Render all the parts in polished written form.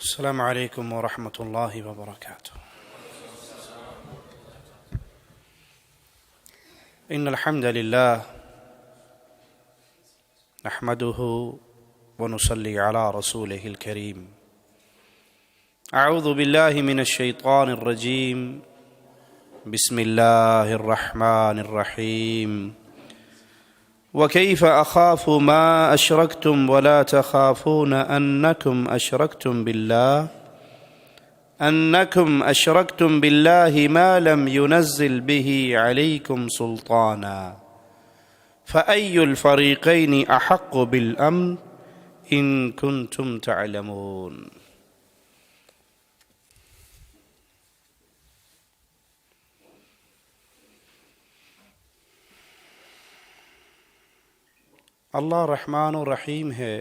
السلام عليكم ورحمة الله وبركاته. إن الحمد لله نحمده ونصلي على رسوله الكريم. أعوذ بالله من الشيطان الرجيم. بسم الله الرحمن الرحيم. وكيف أخاف ما أشركتم ولا تخافون أنكم أشركتم بالله ما لم ينزل به عليكم سلطانا فأي الفريقين أحق بالأمن إن كنتم تعلمون. اللہ رحمان و رحیم ہے،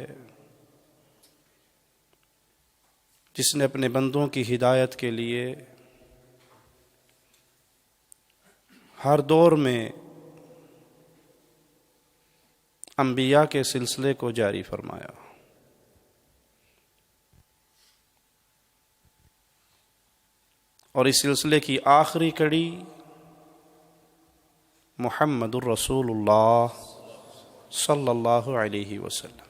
جس نے اپنے بندوں کی ہدایت کے لیے ہر دور میں انبیاء کے سلسلے کو جاری فرمایا، اور اس سلسلے کی آخری کڑی محمد الرسول اللہ صلی اللہ علیہ وسلم.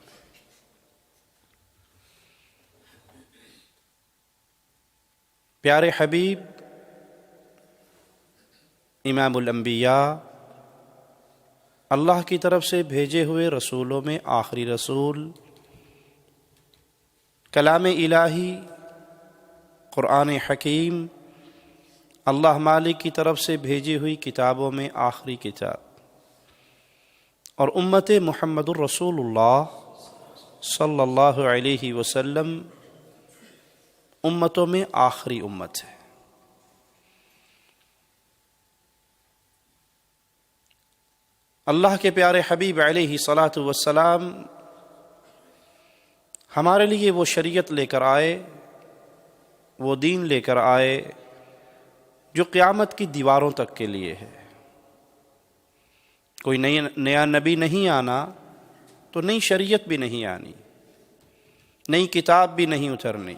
پیارے حبیب امام الانبیاء، اللہ کی طرف سے بھیجے ہوئے رسولوں میں آخری رسول، کلام الہی قرآن حکیم، اللہ مالک کی طرف سے بھیجی ہوئی کتابوں میں آخری کتاب، اور امت محمد الرسول اللہ صلی اللہ علیہ وسلم امتوں میں آخری امت ہے. اللہ کے پیارے حبیب علیہ الصلاۃ والسلام ہمارے لیے وہ شریعت لے کر آئے، وہ دین لے کر آئے جو قیامت کی دیواروں تک کے لیے ہے. کوئی نیا نبی نہیں آنا تو نئی شریعت بھی نہیں آنی، نئی کتاب بھی نہیں اترنی.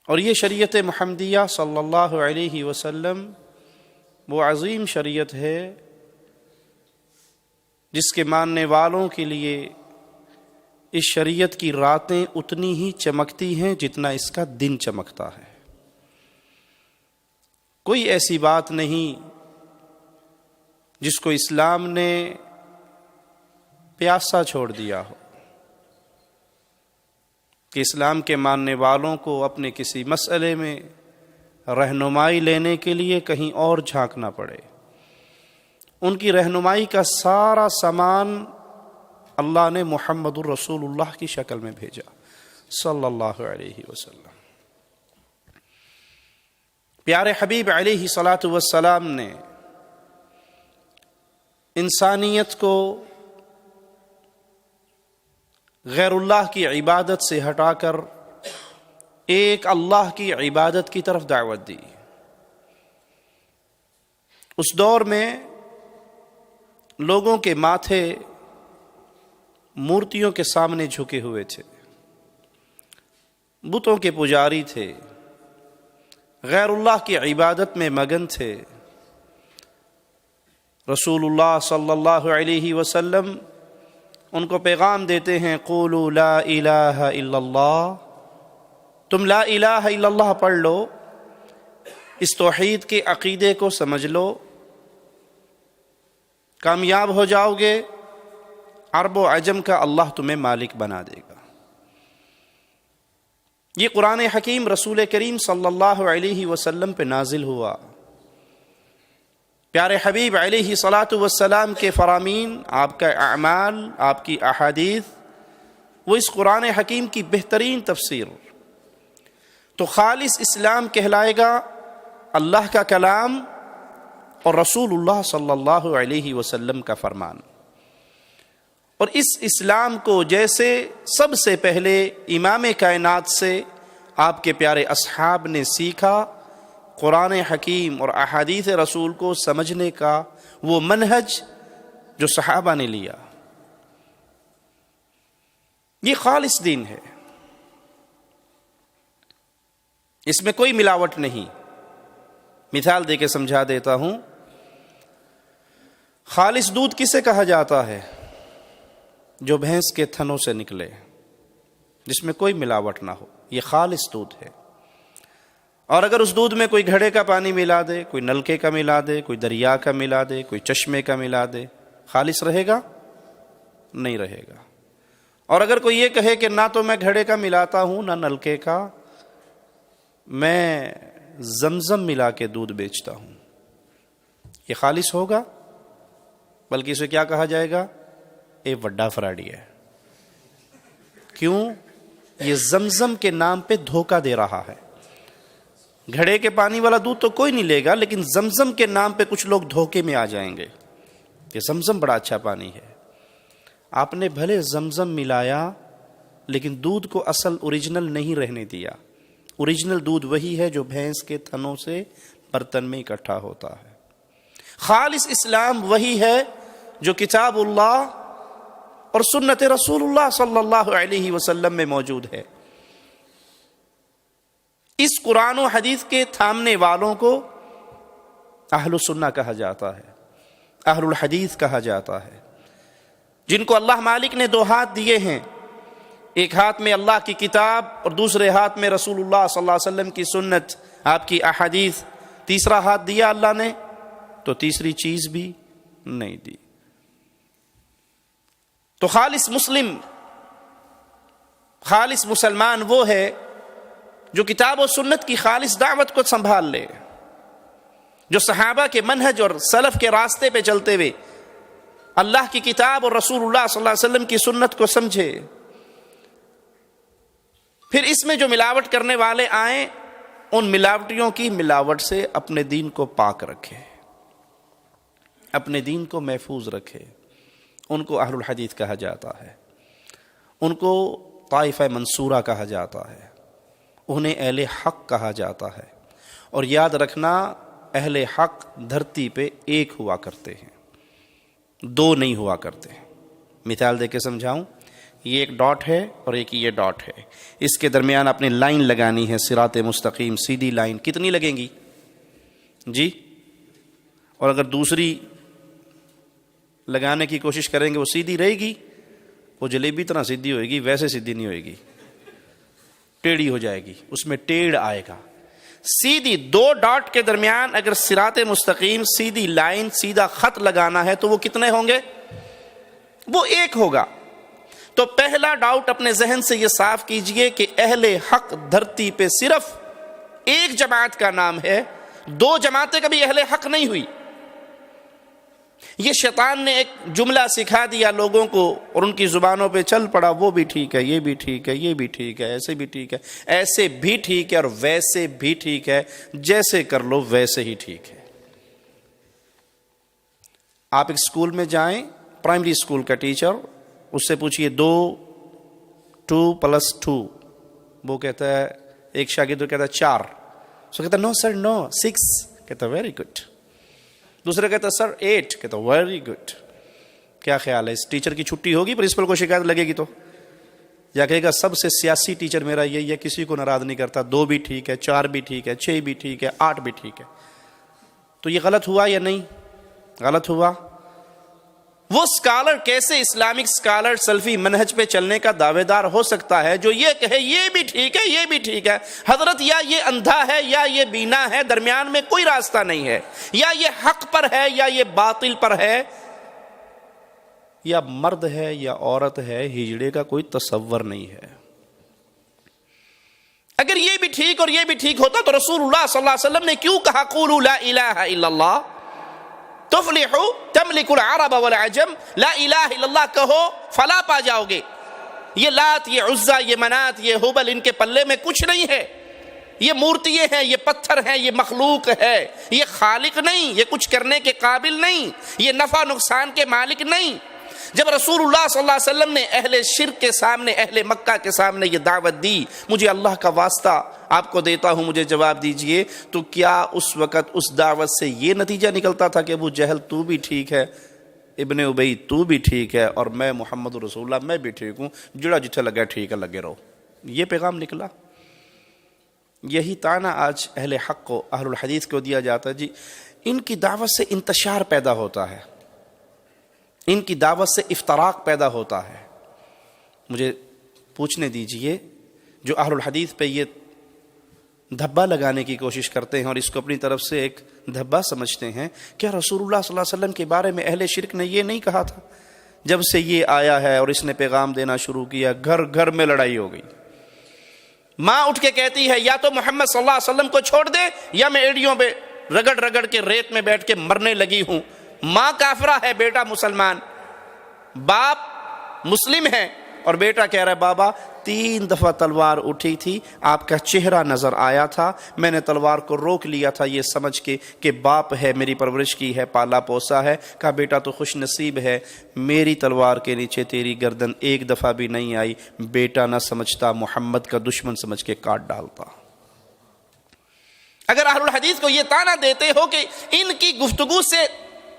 اور یہ شریعت محمدیہ صلی اللہ علیہ وسلم وہ عظیم شریعت ہے جس کے ماننے والوں کے لیے اس شریعت کی راتیں اتنی ہی چمکتی ہیں جتنا اس کا دن چمکتا ہے. کوئی ایسی بات نہیں جس کو اسلام نے پیاسا چھوڑ دیا ہو، کہ اسلام کے ماننے والوں کو اپنے کسی مسئلے میں رہنمائی لینے کے لیے کہیں اور جھانکنا پڑے. ان کی رہنمائی کا سارا سامان اللہ نے محمد الرسول اللہ کی شکل میں بھیجا صلی اللہ علیہ وسلم. پیارے حبیب علیہ الصلاۃ والسلام نے انسانیت کو غیر اللہ کی عبادت سے ہٹا کر ایک اللہ کی عبادت کی طرف دعوت دی. اس دور میں لوگوں کے ماتھے مورتیوں کے سامنے جھکے ہوئے تھے، بتوں کے پجاری تھے، غیر اللہ کی عبادت میں مگن تھے. رسول اللہ صلی اللہ علیہ وسلم ان کو پیغام دیتے ہیں، قولوا لا الہ الا اللہ، تم لا الہ الا اللہ پڑھ لو، اس توحید کے عقیدے کو سمجھ لو، کامیاب ہو جاؤ گے، عرب و عجم کا اللہ تمہیں مالک بنا دے گا. یہ قرآن حکیم رسول کریم صلی اللہ علیہ وسلم پہ نازل ہوا. پیارے حبیب علیہ الصلاۃ والسلام کے فرامین، آپ کا اعمال، آپ کی احادیث، وہ اس قرآن حکیم کی بہترین تفسیر. تو خالص اسلام کہلائے گا اللہ کا کلام اور رسول اللہ صلی اللہ علیہ وسلم کا فرمان. اور اس اسلام کو جیسے سب سے پہلے امام کائنات سے آپ کے پیارے اصحاب نے سیکھا، قرآن حکیم اور احادیث رسول کو سمجھنے کا وہ منہج جو صحابہ نے لیا، یہ خالص دین ہے. اس میں کوئی ملاوٹ نہیں. مثال دے کے سمجھا دیتا ہوں. خالص دودھ کسے کہا جاتا ہے؟ جو بھینس کے تھنوں سے نکلے، جس میں کوئی ملاوٹ نہ ہو، یہ خالص دودھ ہے. اور اگر اس دودھ میں کوئی گھڑے کا پانی ملا دے، کوئی نلکے کا ملا دے، کوئی دریا کا ملا دے، کوئی چشمے کا ملا دے، خالص رہے گا؟ نہیں رہے گا. اور اگر کوئی یہ کہے کہ نہ تو میں گھڑے کا ملاتا ہوں نہ نلکے کا، میں زمزم ملا کے دودھ بیچتا ہوں، یہ خالص ہوگا؟ بلکہ اسے کیا کہا جائے گا؟ اے وڈا فراڈی ہے. کیوں؟ یہ زمزم کے نام پہ دھوکہ دے رہا ہے. گھڑے کے پانی والا دودھ تو کوئی نہیں لے گا، لیکن زمزم کے نام پہ کچھ لوگ دھوکے میں آ جائیں گے کہ زمزم بڑا اچھا پانی ہے. آپ نے بھلے زمزم ملایا لیکن دودھ کو اصل اوریجنل نہیں رہنے دیا. اوریجنل دودھ وہی ہے جو بھینس کے تھنوں سے برتن میں اکٹھا ہوتا ہے. خالص اسلام وہی ہے جو کتاب اللہ اور سنت رسول اللہ صلی اللہ علیہ وسلم میں موجود ہے. اس قرآن و حدیث کے تھامنے والوں کو اہل سنہ کہا جاتا ہے، اہل الحدیث کہا جاتا ہے. جن کو اللہ مالک نے 2 ہاتھ دیے ہیں، ایک ہاتھ میں اللہ کی کتاب اور دوسرے ہاتھ میں رسول اللہ صلی اللہ علیہ وسلم کی سنت، آپ کی احادیث. تیسرا ہاتھ دیا اللہ نے تو تیسری چیز بھی نہیں دی. تو خالص مسلم، خالص مسلمان وہ ہے جو کتاب و سنت کی خالص دعوت کو سنبھال لے، جو صحابہ کے منہج اور سلف کے راستے پہ چلتے ہوئے اللہ کی کتاب اور رسول اللہ صلی اللہ علیہ وسلم کی سنت کو سمجھے. پھر اس میں جو ملاوٹ کرنے والے آئیں، ان ملاوٹیوں کی ملاوٹ سے اپنے دین کو پاک رکھے، اپنے دین کو محفوظ رکھے. ان کو اہل الحدیث کہا جاتا ہے، ان کو طائفہ منصورہ کہا جاتا ہے، انہیں اہل حق کہا جاتا ہے. اور یاد رکھنا، اہل حق دھرتی پہ ایک ہوا کرتے ہیں، 2 نہیں ہوا کرتے. مثال دے کے سمجھاؤں. یہ ایک ڈاٹ ہے اور ایک یہ ڈاٹ ہے، اس کے درمیان اپنے لائن لگانی ہے، صراط مستقیم سیدھی لائن. کتنی لگیں گی جی؟ اور اگر دوسری لگانے کی کوشش کریں گے وہ سیدھی رہے گی؟ وہ جلیبی طرح سیدھی ہوئے گی، ویسے سیدھی نہیں ہوئے گی، ٹیڑھی ہو جائے گی، اس میں ٹیڑھ آئے گا. سیدھی 2 ڈاٹ کے درمیان اگر صراط مستقیم سیدھی لائن سیدھا خط لگانا ہے تو وہ کتنے ہوں گے؟ وہ 1 ہوگا. تو پہلا ڈاؤٹ اپنے ذہن سے یہ صاف کیجئے کہ اہل حق دھرتی پہ صرف 1 جماعت کا نام ہے، 2 جماعتیں کبھی اہل حق نہیں ہوئی. یہ شیطان نے ایک جملہ سکھا دیا لوگوں کو اور ان کی زبانوں پہ چل پڑا، وہ بھی ٹھیک ہے، یہ بھی ٹھیک ہے، یہ بھی ٹھیک ہے، ایسے بھی ٹھیک ہے، ایسے بھی ٹھیک ہے اور ویسے بھی ٹھیک ہے، جیسے کر لو ویسے ہی ٹھیک ہے. آپ ایک اسکول میں جائیں، پرائمری اسکول کا ٹیچر، اس سے پوچھئے 2 + 2، وہ کہتا ہے، ایک شاگرد کہتا ہے 4، سو کہتا ہے نو سر نو 6، کہتا ہے ویری گڈ. دوسرے کہتا ہے سر 8، کہتا ہے ویری گڈ. کیا خیال ہے، اس ٹیچر کی چھٹی ہوگی؟ پرنسپل کو شکایت لگے گی تو، یا کہے گا سب سے سیاسی ٹیچر میرا یہی ہے، کسی کو ناراض نہیں کرتا، 2 بھی ٹھیک ہے، 4 بھی ٹھیک ہے، 6 بھی ٹھیک ہے، 8 بھی ٹھیک ہے. تو یہ غلط ہوا یا نہیں؟ غلط ہوا. وہ سکالر کیسے اسلامک سکالر سلفی منہج پہ چلنے کا دعوے دار ہو سکتا ہے جو یہ کہے یہ بھی ٹھیک ہے، یہ بھی ٹھیک ہے؟ حضرت یا یہ اندھا ہے یا یہ بینا ہے، درمیان میں کوئی راستہ نہیں ہے. یا یہ حق پر ہے یا یہ باطل پر ہے، یا مرد ہے یا عورت ہے، ہجڑے کا کوئی تصور نہیں ہے. اگر یہ بھی ٹھیک اور یہ بھی ٹھیک ہوتا تو رسول اللہ صلی اللہ علیہ وسلم نے کیوں کہا قولوا لا الہ الا اللہ تفلحوا تملک العرب والعجم؟ لا الہ الا اللہ کہو فلاح پا جاؤ گے. یہ لات، یہ عزا، یہ منات، یہ ہبل، ان کے پلے میں کچھ نہیں ہے. یہ مورتیاں ہیں، یہ پتھر ہیں، یہ مخلوق ہے، یہ خالق نہیں، یہ کچھ کرنے کے قابل نہیں، یہ نفع نقصان کے مالک نہیں. جب رسول اللہ صلی اللہ علیہ وسلم نے اہل شرک کے سامنے، اہل مکہ کے سامنے یہ دعوت دی، مجھے اللہ کا واسطہ آپ کو دیتا ہوں مجھے جواب دیجئے، تو کیا اس وقت اس دعوت سے یہ نتیجہ نکلتا تھا کہ ابو جہل تو بھی ٹھیک ہے، ابن ابی تو بھی ٹھیک ہے، اور میں محمد رسول اللہ میں بھی ٹھیک ہوں، جڑا جتھے لگا ٹھیک ہے لگے رہو؟ یہ پیغام نکلا. یہی طعنہ آج اہل حق کو، اہل الحدیث کو دیا جاتا ہے، جی ان کی دعوت سے انتشار پیدا ہوتا ہے، ان کی دعوت سے افتراق پیدا ہوتا ہے۔ مجھے پوچھنے دیجئے، جو اہل الحدیث پہ یہ دھبا لگانے کی کوشش کرتے ہیں اور اس کو اپنی طرف سے ایک دھبا سمجھتے ہیں، کیا رسول اللہ صلی اللہ علیہ وسلم کے بارے میں اہل شرک نے یہ نہیں کہا تھا؟ جب سے یہ آیا ہے اور اس نے پیغام دینا شروع کیا، گھر گھر میں لڑائی ہو گئی۔ ماں اٹھ کے کہتی ہے یا تو محمد صلی اللہ علیہ وسلم کو چھوڑ دے یا میں ایڑیوں پہ رگڑ رگڑ کے ریت میں بیٹھ کے مرنے لگی ہوں۔ ماں کافرہ ہے، بیٹا مسلمان، باپ مسلم ہے اور بیٹا کہہ رہا ہے بابا 3 دفعہ تلوار اٹھی تھی، آپ کا چہرہ نظر آیا تھا، میں نے تلوار کو روک لیا تھا یہ سمجھ کے کہ باپ ہے، میری پرورش کی ہے، پالا پوسا ہے۔ کہا بیٹا تو خوش نصیب ہے، میری تلوار کے نیچے تیری گردن 1 دفعہ بھی نہیں آئی، بیٹا نہ سمجھتا، محمد کا دشمن سمجھ کے کاٹ ڈالتا۔ اگر اہل الحدیث کو یہ طعنہ دیتے ہو کہ ان کی گفتگو سے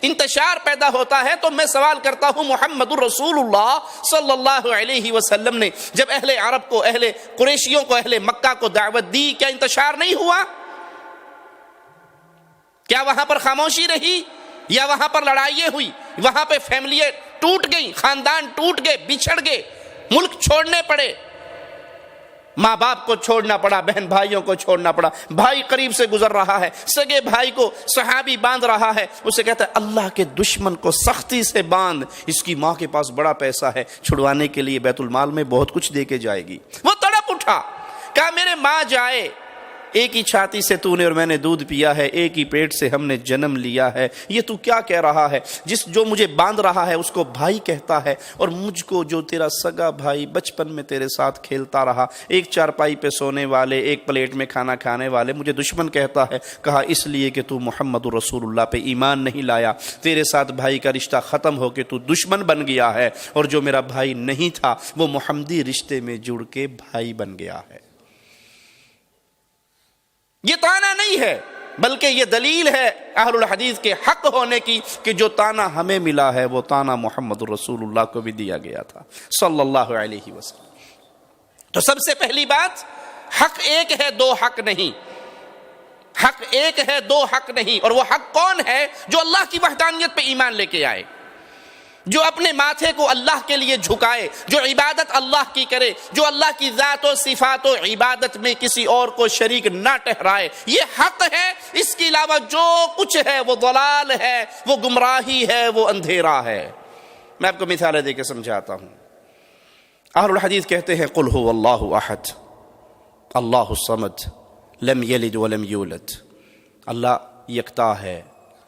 انتشار پیدا ہوتا ہے، تو میں سوال کرتا ہوں، محمد الرسول اللہ صلی اللہ علیہ وسلم نے جب اہل عرب کو، اہل قریشیوں کو، اہل مکہ کو دعوت دی، کیا انتشار نہیں ہوا؟ کیا وہاں پر خاموشی رہی یا وہاں پر لڑائیاں ہوئی؟ وہاں پہ فیملیاں ٹوٹ گئیں، خاندان ٹوٹ گئے، بچھڑ گئے، ملک چھوڑنے پڑے، ماں باپ کو چھوڑنا پڑا، بہن بھائیوں کو چھوڑنا پڑا، بھائی قریب سے گزر رہا ہے، سگے بھائی کو صحابی باندھ رہا ہے، اسے کہتا ہے اللہ کے دشمن کو سختی سے باندھ، اس کی ماں کے پاس بڑا پیسہ ہے، چھڑوانے کے لیے بیت المال میں بہت کچھ دے کے جائے گی۔ وہ تڑپ اٹھا، کہا میرے ماں جائے، ایک ہی چھاتی سے تو نے اور میں نے دودھ پیا ہے، ایک ہی پیٹ سے ہم نے جنم لیا ہے، یہ تو کیا کہہ رہا ہے؟ جو مجھے باندھ رہا ہے اس کو بھائی کہتا ہے، اور مجھ کو جو تیرا سگا بھائی بچپن میں تیرے ساتھ کھیلتا رہا، ایک چارپائی پہ سونے والے، ایک پلیٹ میں کھانا کھانے والے، مجھے دشمن کہتا ہے۔ کہا اس لیے کہ تو محمد رسول اللہ پہ ایمان نہیں لایا، تیرے ساتھ بھائی کا رشتہ ختم ہو کے تو دشمن بن گیا ہے، اور جو میرا بھائی نہیں تھا وہ محمدی رشتے میں جڑ کے بھائی بن گیا ہے۔ یہ طعنہ نہیں ہے، بلکہ یہ دلیل ہے اہل الحدیث کے حق ہونے کی کہ جو طعنہ ہمیں ملا ہے وہ طعنہ محمد رسول اللہ کو بھی دیا گیا تھا صلی اللہ علیہ وسلم۔ تو سب سے پہلی بات، حق ایک ہے، 2 حق نہیں۔ حق ایک ہے، 2 حق نہیں۔ اور وہ حق کون ہے؟ جو اللہ کی وحدانیت پہ ایمان لے کے آئے، جو اپنے ماتھے کو اللہ کے لیے جھکائے، جو عبادت اللہ کی کرے، جو اللہ کی ذات و صفات و عبادت میں کسی اور کو شریک نہ ٹھہرائے، یہ حق ہے۔ اس کے علاوہ جو کچھ ہے وہ ضلال ہے، وہ گمراہی ہے، وہ اندھیرا ہے۔ میں آپ کو مثالیں دے کے سمجھاتا ہوں۔ اہل الحدیث کہتے ہیں قل هو اللہ احد اللہ الصمد لم یلد ولم یولد، اللہ یکتا ہے،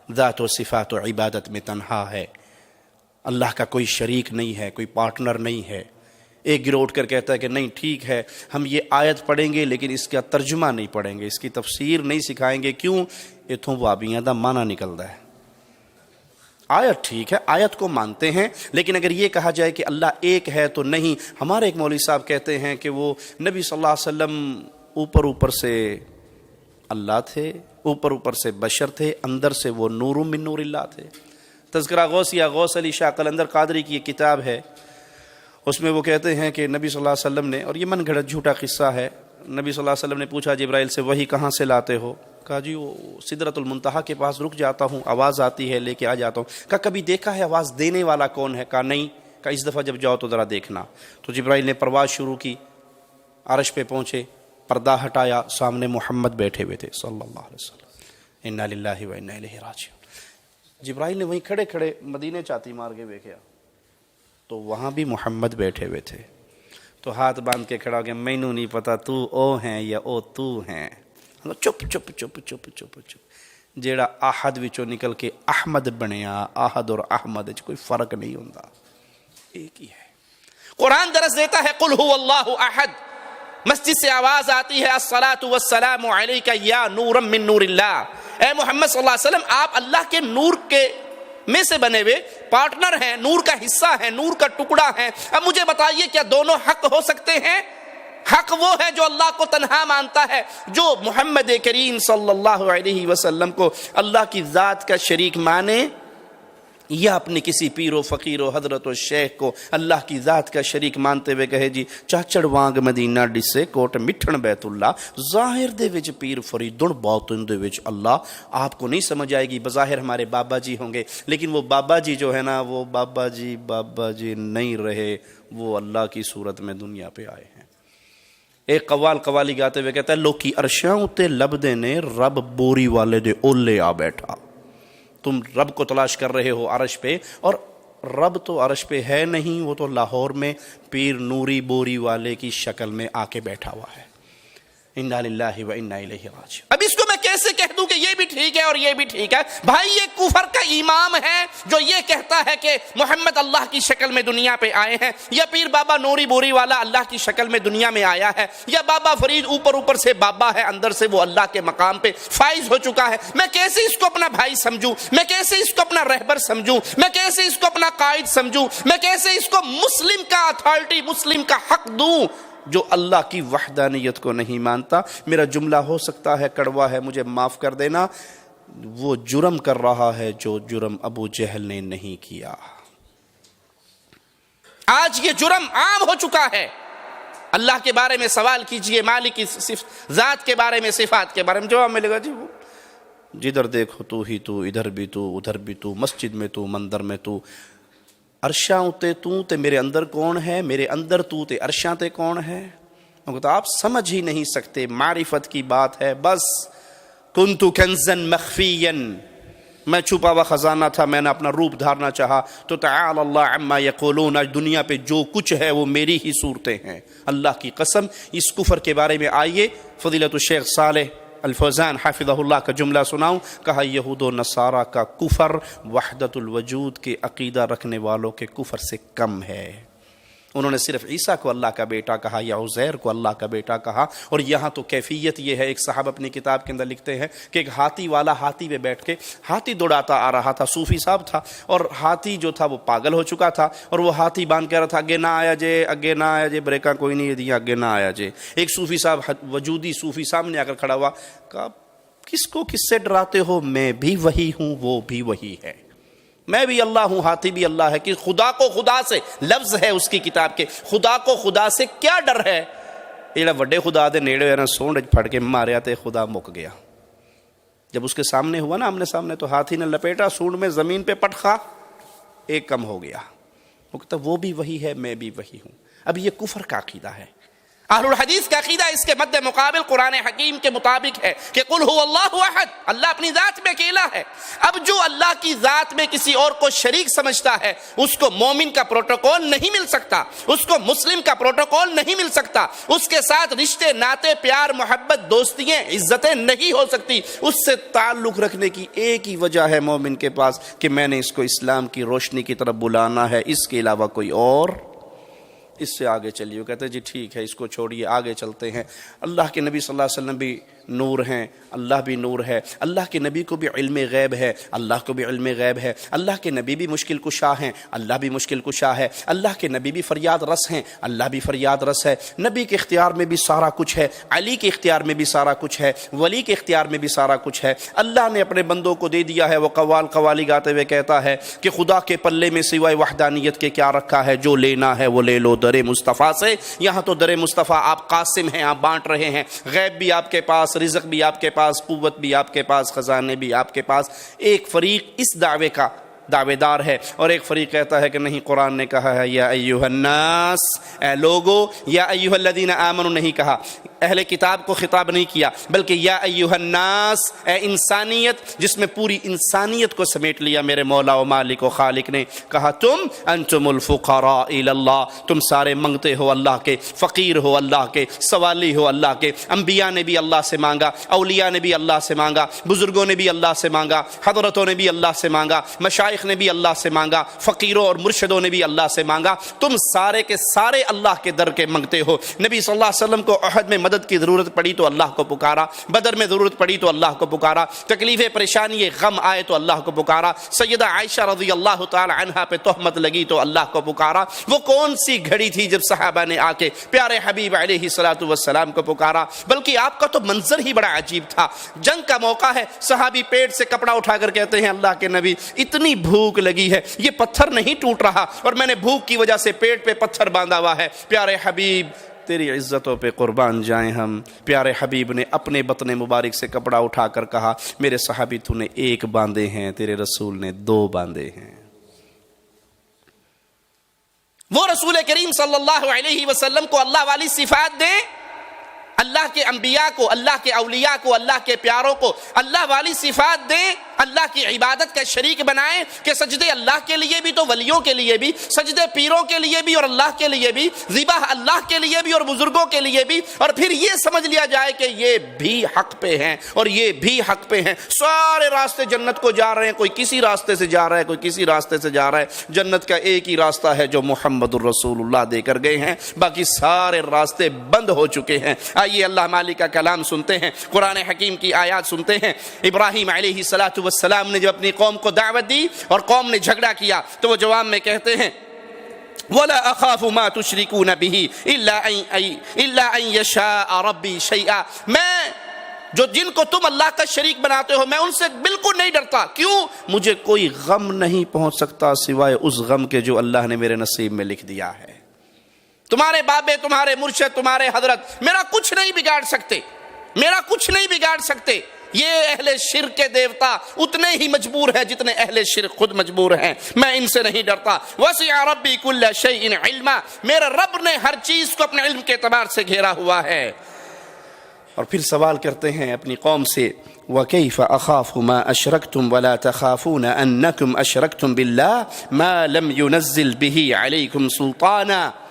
ذات و صفات و عبادت میں تنہا ہے، اللہ کا کوئی شریک نہیں ہے، کوئی پارٹنر نہیں ہے۔ ایک گروہ اٹھ کر کہتا ہے کہ نہیں ٹھیک ہے، ہم یہ آیت پڑھیں گے لیکن اس کا ترجمہ نہیں پڑھیں گے، اس کی تفسیر نہیں سکھائیں گے۔ کیوں؟ اتھوں وابیاں دا معنی نکلتا ہے۔ آیت ٹھیک ہے، آیت کو مانتے ہیں، لیکن اگر یہ کہا جائے کہ اللہ ایک ہے تو نہیں۔ ہمارے ایک مولوی صاحب کہتے ہیں کہ وہ نبی صلی اللہ علیہ وسلم اوپر سے اللہ تھے، اوپر سے بشر تھے، اندر سے وہ نور من نور اللہ تھے۔ تذکرہ غوثیہ، غوث علی شاہ قلندر قادری کی ایک کتاب ہے، اس میں وہ کہتے ہیں کہ نبی صلی اللہ علیہ وسلم نے، اور یہ من گھڑت جھوٹا قصہ ہے، نبی صلی اللہ علیہ وسلم نے پوچھا جبرائیل سے وحی کہاں سے لاتے ہو؟ کہا جی وہ سدرۃ المنتہا کے پاس رک جاتا ہوں، آواز آتی ہے لے کے آ جاتا ہوں۔ کہا کبھی دیکھا ہے آواز دینے والا کون ہے؟ کہا نہیں۔ کہا اس دفعہ جب جاؤ تو ذرا دیکھنا۔ تو جبرائیل نے پرواز شروع کی، عرش پہ پہنچے، پردہ ہٹایا، سامنے محمد بیٹھے ہوئے تھے صلی اللہ علیہ وسلم۔ انا للہ و انا الیہ راجعون۔ جبرائیل نے وہیں کھڑے کھڑے مدینے چاتی مار کے دیکھا تو وہاں بھی محمد بیٹھے ہوئے تھے۔ تو ہاتھ باندھ کے کھڑا ہو گیا، مینوں نہیں پتا تو او ہیں یا او تو ہیں۔ چپ چپ چپ چپ چپ چپ۔ جیڑا احد وچوں نکل کے احمد بنیا، احد اور احمد وچ کوئی فرق نہیں ہوندا، ایک ہی ہے۔ قرآن درس دیتا ہے قل هو اللہ احد، مسجد سے آواز آتی ہے الصلاۃ والسلام علیک یا نورا من نور اللہ، اے محمد صلی اللہ علیہ وسلم آپ اللہ کے نور کے میں سے بنے ہوئے پارٹنر ہیں، نور کا حصہ ہیں، نور کا ٹکڑا ہیں۔ اب مجھے بتائیے کیا دونوں حق ہو سکتے ہیں؟ حق وہ ہے جو اللہ کو تنہا مانتا ہے، جو محمد کریم صلی اللہ علیہ وسلم کو اللہ کی ذات کا شریک مانے، یا اپنے کسی پیر و فقیر و حضرت و شیخ کو اللہ کی ذات کا شریک مانتے ہوئے کہے جی چاچڑ وانگ مدینہ ڈسے کوٹ مٹھن بیت اللہ، ظاہر دے وچ پیر فریدن باطن دے وچ اللہ، آپ کو نہیں سمجھ آئے گی۔ بظاہر ہمارے بابا جی ہوں گے، لیکن وہ بابا جی جو ہے نا، وہ بابا جی نہیں رہے، وہ اللہ کی صورت میں دنیا پہ آئے ہیں۔ ایک قوالی گاتے ہوئے کہتا ہے لوکی عرشاں اتے لبدے نے رب بوری والے دے اولے آ بیٹھا۔ تم رب کو تلاش کر رہے ہو عرش پہ، اور رب تو عرش پہ ہے نہیں، وہ تو لاہور میں پیر نوری بوری والے کی شکل میں آ کے بیٹھا ہوا ہے۔ انا للہ و انا الیہ راجعون۔ اب اس کو میں کیسے کہہ دوں کہ یہ بھی ٹھیک ہے اور یہ بھی ٹھیک ہے؟ بھائی یہ کفر کا امام ہے جو یہ کہتا ہے کہ محمد اللہ کی شکل میں دنیا پہ آئے ہیں، یا پیر بابا نوری بوری والا اللہ کی شکل میں دنیا میں آیا ہے، یا بابا فرید اوپر سے بابا ہے، اندر سے وہ اللہ کے مقام پہ فائز ہو چکا ہے۔ میں کیسے اس کو اپنا بھائی سمجھوں؟ میں کیسے اس کو اپنا رہبر سمجھوں؟ میں کیسے اس کو اپنا قائد سمجھوں؟ میں کیسے اس کو مسلم کا اتھارٹی، مسلم کا حق دوں جو اللہ کی وحدانیت کو نہیں مانتا؟ میرا جملہ ہو سکتا ہے کڑوا ہے، مجھے معاف کر دینا، وہ جرم کر رہا ہے جو جرم ابو جہل نے نہیں کیا۔ آج یہ جرم عام ہو چکا ہے۔ اللہ کے بارے میں سوال کیجئے، مالک کی ذات کے بارے میں، صفات کے بارے میں، جواب ملے گا جی وہ جدھر دیکھو تو ہی تو، ادھر بھی تو، ادھر بھی تو، مسجد میں تو، مندر میں تو، عرشاں اتے تو تے میرے اندر کون ہے، میرے اندر تو تے عرشاں تے کون ہے؟ تو آپ سمجھ ہی نہیں سکتے، معرفت کی بات ہے بس۔ کنتو کنزن مخفیاً، میں چھپا ہوا خزانہ تھا، میں نے اپنا روپ دھارنا چاہا تو تعالی اللہ عما یقولون، آج دنیا پہ جو کچھ ہے وہ میری ہی صورتیں ہیں۔ اللہ کی قسم، اس کفر کے بارے میں آئیے فضیلت الشیخ صالح الفوزان حافظہ اللہ کا جملہ سناؤں۔ کہا یہود و نصارہ کا کفر وحدت الوجود کے عقیدہ رکھنے والوں کے کفر سے کم ہے۔ انہوں نے صرف عیسیٰ کو اللہ کا بیٹا کہا یا عزیر کو اللہ کا بیٹا کہا، اور یہاں تو کیفیت یہ ہے، ایک صاحب اپنی کتاب کے اندر لکھتے ہیں کہ ایک ہاتھی والا ہاتھی پہ بیٹھ کے ہاتھی دوڑاتا آ رہا تھا، صوفی صاحب تھا، اور ہاتھی جو تھا وہ پاگل ہو چکا تھا، اور وہ ہاتھی باندھ کہہ رہا تھا اگے نہ آیا جے، اگے نہ آیا جے، بریکاں کوئی نہیں دیا، اگے نہ آیا جے۔ ایک صوفی صاحب، وجودی صوفی سامنے آ کر کھڑا ہوا، کہا کس کو کس سے ڈراتے ہو، میں بھی وہی ہوں، وہ بھی وہی ہے، میں بھی اللہ ہوں، ہاتھی بھی اللہ ہے۔ کہ خدا کو خدا سے، لفظ ہے اس کی کتاب کے، خدا کو خدا سے کیا ڈر ہے؟ یہ وڈے خدا دے نیڑے ہوئے نا سونڈ پھڑ کے ماریا تے خدا مک گیا۔ جب اس کے سامنے ہوا نا آمنے سامنے، تو ہاتھی نے لپیٹا سونڈ میں، زمین پہ پٹخا، ایک کم ہو گیا۔ وہ کہتا وہ بھی وہی ہے، میں بھی وہی ہوں۔ اب یہ کفر کا عقیدہ ہے۔ اہل الحدیث کا عقیدہ اس کے مد مقابل قرآن حکیم کے مطابق ہے کہ قل هو اللہ احد، اللہ اپنی ذات میں اکیلا ہے۔ اب جو اللہ کی ذات میں کسی اور کو شریک سمجھتا ہے، اس کو مومن کا پروٹوکول نہیں مل سکتا، اس کو مسلم کا پروٹوکول نہیں مل سکتا، اس کے ساتھ رشتے ناتے پیار محبت دوستیاں عزتیں نہیں ہو سکتی۔ اس سے تعلق رکھنے کی ایک ہی وجہ ہے مومن کے پاس کہ میں نے اس کو اسلام کی روشنی کی طرف بلانا ہے، اس کے علاوہ کوئی اور۔ اس سے آگے چلیے، وہ کہتے ہیں جی ٹھیک ہے اس کو چھوڑیے، آگے چلتے ہیں۔ اللہ کے نبی صلی اللہ علیہ وسلم بھی نور ہیں، اللہ بھی نور ہے، اللہ کے نبی کو بھی علم غیب ہے، اللہ کو بھی علم غیب ہے، اللہ کے نبی بھی مشکل کشا ہیں، اللہ بھی مشکل کشا ہے، اللہ کے نبی بھی فریاد رس ہیں، اللہ بھی فریاد رس ہے، نبی کے اختیار میں بھی سارا کچھ ہے، علی کے اختیار میں بھی سارا کچھ ہے، ولی کے اختیار میں بھی سارا کچھ ہے۔ اللہ نے اپنے بندوں کو دے دیا ہے۔ وہ قوالی گاتے ہوئے کہتا ہے کہ خدا کے پلے میں سوائے وحدانیت کے کیا رکھا ہے، جو لینا ہے وہ لے لو در مصطفیٰ سے۔ یہاں تو در مصطفیٰ آپ قاسم ہیں، آپ بانٹ رہے ہیں، غیب بھی آپ کے پاس، رزق بھی آپ کے پاس، قوت بھی آپ کے پاس، خزانے بھی آپ کے پاس۔ ایک فریق اس دعوے کا دعوے دار ہے اور ایک فریق کہتا ہے کہ نہیں، قرآن نے کہا ہے یا ایھا الناس، اے لوگو، یا ایھا الذین آمنوا نہیں کہا، اہل کتاب کو خطاب نہیں کیا، بلکہ یا ایھا الناس، اے انسانیت، جس میں پوری انسانیت کو سمیٹ لیا میرے مولا و مالک و خالق نے۔ کہا تم انتم الفقراء الی اللہ، تم سارے منگتے ہو اللہ کے، فقیر ہو اللہ کے، سوالی ہو اللہ کے۔ انبیاء نے بھی اللہ سے مانگا، اولیاء نے بھی اللہ سے مانگا، بزرگوں نے بھی اللہ سے مانگا، حضرتوں نے بھی اللہ سے مانگا، مشائخ نے بھی اللہ سے مانگا، فقیروں اور مرشدوں نے بھی اللہ سے مانگا۔ تم سارے کے سارے اللہ کے در کے منگتے ہو۔ نبی صلی اللہ علیہ وسلم کو احد میں مدد کی ضرورت پڑی تو اللہ کو پکارا، بدر میں ضرورت پڑی تو اللہ کو پکارا، تکلیفیں پریشانی غم آئے تو اللہ کو پکارا، سیدہ عائشہ رضی اللہ تعالی عنہا پہ تہمت لگی تو اللہ کو پکارا۔ وہ کون سی گھڑی تھی جب صحابہ نے آ کے پیارے حبیب علیہ الصلوۃ والسلام کو پکارا؟ بلکہ آپ کا تو منظر ہی بڑا عجیب تھا۔ جنگ کا موقع ہے، صحابی پیٹ سے کپڑا اٹھا کر کہتے ہیں اللہ کے نبی اتنی بھوک لگی ہے، یہ پتھر نہیں ٹوٹ رہا اور میں نے بھوک کی وجہ سے پیٹ پہ پتھر باندھا ہوا ہے۔ پیارے حبیب تیری عزتوں پہ قربان جائیں ہم۔ پیارے حبیب نے اپنے بطن مبارک سے کپڑا اٹھا کر کہا میرے صحابی تو نے ایک باندھے ہیں، تیرے رسول نے 2 باندھے ہیں۔ وہ رسول کریم صلی اللہ علیہ وسلم کو اللہ والی صفات دیں، اللہ کے انبیاء کو، اللہ کے اولیاء کو، اللہ کے پیاروں کو اللہ والی صفات دیں، اللہ کی عبادت کا شریک بنائیں کہ سجدے اللہ کے لیے بھی تو ولیوں کے لیے بھی، سجدے پیروں کے لیے بھی اور اللہ کے لیے بھی، ذبح اللہ کے لیے بھی اور بزرگوں کے لیے بھی، اور پھر یہ سمجھ لیا جائے کہ یہ بھی حق پہ ہیں اور یہ بھی حق پہ ہیں۔ سارے راستے جنت کو جا رہے ہیں، کوئی کسی راستے سے جا رہا ہے، کوئی کسی راستے سے جا رہا ہے۔ جنت کا ایک ہی راستہ ہے جو محمد الرسول اللہ دے کر گئے ہیں، باقی سارے راستے بند ہو چکے ہیں۔ آئیے اللہ مالک کا کلام سنتے ہیں، قرآن حکیم کی آیات سنتے ہیں۔ ابراہیم علیہ السلام نے جب اپنی قوم کو دعوت دی اور قوم نے جھگڑا کیا تو وہ جواب میں کہتے ہیں وَلَا أَخَافُ مَا تُشْرِكُونَ بِهِ إِلَّا أَن يَشَاءَ رَبِّي شَيْئًا، میں جن کو تم اللہ کا شریک بناتے ہو میں ان سے بالکل نہیں ڈرتا۔ کیوں؟ مجھے کوئی غم نہیں پہنچ سکتا سوائے اس غم کے جو اللہ نے میرے نصیب میں لکھ دیا ہے۔ تمہارے بابے، تمہارے مرشد، تمہارے حضرت میرا کچھ نہیں بگاڑ سکتے، میرا کچھ نہیں بگاڑ سکتے۔ یہ اہل شرک کے دیوتا اتنے ہی مجبور ہیں جتنے اہل شرک خود مجبور ہیں، میں ان سے نہیں ڈرتا۔ وسع ربی کل شیء علما، میرے رب نے ہر چیز کو اپنے علم کے اعتبار سے گھیرا ہوا ہے۔ اور پھر سوال کرتے ہیں اپنی قوم سے وَكَيْفَ أَخَافُ مَا أَشْرَكْتُمْ وَلَا تَخَافُونَ أَنَّكُمْ أَشْرَكْتُمْ بِاللَّهِ مَا لَمْ يُنَزِّلْ بِهِ عَلَيْكُمْ سُلْطَانًا،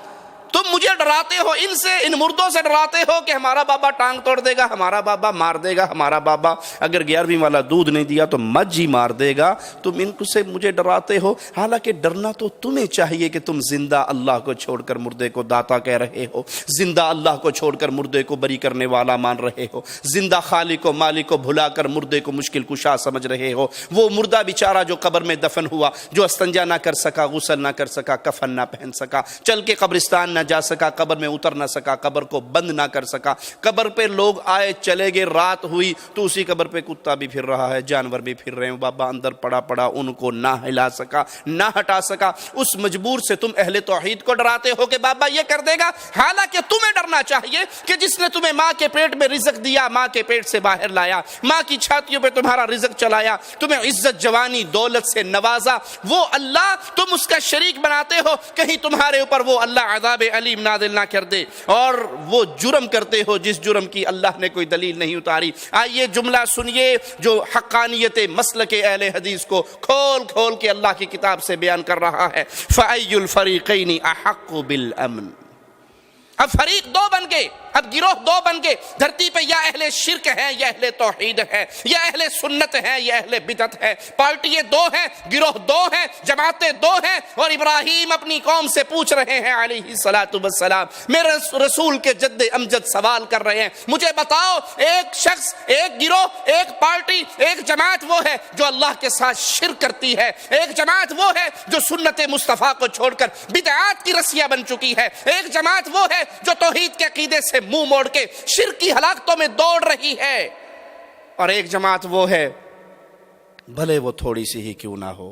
تم مجھے ڈراتے ہو، ان سے، ان مردوں سے ڈراتے ہو کہ ہمارا بابا ٹانگ توڑ دے گا، ہمارا بابا مار دے گا، ہمارا بابا اگر 11ویں والا دودھ نہیں دیا تو مجھ ہی مار دے گا، تم ان سے مجھے ڈراتے ہو۔ حالانکہ ڈرنا تو تمہیں چاہیے کہ تم زندہ اللہ کو چھوڑ کر مردے کو داتا کہہ رہے ہو، زندہ اللہ کو چھوڑ کر مردے کو بری کرنے والا مان رہے ہو، زندہ خالق و مالک کو بھلا کر مردے کو مشکل کشا سمجھ رہے ہو۔ وہ مردہ بیچارہ جو قبر میں دفن ہوا، جو استنجا نہ کر سکا، غسل نہ کر سکا، کفن نہ پہن سکا، چل کے قبرستان نہ جا سکا، قبر میں اتر نہ سکا، قبر کو بند نہ کر سکا، قبر پہ لوگ آئے چلے گئے، رات ہوئی تو اسی قبر پہ کتا بھی پھر رہا ہے، جانور بھی پھر رہے ہیں، بابا اندر پڑا ان کو نہ ہلا سکا، نہ ہٹا سکا، اس مجبور سے تم اہل توحید کو ڈراتے ہو کہ بابا یہ کر دے گا۔ حالانکہ تمہیں ڈرنا چاہیے کہ جس نے تمہیں ماں کے پیٹ میں رزق دیا، ماں کے پیٹ سے باہر لایا، ماں کی چھاتیوں پہ تمہارا رزق چلایا، تمہیں عزت، جوانی، دولت سے نوازا، وہ اللہ تم اس کا شریک بناتے ہو، کہیں تمہارے اوپر وہ اللہ عذاب علیم نازل نہ کر دے اور وہ جرم کرتے ہو جس جرم کی اللہ نے کوئی دلیل نہیں اتاری۔ آئیے جملہ سنیے جو حقانیت مسلک اہل حدیث کو کھول کھول کے اللہ کی کتاب سے بیان کر رہا ہے۔ فَأَيُّ الْفَرِيقَيْنِ أَحَقُّ بِالْأَمْنِ، اب فریق 2 بن گئے، اب گروہ 2 بن گئے دھرتی پہ، یا اہل شرک ہے یا اہل توحید ہے، یا اہل سنت ہے یا اہل بدعت ہے۔ پارٹیاں 2 ہیں، گروہ 2 ہیں، جماعتیں 2 ہیں، اور ابراہیم اپنی قوم سے پوچھ رہے ہیں علیہ الصلوۃ والسلام، میرے رسول کے جد امجد سوال کر رہے ہیں، مجھے بتاؤ ایک شخص، ایک گروہ، ایک پارٹی، ایک جماعت وہ ہے جو اللہ کے ساتھ شرک کرتی ہے، ایک جماعت وہ ہے جو سنت مصطفیٰ کو چھوڑ کر بدعات کی رسیاں بن چکی ہے، ایک جماعت وہ ہے جو توحید کے عقیدے سے منہ موڑ کے شرک کی ہلاکتوں میں دوڑ رہی ہے، اور ایک جماعت وہ ہے بھلے وہ تھوڑی سی ہی کیوں نہ ہو،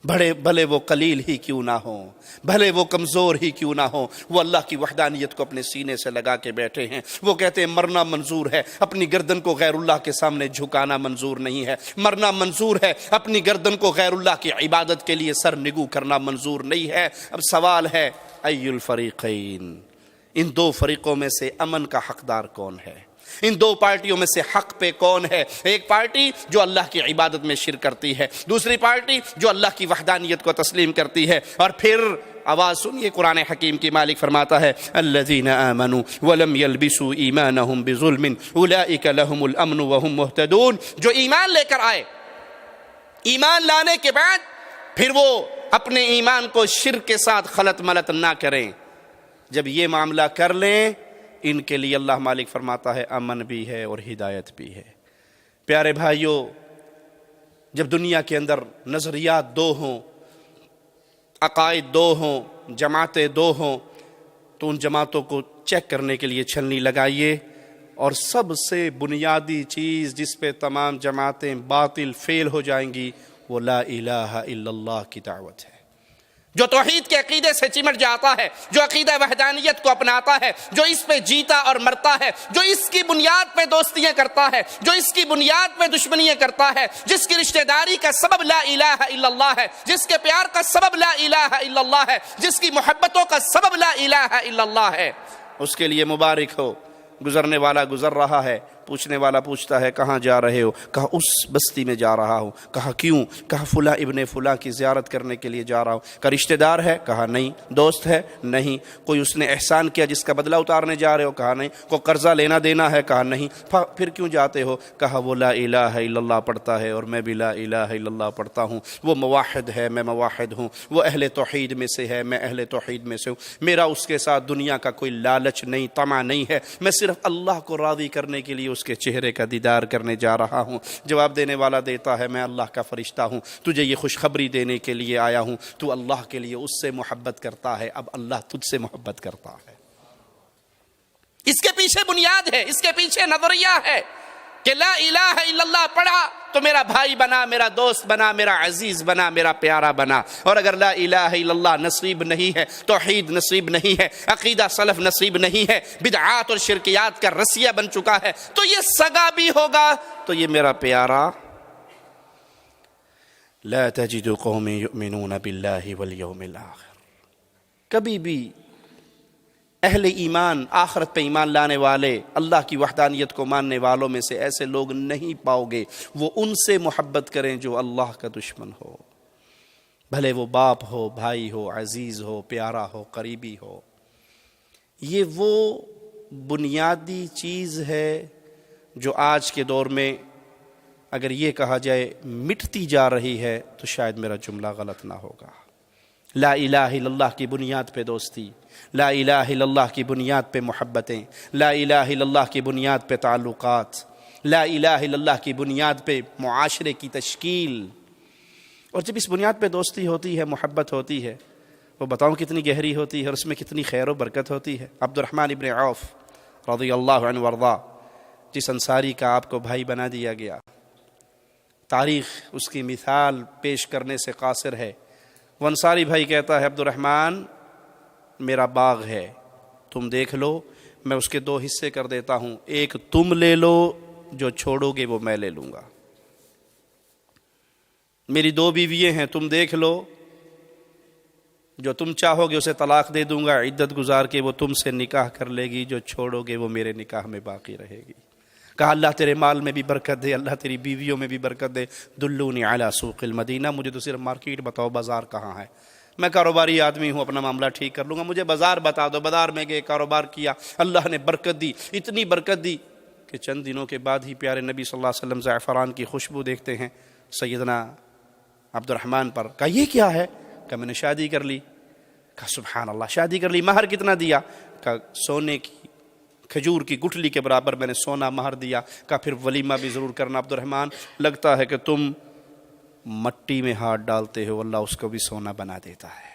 بھلے وہ قلیل ہی کیوں نہ ہو، بھلے وہ کمزور ہی کیوں نہ ہو، وہ اللہ کی وحدانیت کو اپنے سینے سے لگا کے بیٹھے ہیں۔ وہ کہتے ہیں مرنا منظور ہے، اپنی گردن کو غیر اللہ کے سامنے جھکانا منظور نہیں ہے، مرنا منظور ہے، اپنی گردن کو غیر اللہ کی عبادت کے لیے سر نگو کرنا منظور نہیں ہے۔ اب سوال ہے ای الفریقین، ان 2 فریقوں میں سے امن کا حقدار کون ہے؟ ان 2 پارٹیوں میں سے حق پہ کون ہے؟ ایک پارٹی جو اللہ کی عبادت میں شرک کرتی ہے، دوسری پارٹی جو اللہ کی وحدانیت کو تسلیم کرتی ہے۔ اور پھر آواز سنیے، قرآن حکیم کی مالک فرماتا ہے الذین آمنوا ولم يلبسوا ایمانهم بظلم اولئک لهم الامن وهم مہتدون، جو ایمان لے کر آئے، ایمان لانے کے بعد پھر وہ اپنے ایمان کو شرک کے ساتھ خلط ملط نہ کریں، جب یہ معاملہ کر لیں ان کے لیے اللہ مالک فرماتا ہے امن بھی ہے اور ہدایت بھی ہے۔ پیارے بھائیوں، جب دنیا کے اندر نظریات دو ہوں، عقائد دو ہوں، جماعتیں دو ہوں، تو ان جماعتوں کو چیک کرنے کے لیے چھلنی لگائیے، اور سب سے بنیادی چیز جس پہ تمام جماعتیں باطل فیل ہو جائیں گی وہ لا الہ الا اللہ کی دعوت ہے۔ جو توحید کے عقیدے سے چمٹ جاتا ہے، جو عقیدہ وحدانیت کو اپناتا ہے، جو اس پہ جیتا اور مرتا ہے، جو اس کی بنیاد پہ دوستیاں کرتا ہے، جو اس کی بنیاد پہ دشمنیاں کرتا ہے، جس کی رشتہ داری کا سبب لا الہ الا اللہ ہے، جس کے پیار کا سبب لا الہ الا اللہ ہے، جس کی محبتوں کا سبب لا الہ الا اللہ ہے، اس کے لیے مبارک ہو۔ گزرنے والا گزر رہا ہے، پوچھنے والا پوچھتا ہے کہاں جا رہے ہو؟ کہا اس بستی میں جا رہا ہوں۔ کہا کیوں؟ کہا فلاں ابن فلاں کی زیارت کرنے کے لیے جا رہا ہوں۔ کہا رشتہ دار ہے؟ کہا نہیں۔ دوست ہے؟ نہیں۔ کوئی اس نے احسان کیا جس کا بدلہ اتارنے جا رہے ہو؟ کہا نہیں۔ کوئی قرضہ لینا دینا ہے؟ کہا نہیں۔ پھر کیوں جاتے ہو؟ کہا وہ لا الہ الا اللہ پڑھتا ہے اور میں بھی لا الہ الا اللہ پڑھتا ہوں، وہ موحد ہے میں موحد ہوں، وہ اہل توحید میں سے ہے میں اہل توحید میں سے ہوں، میرا اس کے ساتھ دنیا کا کوئی لالچ نہیں، طمع نہیں ہے، میں صرف اللہ کو راضی کرنے کے لیے اس کے چہرے کا دیدار کرنے جا رہا ہوں۔ جواب دینے والا دیتا ہے میں اللہ کا فرشتہ ہوں، تجھے یہ خوشخبری دینے کے لیے آیا ہوں، تو اللہ کے لیے اس سے محبت کرتا ہے، اب اللہ تجھ سے محبت کرتا ہے۔ اس کے پیچھے بنیاد ہے، اس کے پیچھے نظریہ ہے کہ لا الہ الا اللہ پڑھا تو میرا بھائی بنا، میرا دوست بنا، میرا عزیز بنا، میرا پیارا بنا۔ اور اگر لا الہ الا اللہ نصیب نہیں ہے، توحید نصیب نہیں ہے، عقیدہ سلف نصیب نہیں ہے، بدعات اور شرکیات کا رسیہ بن چکا ہے، تو یہ سگا بھی ہوگا تو یہ میرا پیارا۔ لا تجد قوم یؤمنون باللہ والیوم الآخر، کبھی بھی اہل ایمان، آخرت پہ ایمان لانے والے، اللہ کی وحدانیت کو ماننے والوں میں سے ایسے لوگ نہیں پاؤ گے وہ ان سے محبت کریں جو اللہ کا دشمن ہو، بھلے وہ باپ ہو، بھائی ہو، عزیز ہو، پیارا ہو، قریبی ہو۔ یہ وہ بنیادی چیز ہے جو آج کے دور میں اگر یہ کہا جائے مٹتی جا رہی ہے تو شاید میرا جملہ غلط نہ ہوگا۔ لا الہ الا اللہ کی بنیاد پہ دوستی، لا الہ الا اللہ کی بنیاد پہ محبتیں، لا الہ الا اللہ کی بنیاد پہ تعلقات، لا الہ الا اللہ کی بنیاد پہ معاشرے کی تشکیل۔ اور جب اس بنیاد پہ دوستی ہوتی ہے، محبت ہوتی ہے، وہ بتاؤں کتنی گہری ہوتی ہے اور اس میں کتنی خیر و برکت ہوتی ہے۔ عبد الرحمن ابن عوف رضی اللہ عنہ وارضا، جس انصاری کا آپ کو بھائی بنا دیا گیا، تاریخ اس کی مثال پیش کرنے سے قاصر ہے۔ وہ انصاری بھائی کہتا ہے عبد الرحمن میرا باغ ہے، تم دیکھ لو، میں اس کے دو حصے کر دیتا ہوں، ایک تم لے لو، جو چھوڑو گے وہ میں لے لوں گا۔ میری دو بیوییں ہیں، تم دیکھ لو، جو تم چاہو گے اسے طلاق دے دوں گا، عدت گزار کے وہ تم سے نکاح کر لے گی، جو چھوڑو گے وہ میرے نکاح میں باقی رہے گی۔ کہا اللہ تیرے مال میں بھی برکت دے، اللہ تیری بیویوں میں بھی برکت دے، دلونی علی سوق المدینہ، مجھے تو صرف مارکیٹ بتاؤ، بازار کہاں ہے، میں کاروباری آدمی ہوں، اپنا معاملہ ٹھیک کر لوں گا، مجھے بازار بتا دو۔ بازار میں گئے، کاروبار کیا، اللہ نے برکت دی، اتنی برکت دی کہ چند دنوں کے بعد ہی پیارے نبی صلی اللہ علیہ وسلم زعفران کی خوشبو دیکھتے ہیں سیدنا عبد الرحمن پر۔ کہا یہ کیا ہے؟ کہا میں نے شادی کر لی۔ کہا سبحان اللہ، شادی کر لی، مہر کتنا دیا؟ کہا سونے کی کھجور کی گٹھلی کے برابر میں نے سونا مہر دیا۔ کہا پھر ولیمہ بھی ضرور کرنا عبد الرحمن، لگتا ہے کہ تم مٹی میں ہاتھ ڈالتے ہو، اللہ اس کو بھی سونا بنا دیتا ہے۔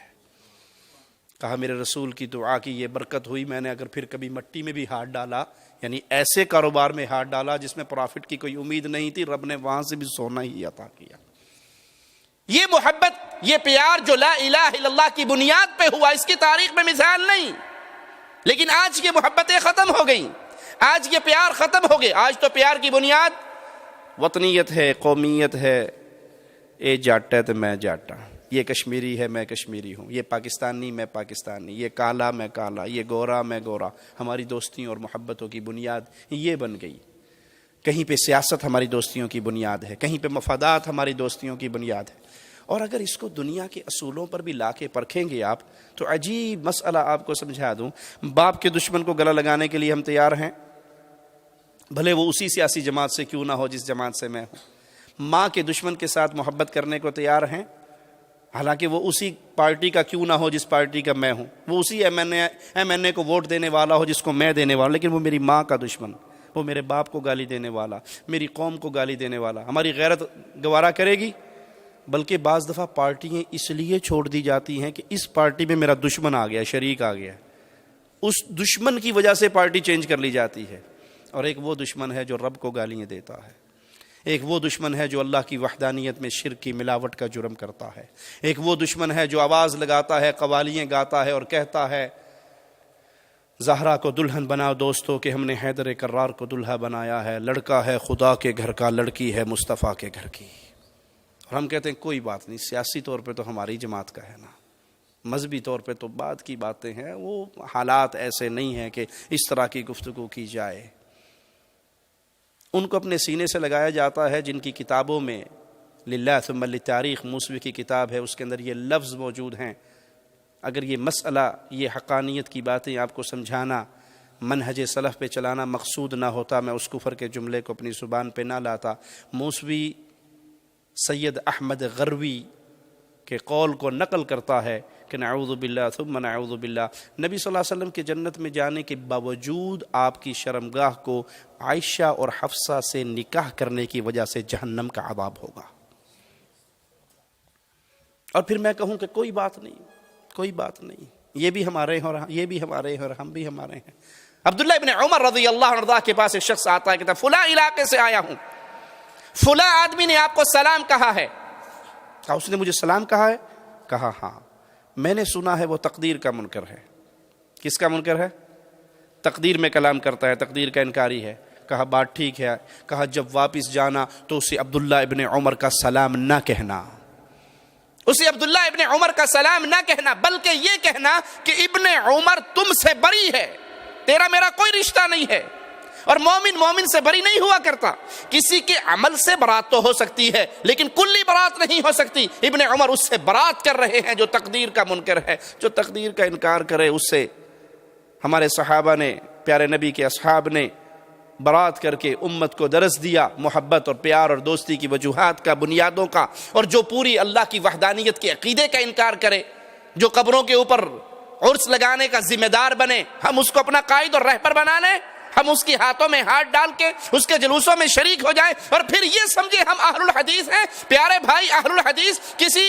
کہا میرے رسول کی دعا کی یہ برکت ہوئی، میں نے اگر پھر کبھی مٹی میں بھی ہاتھ ڈالا، یعنی ایسے کاروبار میں ہاتھ ڈالا جس میں پرافٹ کی کوئی امید نہیں تھی، رب نے وہاں سے بھی سونا ہی عطا کیا۔ یہ محبت، یہ پیار جو لا الہ الا اللہ کی بنیاد پہ ہوا، اس کی تاریخ میں مثال نہیں۔ لیکن آج یہ محبتیں ختم ہو گئیں، آج یہ پیار ختم ہو گئے۔ آج تو پیار کی بنیاد وطنیت ہے، قومیت ہے، اے جاٹا ہے تو میں جاٹا، یہ کشمیری ہے میں کشمیری ہوں، یہ پاکستانی میں پاکستانی، یہ کالا میں کالا، یہ گورا میں گورا۔ ہماری دوستیوں اور محبتوں کی بنیاد یہ بن گئی۔ کہیں پہ سیاست ہماری دوستیوں کی بنیاد ہے، کہیں پہ مفادات ہماری دوستیوں کی بنیاد ہے۔ اور اگر اس کو دنیا کے اصولوں پر بھی لا کے پرکھیں گے آپ تو عجیب مسئلہ آپ کو سمجھا دوں۔ باپ کے دشمن کو گلا لگانے کے لیے ہم تیار ہیں، بھلے وہ اسی سیاسی جماعت سے کیوں نہ ہو جس جماعت سے میں ہوں۔ ماں کے دشمن کے ساتھ محبت کرنے کو تیار ہیں، حالانکہ وہ اسی پارٹی کا کیوں نہ ہو جس پارٹی کا میں ہوں، وہ اسی ایم این اے کو ووٹ دینے والا ہو جس کو میں دینے والا، لیکن وہ میری ماں کا دشمن، وہ میرے باپ کو گالی دینے والا، میری قوم کو گالی دینے والا، ہماری غیرت گوارا کرے گی؟ بلکہ بعض دفعہ پارٹیاں اس لیے چھوڑ دی جاتی ہیں کہ اس پارٹی میں میرا دشمن آ گیا، شریک آ گیا، اس دشمن کی وجہ سے پارٹی چینج کر لی جاتی ہے۔ اور ایک وہ دشمن ہے جو رب کو گالیاں دیتا ہے، ایک وہ دشمن ہے جو اللہ کی وحدانیت میں شرک کی ملاوٹ کا جرم کرتا ہے، ایک وہ دشمن ہے جو آواز لگاتا ہے، قوالیاں گاتا ہے اور کہتا ہے زہرا کو دلہن بناؤ دوستو کہ ہم نے حیدر کرار کو دلہا بنایا ہے، لڑکا ہے خدا کے گھر کا، لڑکی ہے مصطفیٰ کے گھر کی۔ اور ہم کہتے ہیں کوئی بات نہیں، سیاسی طور پہ تو ہماری جماعت کا ہے نا، مذہبی طور پہ تو بعد کی باتیں ہیں، وہ حالات ایسے نہیں ہیں کہ اس طرح کی گفتگو کی جائے۔ ان کو اپنے سینے سے لگایا جاتا ہے جن کی کتابوں میں للہ ثم للتاریخ موسوی کی کتاب ہے، اس کے اندر یہ لفظ موجود ہیں۔ اگر یہ مسئلہ، یہ حقانیت کی باتیں آپ کو سمجھانا، منہج سلف پہ چلانا مقصود نہ ہوتا، میں اس کفر کے جملے کو اپنی زبان پہ نہ لاتا۔ موسوی سید احمد غروی کے قول کو نقل کرتا ہے کہ نعوذ باللہ ثم نعوذ باللہ، نبی صلی اللہ علیہ وسلم کے جنت میں جانے کے باوجود آپ کی شرمگاہ کو عائشہ اور حفصہ سے نکاح کرنے کی وجہ سے جہنم کا عذاب ہوگا۔ اور پھر میں کہوں کہ کوئی بات نہیں، کوئی بات نہیں، یہ بھی ہمارے ہیں اور یہ بھی ہمارے ہیں اور ہم بھی ہمارے ہیں۔ عبداللہ ابن عمر رضی اللہ عنہ کے پاس ایک شخص آتا ہے، کہتا ہے فلاں علاقے سے آیا ہوں، فلاں آدمی نے آپ کو سلام کہا ہے۔ کہا اس نے مجھے سلام کہا ہے؟ کہا ہاں، میں نے سنا ہے وہ تقدیر کا منکر ہے۔ کس کا منکر ہے؟ تقدیر میں کلام کرتا ہے، تقدیر کا انکاری ہے۔ کہا بات ٹھیک ہے۔ کہا جب واپس جانا تو اسے عبداللہ ابن عمر کا سلام نہ کہنا، اسے عبداللہ ابن عمر کا سلام نہ کہنا، بلکہ یہ کہنا کہ ابن عمر تم سے بری ہے، تیرا میرا کوئی رشتہ نہیں ہے۔ اور مومن مومن سے بری نہیں ہوا کرتا، کسی کے عمل سے برات تو ہو سکتی ہے لیکن کلی برات نہیں ہو سکتی۔ ابن عمر اس سے برات کر رہے ہیں جو تقدیر کا منکر ہے، جو تقدیر کا انکار کرے اس سے ہمارے صحابہ نے، پیارے نبی کے اصحاب نے برات کر کے امت کو درس دیا محبت اور پیار اور دوستی کی وجوہات کا، بنیادوں کا۔ اور جو پوری اللہ کی وحدانیت کے عقیدے کا انکار کرے، جو قبروں کے اوپر عرس لگانے کا ذمہ دار بنے، ہم اس کو اپنا قائد اور رہبر بنا لیں، ہم اس کے ہاتھوں میں ہاتھ ڈال کے اس کے جلوسوں میں شریک ہو جائیں اور پھر یہ سمجھے ہم اہل الحدیث ہیں۔ پیارے بھائی، اہل الحدیث کسی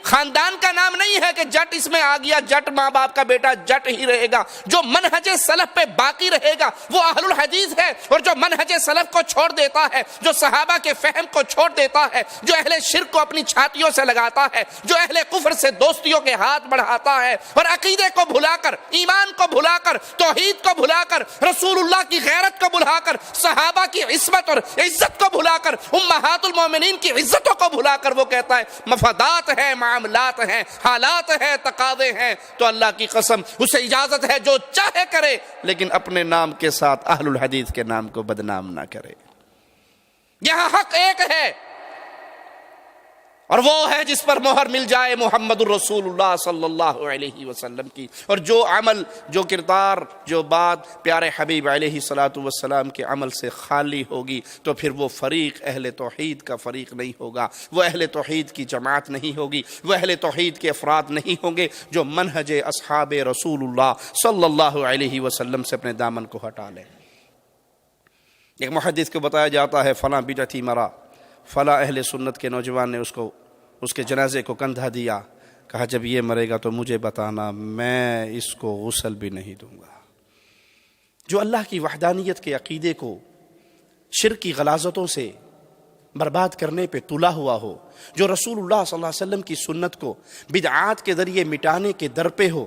خاندان کا نام نہیں ہے کہ جٹ اس میں آ گیا، جٹ ماں باپ کا بیٹا جٹ ہی رہے گا۔ جو منہج سلف پہ باقی رہے گا وہ اہل الحدیث ہے، اور جو منہج سلف کو چھوڑ دیتا ہے، جو صحابہ کے فہم کو چھوڑ دیتا ہے، جو اہل شرک کو اپنی چھاتیوں سے لگاتا ہے، جو اہل کفر سے دوستیوں کے ہاتھ بڑھاتا ہے اور عقیدے کو بھلا کر، ایمان کو بھلا کر، توحید کو بھلا کر، رسول اللہ کی غیرت کو بھلا کر، صحابہ کی عصمت اور عزت کو بھلا کر، امہات المومنین کی عزتوں کو بھلا کر وہ کہتا ہے مفادات ہے، معاملات ہیں، حالات ہیں، تقاضے ہیں، تو اللہ کی قسم اسے اجازت ہے جو چاہے کرے، لیکن اپنے نام کے ساتھ اہل الحدیث کے نام کو بدنام نہ کرے۔ یہاں حق ایک ہے اور وہ ہے جس پر مہر مل جائے محمد الرسول اللہ صلی اللہ علیہ وسلم کی، اور جو عمل، جو کردار، جو بات پیارے حبیب علیہ السلام کے عمل سے خالی ہوگی تو پھر وہ فریق اہل توحید کا فریق نہیں ہوگا، وہ اہل توحید کی جماعت نہیں ہوگی، وہ اہل توحید کے افراد نہیں ہوں گے جو منہج اصحاب رسول اللہ صلی اللہ علیہ وسلم سے اپنے دامن کو ہٹا لیں۔ ایک محدث کو بتایا جاتا ہے فلاں بدعتی مرا، فلاں اہل سنت کے نوجوان نے اس کے جنازے کو کندھا دیا، کہا جب یہ مرے گا تو مجھے بتانا، میں اس کو غسل بھی نہیں دوں گا۔ جو اللہ کی وحدانیت کے عقیدے کو شرک کی غلاظتوں سے برباد کرنے پہ تلا ہوا ہو، جو رسول اللہ صلی اللہ علیہ وسلم کی سنت کو بدعات کے ذریعے مٹانے کے در پہ ہو،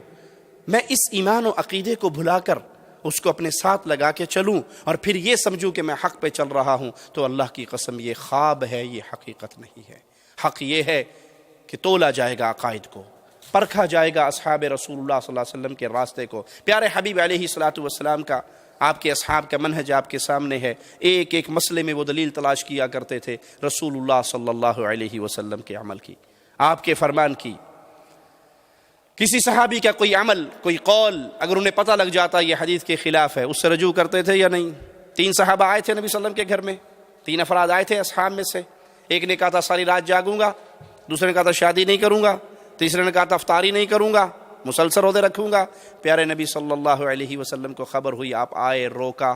میں اس ایمان و عقیدے کو بھلا کر اس کو اپنے ساتھ لگا کے چلوں اور پھر یہ سمجھوں کہ میں حق پہ چل رہا ہوں، تو اللہ کی قسم یہ خواب ہے، یہ حقیقت نہیں ہے۔ حق یہ ہے کہ تولا جائے گا عقائد کو، پرکھا جائے گا اصحاب رسول اللہ صلی اللہ علیہ وسلم کے راستے کو۔ پیارے حبیب علیہ السلام کا، آپ کے اصحاب کا منہج آپ کے سامنے ہے، ایک ایک مسئلے میں وہ دلیل تلاش کیا کرتے تھے رسول اللہ صلی اللہ علیہ وسلم کے عمل کی، آپ کے فرمان کی۔ کسی صحابی کا کوئی عمل، کوئی قول اگر انہیں پتہ لگ جاتا یہ حدیث کے خلاف ہے، اس سے رجوع کرتے تھے یا نہیں؟ 3 صحابہ آئے تھے نبی صلی اللہ علیہ وسلم کے گھر میں، 3 افراد آئے تھے اصحاب میں سے، ایک نے کہا تھا ساری رات جاگوں گا، دوسرے نے کہا تھا شادی نہیں کروں گا، تیسرے نے کہا تھا افطاری نہیں کروں گا، مسلسل روزے رکھوں گا۔ پیارے نبی صلی اللہ علیہ وسلم کو خبر ہوئی، آپ آئے، روکا،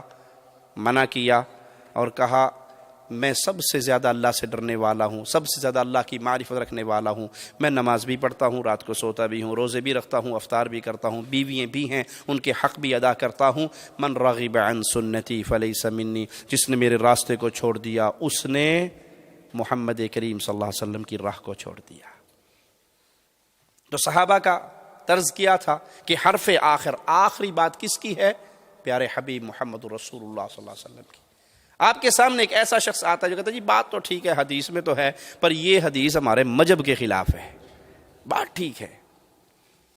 منع کیا اور کہا میں سب سے زیادہ اللہ سے ڈرنے والا ہوں، سب سے زیادہ اللہ کی معرفت رکھنے والا ہوں، میں نماز بھی پڑھتا ہوں، رات کو سوتا بھی ہوں، روزے بھی رکھتا ہوں، افطار بھی کرتا ہوں، بیوییں بھی ہیں، ان کے حق بھی ادا کرتا ہوں۔ من رغب عن سنتی فلیس منی، جس نے میرے راستے کو چھوڑ دیا اس نے محمد کریم صلی اللہ علیہ وسلم کی راہ کو چھوڑ دیا۔ تو صحابہ کا طرز کیا تھا کہ حرف آخر، آخری بات کس کی ہے؟ پیارے حبیب محمد رسول اللہ صلی اللہ علیہ وسلم کی۔ آپ کے سامنے ایک ایسا شخص آتا ہے جو کہتا ہے جی بات تو ٹھیک ہے، حدیث میں تو ہے، پر یہ حدیث ہمارے مذہب کے خلاف ہے۔ بات ٹھیک ہے،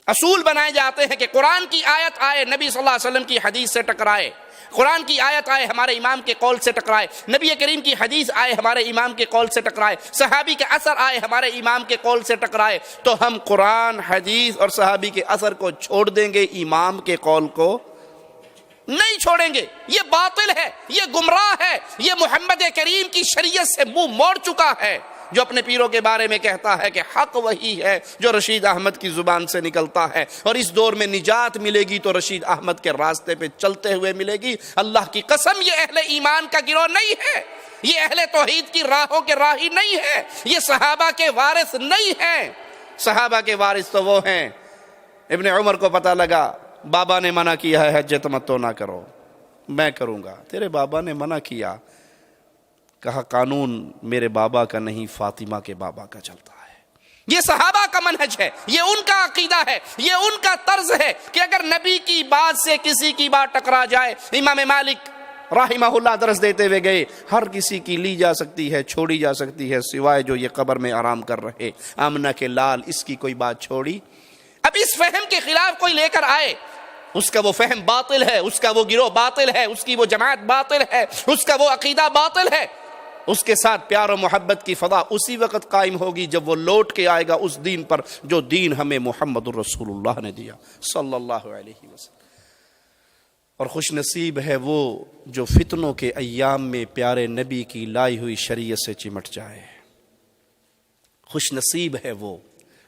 اصول بنائے جاتے ہیں کہ قرآن کی آیت آئے نبی صلی اللہ علیہ وسلم کی حدیث سے ٹکرائے، قرآن کی آیت آئے ہمارے امام کے قول سے ٹکرائے، نبی کریم کی حدیث آئے ہمارے امام کے قول سے ٹکرائے، صحابی کے اثر آئے ہمارے امام کے قول سے ٹکرائے، تو ہم قرآن، حدیث اور صحابی کے اثر کو چھوڑ دیں گے، امام کے قول کو نہیں چھوڑیں گے۔ یہ باطل ہے، یہ گمراہ ہے، یہ محمد کریم کی شریعت سے منہ موڑ چکا ہے، جو اپنے پیروں کے بارے میں کہتا ہے کہ حق وہی ہے جو رشید احمد کی زبان سے نکلتا ہے، اور اس دور میں نجات ملے گی تو رشید احمد کے راستے پہ چلتے ہوئے ملے گی۔ اللہ کی قسم یہ اہل ایمان کا گروہ نہیں ہے، یہ اہل توحید کی راہوں کے راہی نہیں ہے، یہ صحابہ کے وارث نہیں ہیں۔ صحابہ کے وارث تو وہ ہیں، ابن عمر کو پتہ لگا بابا نے منع کیا ہے حج تمتع نہ کرو، میں کروں گا۔ تیرے بابا نے منع کیا، کہا قانون میرے بابا کا نہیں، فاطمہ کے بابا کا چلتا ہے۔ یہ صحابہ کا منہج ہے، یہ ان کا عقیدہ ہے، یہ ان کا طرز ہے کہ اگر نبی کی بات سے کسی کی بات ٹکرا جائے، امام مالک رحمہ اللہ درس دیتے ہوئے گئے، ہر کسی کی لی جا سکتی ہے، چھوڑی جا سکتی ہے، سوائے جو یہ قبر میں آرام کر رہے، آمنہ کے لال، اس کی کوئی بات چھوڑی۔ اب اس فہم کے خلاف کوئی لے کر آئے، اس کا وہ فہم باطل ہے، اس کا وہ گروہ باطل ہے، اس کی وہ جماعت باطل ہے، اس کا وہ عقیدہ باطل ہے، اس کے ساتھ پیار و محبت کی فضا اسی وقت قائم ہوگی جب وہ لوٹ کے آئے گا اس دین پر جو دین ہمیں محمد الرسول اللہ نے دیا صلی اللہ علیہ وسلم۔ اور خوش نصیب ہے وہ جو فتنوں کے ایام میں پیارے نبی کی لائی ہوئی شریعت سے چمٹ جائے، خوش نصیب ہے وہ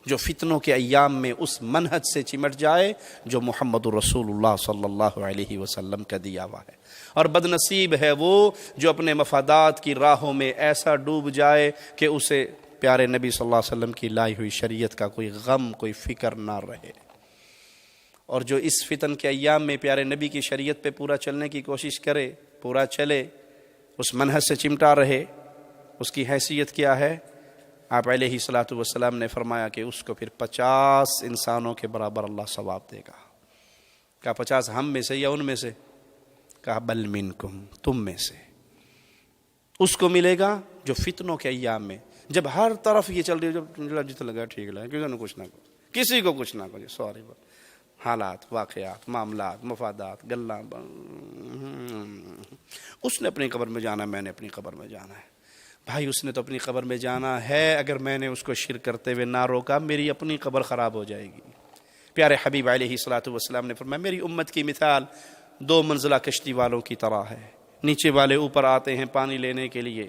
جو فتنوں کے ایام میں اس منہج سے چمٹ جائے جو محمد رسول اللہ صلی اللہ علیہ وسلم کا دیا ہوا ہے، اور بد نصیب ہے وہ جو اپنے مفادات کی راہوں میں ایسا ڈوب جائے کہ اسے پیارے نبی صلی اللہ علیہ وسلم کی لائی ہوئی شریعت کا کوئی غم، کوئی فکر نہ رہے۔ اور جو اس فتن کے ایام میں پیارے نبی کی شریعت پہ پورا چلنے کی کوشش کرے، پورا چلے، اس منہج سے چمٹا رہے، اس کی حیثیت کیا ہے؟ آپ علیہ الصلوۃ والسلام نے فرمایا کہ اس کو پھر 50 انسانوں کے برابر اللہ ثواب دے گا۔ کہا 50 ہم میں سے یا ان میں سے؟ کہا بل منکم، تم میں سے۔ اس کو ملے گا جو فتنوں کے ایام میں، جب ہر طرف یہ چل رہی ہے، جب جتنا لگا ٹھیک لگا، کسی نے کچھ نہ کرو، کسی کو کچھ نہ کرو، سوری، حالات، واقعات، معاملات، مفادات، گلاں، اس نے اپنی قبر میں جانا، میں نے اپنی قبر میں جانا ہے۔ بھائی اس نے تو اپنی قبر میں جانا ہے، اگر میں نے اس کو شرک کرتے ہوئے نہ روکا میری اپنی قبر خراب ہو جائے گی۔ پیارے حبیب علیہ الصلوۃ والسلام نے فرمایا میری امت کی مثال 2 منزلہ کشتی والوں کی طرح ہے، نیچے والے اوپر آتے ہیں پانی لینے کے لیے،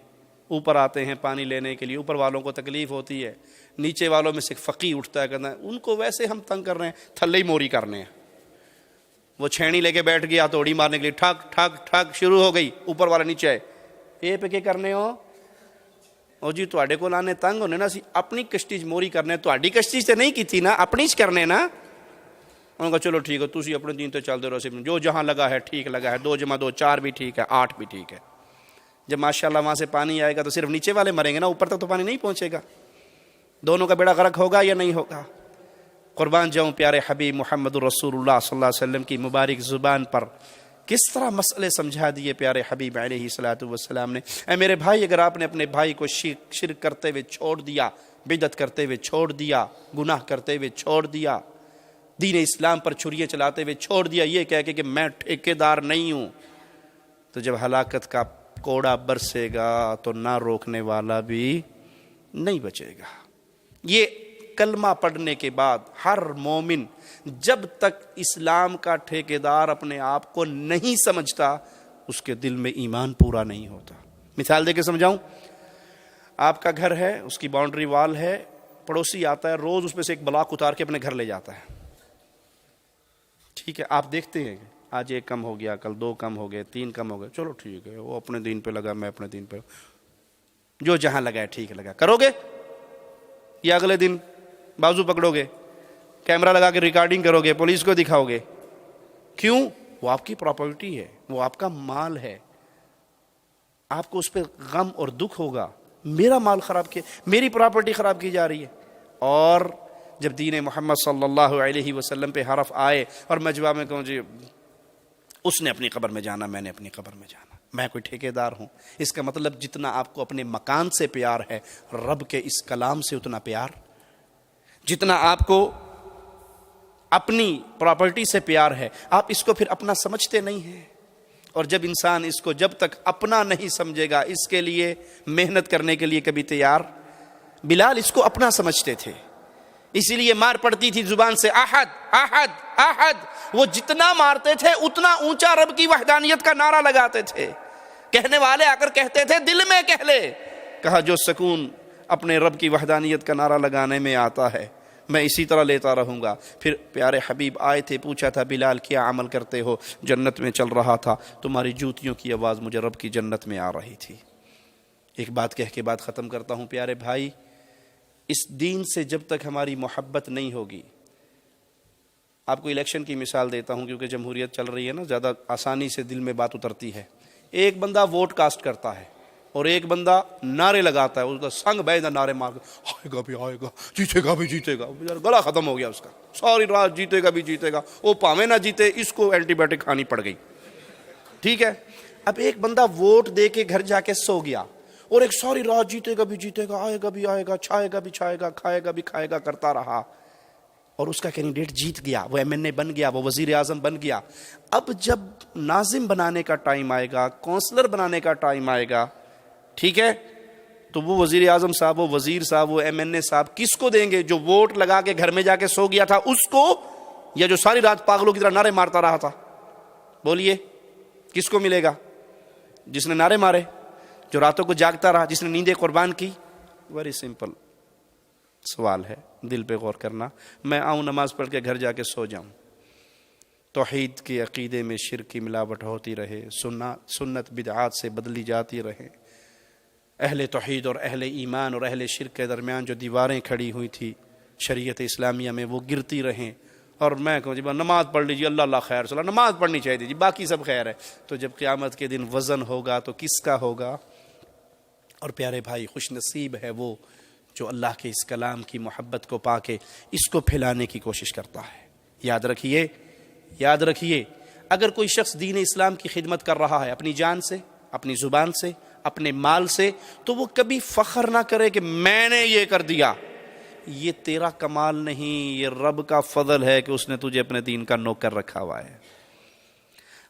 اوپر آتے ہیں پانی لینے کے لیے، اوپر والوں کو تکلیف ہوتی ہے، نیچے والوں میں سے فقی اٹھتا ہے، کہتا ہے ان کو ویسے ہم تنگ کر رہے ہیں، تھلے ہی موری کرنے ہیں۔ وہ چھینی لے کے بیٹھ گیا توڑی مارنے کے لیے، ٹھک ٹھک ٹھک شروع ہو گئی، اوپر والا نیچے آئے، اے پہ کیا کرنے ہو؟ او جی تواڈے کول آنے تنگ ہونے نا، اسی اپنی کشتی موری کرنے، تواڈی کشتی سے نہیں کیتی نا، اپنی چ کرنے نا۔ انہوں نے کہا چلو ٹھیک ہے، تسی اپنے دین تے چلتے رہو، جو جہاں لگا ہے ٹھیک لگا ہے، 2 × 2 4 بھی ٹھیک ہے، 8 بھی ٹھیک ہے۔ جب ماشاءاللہ وہاں سے پانی آئے گا تو صرف نیچے والے مریں گے نا، اوپر تک تو پانی نہیں پہنچے گا، دونوں کا بیڑا غرق ہوگا یا نہیں ہوگا؟ قربان جاؤں پیارے حبیب محمد رسول اللہ صلی اللہ علیہ وسلم کی مبارک زبان پر کس طرح مسئلے سمجھا دیے پیارے حبیب علیہ الصلوۃ والسلام نے۔ اے میرے بھائی، اگر آپ نے اپنے بھائی کو شرک کرتے ہوئے چھوڑ دیا، بدعت کرتے ہوئے چھوڑ دیا، گناہ کرتے ہوئے چھوڑ دیا، دین اسلام پر چھریاں چلاتے ہوئے چھوڑ دیا، یہ کہہ کے کہ میں ٹھیکیدار نہیں ہوں، تو جب ہلاکت کا کوڑا برسے گا تو نہ روکنے والا بھی نہیں بچے گا۔ یہ کلمہ پڑھنے کے بعد ہر مومن جب تک اسلام کا ٹھیکیدار اپنے آپ کو نہیں سمجھتا اس کے دل میں ایمان پورا نہیں ہوتا۔ مثال دے کے سمجھاؤں، آپ کا گھر ہے، اس کی باؤنڈری وال ہے، پڑوسی آتا ہے روز اس میں سے ایک بلاک اتار کے اپنے گھر لے جاتا ہے. ٹھیک ہے, آپ دیکھتے ہیں آج 1 کم ہو گیا, کل 2 کم ہو گئے, 3 کم ہو گئے, چلو ٹھیک ہے, وہ اپنے دین پہ لگا, میں اپنے دین پہ, جو جہاں لگا ہے ٹھیک لگا. کرو گے یا اگلے دن بازو پکڑو گے, کیمرہ لگا کے ریکارڈنگ کرو گے, پولیس کو دکھاؤ گے؟ کیوں؟ وہ آپ کی پراپرٹی ہے, وہ آپ کا مال ہے, آپ کو اس پہ غم اور دکھ ہوگا, میرا مال خراب کیا, میری پراپرٹی خراب کی جا رہی ہے. اور جب دین محمد صلی اللہ علیہ وسلم پہ حرف آئے اور میں جواب میں کہوں جی اس نے اپنی قبر میں جانا, میں نے اپنی قبر میں جانا, میں کوئی ٹھیکیدار ہوں. اس کا مطلب جتنا آپ کو اپنے مکان سے پیار ہے, رب کے اس کلام سے اتنا پیار, جتنا آپ کو اپنی پراپرٹی سے پیار ہے, آپ اس کو پھر اپنا سمجھتے نہیں ہیں. اور جب انسان اس کو جب تک اپنا نہیں سمجھے گا, اس کے لیے محنت کرنے کے لیے کبھی تیار. بلال اس کو اپنا سمجھتے تھے, اسی لیے مار پڑتی تھی زبان سے, احد احد احد. وہ جتنا مارتے تھے اتنا اونچا رب کی وحدانیت کا نعرہ لگاتے تھے. کہنے والے آ کر کہتے تھے دل میں کہہ لے. کہا جو سکون اپنے رب کی وحدانیت کا نعرہ لگانے میں آتا ہے میں اسی طرح لیتا رہوں گا. پھر پیارے حبیب آئے تھے, پوچھا تھا بلال کیا عمل کرتے ہو؟ جنت میں چل رہا تھا, تمہاری جوتیوں کی آواز مجھے رب کی جنت میں آ رہی تھی. ایک بات کہہ کے بات ختم کرتا ہوں پیارے بھائی, اس دین سے جب تک ہماری محبت نہیں ہوگی, آپ کو الیکشن کی مثال دیتا ہوں کیونکہ جمہوریت چل رہی ہے نا, زیادہ آسانی سے دل میں بات اترتی ہے. ایک بندہ ووٹ کاسٹ کرتا ہے اور ایک بندہ نعرے لگاتا ہے, اس کا سنگ بیندہ نعرے مار کے آئے گا بھی آئے گا, جیتے گا بھی جیتے گا. گلا ختم ہو گیا اس کا, ساری رات جیتے گا بھی جیتے گا. وہ پاویں نہ جیتے, اس کو اینٹی بایوٹک کھانی پڑ گئی. ٹھیک ہے, اب ایک بندہ ووٹ دے کے گھر جا کے سو گیا اور ایک ساری رات جیتے گا بھی جیتے گا, آئے گا بھی آئے گا, چھائے گا بھی چھائے گا, کھائے گا بھی کھائے گا کرتا رہا, اور اس کا کینڈیڈیٹ جیت گیا, وہ MNA بن گیا, وہ وزیر اعظم بن گیا. اب جب ناظم بنانے کا ٹائم آئے گا, کونسلر بنانے کا ٹائم آئے گا, ٹھیک ہے, تو وہ وزیر اعظم صاحب, وہ وزیر صاحب, وہ MNA صاحب کس کو دیں گے؟ جو ووٹ لگا کے گھر میں جا کے سو گیا تھا اس کو, یا جو ساری رات پاگلوں کی طرح نعرے مارتا رہا تھا؟ بولیے کس کو ملے گا؟ جس نے نعرے مارے, جو راتوں کو جاگتا رہا, جس نے نیندیں قربان کی. ویری سمپل سوال ہے, دل پہ غور کرنا. میں آؤں نماز پڑھ کے گھر جا کے سو جاؤں, توحید کے عقیدے میں شرک کی ملاوٹ ہوتی رہے, سنت بدعات سے بدلی جاتی رہے, اہل توحید اور اہل ایمان اور اہل شرک کے درمیان جو دیواریں کھڑی ہوئی تھی شریعت اسلامیہ میں وہ گرتی رہیں, اور میں کہوں جی نماز پڑھ لیجیے, اللہ اللہ خیر, صلاح نماز پڑھنی چاہیے جی, باقی سب خیر ہے. تو جب قیامت کے دن وزن ہوگا تو کس کا ہوگا؟ اور پیارے بھائی, خوش نصیب ہے وہ جو اللہ کے اس کلام کی محبت کو پا کے اس کو پھیلانے کی کوشش کرتا ہے. یاد رکھیے, یاد رکھیے, اگر کوئی شخص دین اسلام کی خدمت کر رہا ہے اپنی جان سے, اپنی زبان سے, اپنے مال سے, تو وہ کبھی فخر نہ کرے کہ میں نے یہ کر دیا. یہ تیرا کمال نہیں, یہ رب کا فضل ہے کہ اس نے تجھے اپنے دین کا نوکر رکھا ہوا ہے.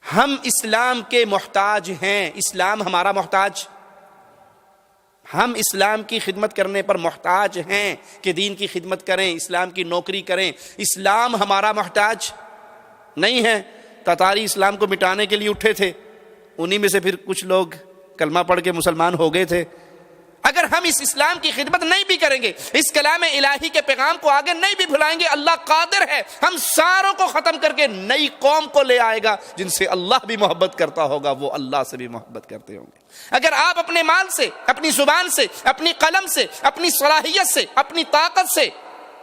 ہم اسلام کے محتاج ہیں, اسلام ہمارا محتاج, ہم اسلام کی خدمت کرنے پر محتاج ہیں کہ دین کی خدمت کریں, اسلام کی نوکری کریں. اسلام ہمارا محتاج نہیں ہے. تاتاری اسلام کو مٹانے کے لیے اٹھے تھے, انہی میں سے پھر کچھ لوگ کلمہ پڑھ کے مسلمان ہو گئے تھے. اگر ہم اس اسلام کی خدمت نہیں بھی کریں گے, اس کلام الہی کے پیغام کو آگے نہیں بھی بھلائیں گے, اللہ قادر ہے ہم ساروں کو ختم کر کے نئی قوم کو لے آئے گا جن سے اللہ بھی محبت کرتا ہوگا, وہ اللہ سے بھی محبت کرتے ہوں گے. اگر آپ اپنے مال سے, اپنی زبان سے, اپنی قلم سے, اپنی صلاحیت سے, اپنی طاقت سے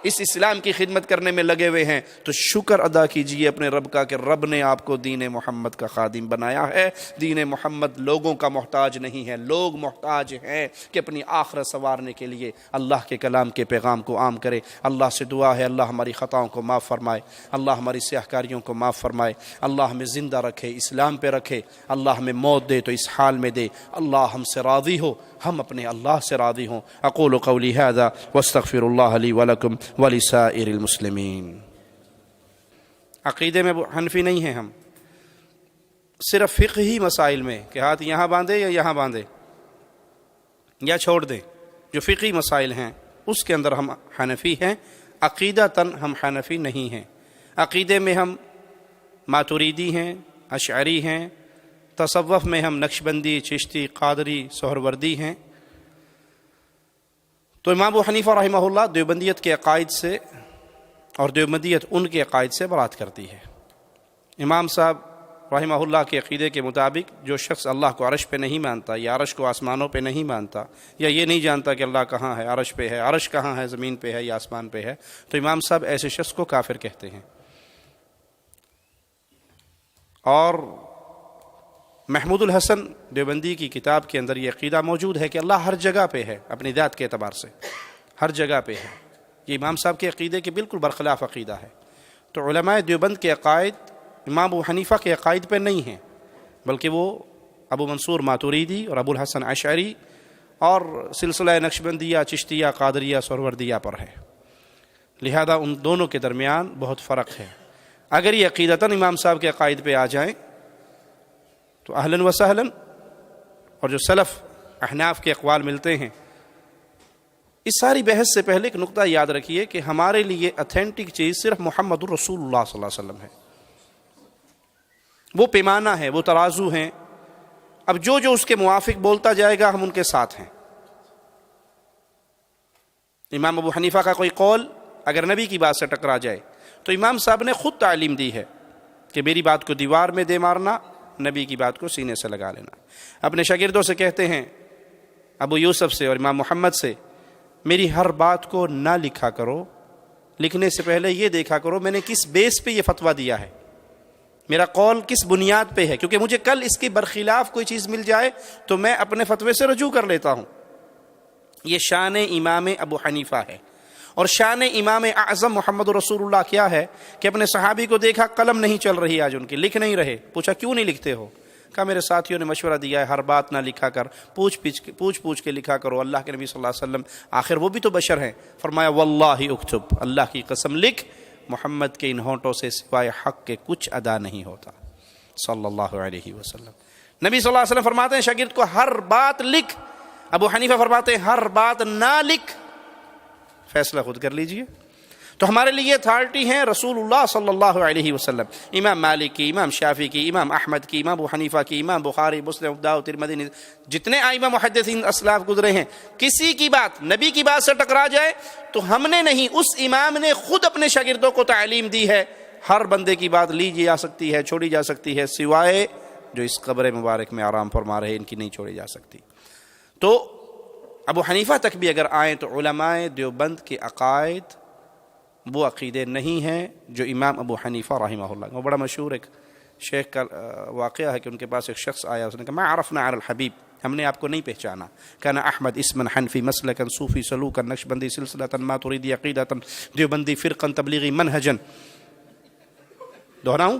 اس اسلام کی خدمت کرنے میں لگے ہوئے ہیں تو شکر ادا کیجئے اپنے رب کا کہ رب نے آپ کو دین محمد کا خادم بنایا ہے. دین محمد لوگوں کا محتاج نہیں ہے, لوگ محتاج ہیں کہ اپنی آخرت سنوارنے کے لیے اللہ کے کلام کے پیغام کو عام کرے. اللہ سے دعا ہے اللہ ہماری خطاؤں کو معاف فرمائے, اللہ ہماری سیاہ کاریوں کو معاف فرمائے, اللہ ہمیں زندہ رکھے, اسلام پہ رکھے, اللہ ہمیں موت دے تو اس حال میں دے, اللہ ہم سے راضی ہو, ہم اپنے اللہ سے راضی ہوں. اقول قولی ھذا واستغفر اللہ لی ولکم ولسائر المسلمین. عقیدے میں حنفی نہیں ہیں ہم, صرف فقہی مسائل میں کہ ہاتھ یہاں باندھے یا یہاں باندھے یا چھوڑ دیں, جو فقہی مسائل ہیں اس کے اندر ہم حنفی ہیں. عقیدتاً ہم حنفی نہیں ہیں. عقیدے میں ہم ماتریدی ہیں, اشعری ہیں. تصوف میں ہم نقشبندی, چشتی, قادری, سہروردی ہیں. تو امام ابو حنیفہ رحمہ اللہ دیوبندیت کے عقائد سے اور دیوبندیت ان کے عقائد سے برات کرتی ہے۔ امام صاحب رحمہ اللہ کے عقیدے کے مطابق جو شخص اللہ کو عرش پہ نہیں مانتا یا عرش کو آسمانوں پہ نہیں مانتا یا یہ نہیں جانتا کہ اللہ کہاں ہے، عرش پہ ہے، عرش کہاں ہے، زمین پہ ہے یا آسمان پہ ہے، تو امام صاحب ایسے شخص کو کافر کہتے ہیں۔ اور محمود الحسن دیوبندی کی کتاب کے اندر یہ عقیدہ موجود ہے کہ اللہ ہر جگہ پہ ہے، اپنی ذات کے اعتبار سے ہر جگہ پہ ہے۔ یہ امام صاحب کے عقیدے کے بالکل برخلاف عقیدہ ہے۔ تو علماء دیوبند کے عقائد امام ابو حنیفہ کے عقائد پہ نہیں ہیں، بلکہ وہ ابو منصور ماتوریدی اور ابو الحسن اشعری اور سلسلہ نقشبندیہ، چشتیہ، قادریہ، سہروردیہ پر ہے، لہذا ان دونوں کے درمیان بہت فرق ہے۔ اگر یہ عقیدتاً امام صاحب کے عقائد پہ آ جائیں تو اہلاً و سہلاً، اور جو سلف احناف کے اقوال ملتے ہیں۔ اس ساری بحث سے پہلے ایک نقطہ یاد رکھیے کہ ہمارے لیے اتھینٹک چیز صرف محمد الرسول اللہ صلی اللہ علیہ وسلم ہے، وہ پیمانہ ہے، وہ ترازو ہیں۔ اب جو اس کے موافق بولتا جائے گا ہم ان کے ساتھ ہیں۔ امام ابو حنیفہ کا کوئی قول اگر نبی کی بات سے ٹکرا جائے تو امام صاحب نے خود تعلیم دی ہے کہ میری بات کو دیوار میں دے مارنا، نبی کی بات کو سینے سے لگا لینا۔ اپنے شاگردوں سے کہتے ہیں، ابو یوسف سے اور امام محمد سے، میری ہر بات کو نہ لکھا کرو، لکھنے سے پہلے یہ دیکھا کرو میں نے کس بیس پہ یہ فتویٰ دیا ہے، میرا قول کس بنیاد پہ ہے، کیونکہ مجھے کل اس کے برخلاف کوئی چیز مل جائے تو میں اپنے فتوے سے رجوع کر لیتا ہوں۔ یہ شان امام ابو حنیفہ ہے۔ اور شان امام اعظم محمد رسول اللہ کیا ہے کہ اپنے صحابی کو دیکھا قلم نہیں چل رہی آج ان کی، لکھ نہیں رہے، پوچھا کیوں نہیں لکھتے ہو؟ کہا میرے ساتھیوں نے مشورہ دیا ہے ہر بات نہ لکھا کر، پوچھ کے لکھا کرو۔ اللہ کے نبی صلی اللہ علیہ وسلم آخر وہ بھی تو بشر ہیں، فرمایا واللہ اکتب، اللہ کی قسم لکھ، محمد کے ان ہونٹوں سے سوائے حق کے کچھ ادا نہیں ہوتا صلی اللہ علیہ وسلم۔ نبی صلی اللہ علیہ وسلم فرماتے ہیں شاگرد کو ہر بات لکھ، ابو حنیفہ فرماتے ہیں ہر بات نہ لکھ، فیصلہ خود کر لیجئے۔ تو ہمارے لیے اتھارٹی ہیں رسول اللہ صلی اللہ علیہ وسلم، امام مالک کی، امام شافعی کی، امام احمد کی، امام ابو حنیفہ کی، امام بخاری، مسلم، ابو داؤد، ترمذی، جتنے ائمہ محدثین اسلاف گزرے ہیں، کسی کی بات نبی کی بات سے ٹکرا جائے تو ہم نے نہیں، اس امام نے خود اپنے شاگردوں کو تعلیم دی ہے ہر بندے کی بات لی جا سکتی ہے، چھوڑی جا سکتی ہے، سوائے جو اس قبر مبارک میں آرام فرما رہے ان کی نہیں چھوڑی جا سکتی۔ تو ابو حنیفہ تک بھی اگر آئیں تو علماء دیوبند کے عقائد وہ عقیدے نہیں ہیں جو امام ابو حنیفہ رحمہ اللہ۔ وہ بڑا مشہور ایک شیخ کا واقعہ ہے کہ ان کے پاس ایک شخص آیا، اس نے کہا ما عرفنا علی الحبیب، ہم نے آپ کو نہیں پہچانا، کانا احمد اسما حنفی مسلکا صوفی سلوکا نقشبندی سلسلۃ ماتوریدی عقیدۃ دیوبندی فرقا تبلیغی منہجا۔ دہراؤں،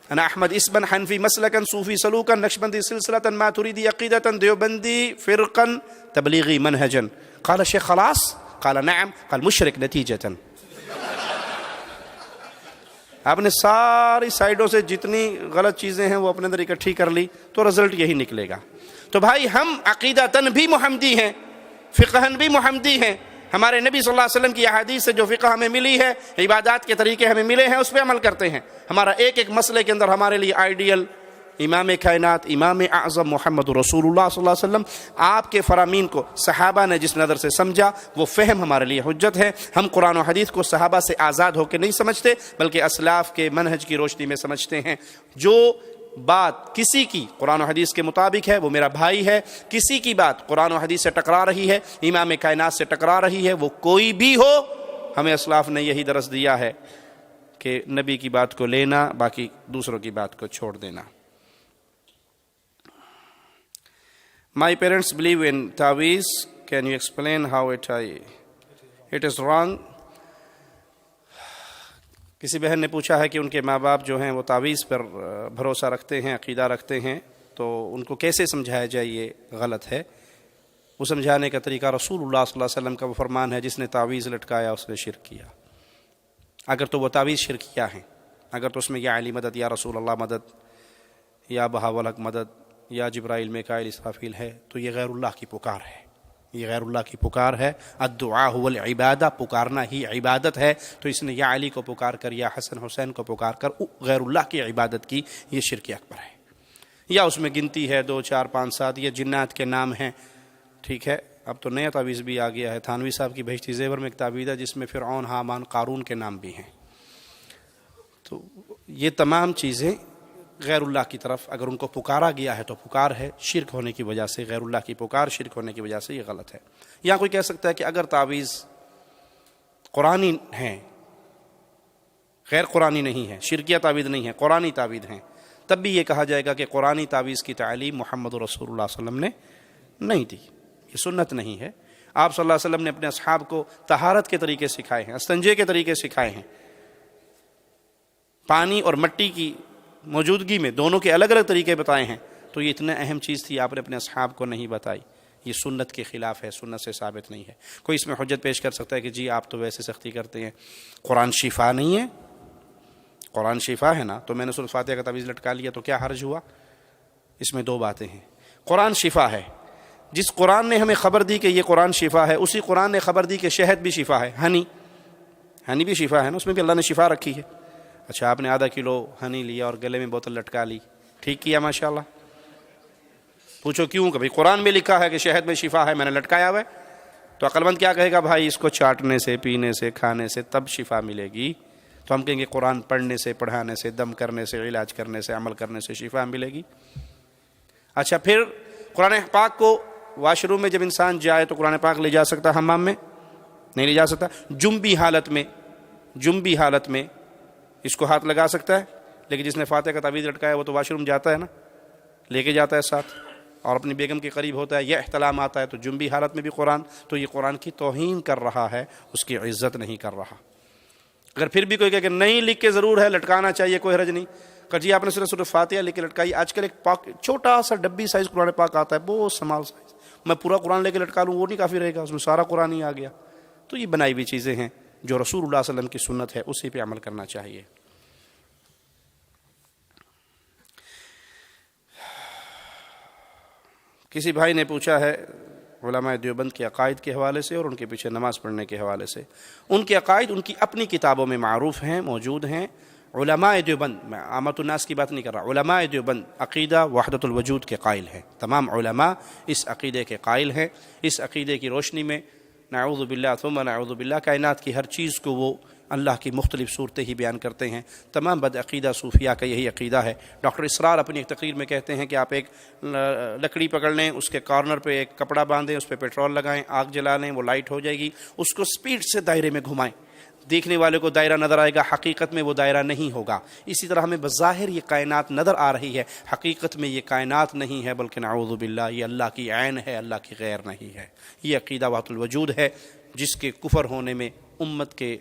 انا احمد اسما حنفی مسلکا صوفی سلوکا نقشبندی سلسلۃ ماتوریدی عقیدۃ دیوبندی فرقا تبلیغی منہجا۔ قال الشیخ خلاص؟ قال نعم، قال مشرک نتیجۃ۔ آپ نے ساری سائڈوں سے جتنی غلط چیزیں ہیں وہ اپنے اندر اکٹھی کر لی تو رزلٹ یہی نکلے گا۔ تو بھائی ہم عقیدتاً بھی محمدی ہیں، فقہاً بھی محمدی ہیں، ہمارے نبی صلی اللہ علیہ وسلم کی احادیث سے جو فقہ ہمیں ملی ہے، عبادات کے طریقے ہمیں ملے ہیں، اس پہ عمل کرتے ہیں۔ ہمارا ایک ایک مسئلے کے اندر ہمارے لیے آئیڈیل امام کائنات، امام اعظم محمد رسول اللہ صلی اللہ علیہ وسلم، آپ کے فرامین کو صحابہ نے جس نظر سے سمجھا وہ فہم ہمارے لیے حجت ہے۔ ہم قرآن و حدیث کو صحابہ سے آزاد ہو کے نہیں سمجھتے بلکہ اسلاف کے منہج کی روشنی میں سمجھتے ہیں۔ جو بات کسی کی قرآن و حدیث کے مطابق ہے وہ میرا بھائی ہے، کسی کی بات قرآن و حدیث سے ٹکرا رہی ہے، امام کائنات سے ٹکرا رہی ہے، وہ کوئی بھی ہو، ہمیں اسلاف نے یہی درس دیا ہے کہ نبی کی بات کو لینا، باقی دوسروں کی بات کو چھوڑ دینا۔ My parents believe in ta'weez. Can you explain how it is wrong? کسی بہن نے پوچھا ہے کہ ان کے ماں باپ جو ہیں وہ تعویذ پر بھروسہ رکھتے ہیں، عقیدہ رکھتے ہیں، تو ان کو کیسے سمجھایا جائے یہ غلط ہے۔ وہ سمجھانے کا طریقہ رسول اللہ صلی اللہ علیہ وسلم کا وہ فرمان ہے، جس نے تعویذ لٹکایا اس نے شرک کیا۔ اگر تو وہ تعویذ شرکیہ ہیں، اگر تو اس میں یا علی مدد، یا رسول اللہ مدد، یا بہاول حق مدد، یا جبرائیل میکائیل اسرافیل ہے، تو یہ غیر اللہ کی پکار ہے، یہ غیر اللہ کی پکار ہے۔ الدعاء هو العبادہ، پکارنا ہی عبادت ہے۔ تو اس نے یا علی کو پکار کر یا حسن حسین کو پکار کر غیر اللہ کی عبادت کی، یہ شرک اکبر ہے۔ یا اس میں گنتی ہے 2 4 5 7، یہ جنات کے نام ہیں، ٹھیک ہے، اب تو نیا تعویذ بھی آ گیا ہے، تھانوی صاحب کی بہشتی زیور میں ایک تعویذ ہے جس میں فرعون، حامان، قارون کے نام بھی ہیں. تو یہ تمام چیزیں غیر اللہ کی طرف اگر ان کو پکارا گیا ہے تو پکار ہے، شرک ہونے کی وجہ سے، غیر اللہ کی پکار شرک ہونے کی وجہ سے یہ غلط ہے. یا کوئی کہہ سکتا ہے کہ اگر تعویذ قرآنی ہیں، غیر قرآنی نہیں ہے، شرکیہ تعویذ نہیں ہے، قرآنی تعویذ ہیں، تب بھی یہ کہا جائے گا کہ قرآنی تعویذ کی تعلیم محمد رسول اللہ صلی اللہ علیہ وسلم نے نہیں دی، یہ سنت نہیں ہے. آپ صلی اللہ علیہ وسلم نے اپنے اصحاب کو طہارت کے طریقے سکھائے ہیں، استنجے کے طریقے سکھائے ہیں، پانی اور مٹی کی موجودگی میں دونوں کے الگ الگ طریقے بتائے ہیں. تو یہ اتنا اہم چیز تھی، آپ نے اپنے اصحاب کو نہیں بتائی، یہ سنت کے خلاف ہے، سنت سے ثابت نہیں ہے. کوئی اس میں حجت پیش کر سکتا ہے کہ جی آپ تو ویسے سختی کرتے ہیں، قرآن شفا نہیں ہے؟ قرآن شفا ہے نا، تو میں نے سورۃ فاتحہ کا تعویذ لٹکا لیا تو کیا حرج ہوا؟ اس میں دو باتیں ہیں. قرآن شفا ہے، جس قرآن نے ہمیں خبر دی کہ یہ قرآن شفا ہے، اسی قرآن نے خبر دی کہ شہد بھی شفا ہے، ہنی بھی شفا ہے نا، اس میں بھی اللہ نے شفا رکھی ہے. اچھا آپ نے آدھا کلو ہنی لیا اور گلے میں بوتل لٹکا لی، ٹھیک کیا ماشاءاللہ. پوچھو کیوں؟ کہ بھائی قرآن میں لکھا ہے کہ شہد میں شفا ہے، میں نے لٹکایا ہوا ہے. تو عقل مند کیا کہے گا؟ بھائی اس کو چاٹنے سے، پینے سے، کھانے سے تب شفا ملے گی. تو ہم کہیں گے قرآن پڑھنے سے، پڑھانے سے، دم کرنے سے، علاج کرنے سے، عمل کرنے سے شفا ملے گی. اچھا پھر قرآن پاک کو واش روم میں جب انسان جائے تو قرآن پاک لے جا سکتا ہے؟ حمام میں نہیں لے جا سکتا. جنبی حالت میں اس کو ہاتھ لگا سکتا ہے، لیکن جس نے فاتحہ کا تعویذ لٹکایا وہ تو واش روم جاتا ہے نا، لے کے جاتا ہے ساتھ، اور اپنی بیگم کے قریب ہوتا ہے، یہ احتلام آتا ہے. تو جنبی حالت میں بھی قرآن، تو یہ قرآن کی توہین کر رہا ہے، اس کی عزت نہیں کر رہا. اگر پھر بھی کوئی کہے کہ نہیں لکھ کے ضرور ہے، لٹکانا چاہیے، کوئی حرج نہیں، کہ جی آپ نے صرف سورۃ فاتحہ لکھ کے لٹکائی. آج کل ایک پاک چھوٹا سا ڈبی سائز قرآن پاک آتا ہے، بہت سمال سائز، میں پورا قرآن لے کے لٹکا لوں وہ نہیں کافی رہے گا، اس میں سارا قرآن ہی آ گیا. تو یہ بنائی ہوئی چیزیں ہیں، جو رسول اللہ صلی اللہ علیہ وسلم کی سنت ہے اسی پہ عمل کرنا چاہیے. کسی بھائی نے پوچھا ہے علماء دیوبند کے عقائد کے حوالے سے اور ان کے پیچھے نماز پڑھنے کے حوالے سے. ان کے عقائد ان کی اپنی کتابوں میں معروف ہیں، موجود ہیں. علماء دیوبند، میں عامت الناس کی بات نہیں کر رہا، علماء دیوبند عقیدہ وحدت الوجود کے قائل ہیں. تمام علماء اس عقیدے کے قائل ہیں. اس عقیدے کی روشنی میں نعوذ باللہ ثم نعوذ باللہ کائنات کی ہر چیز کو وہ اللہ کی مختلف صورتیں ہی بیان کرتے ہیں. تمام بد عقیدہ صوفیہ کا یہی عقیدہ ہے. ڈاکٹر اسرار اپنی ایک تقریر میں کہتے ہیں کہ آپ ایک لکڑی پکڑ لیں، اس کے کارنر پہ ایک کپڑا باندھیں، اس پہ پیٹرول لگائیں، آگ جلا لیں، وہ لائٹ ہو جائے گی. اس کو سپیڈ سے دائرے میں گھمائیں، دیکھنے والے کو دائرہ نظر آئے گا، حقیقت میں وہ دائرہ نہیں ہوگا. اسی طرح ہمیں بظاہر یہ کائنات نظر آ رہی ہے، حقیقت میں یہ کائنات نہیں ہے، بلکہ نعوذ باللہ یہ اللہ کی عین ہے، اللہ کی غیر نہیں ہے. یہ عقیدہ وحدت الوجود ہے، جس کے کفر ہونے میں امت کے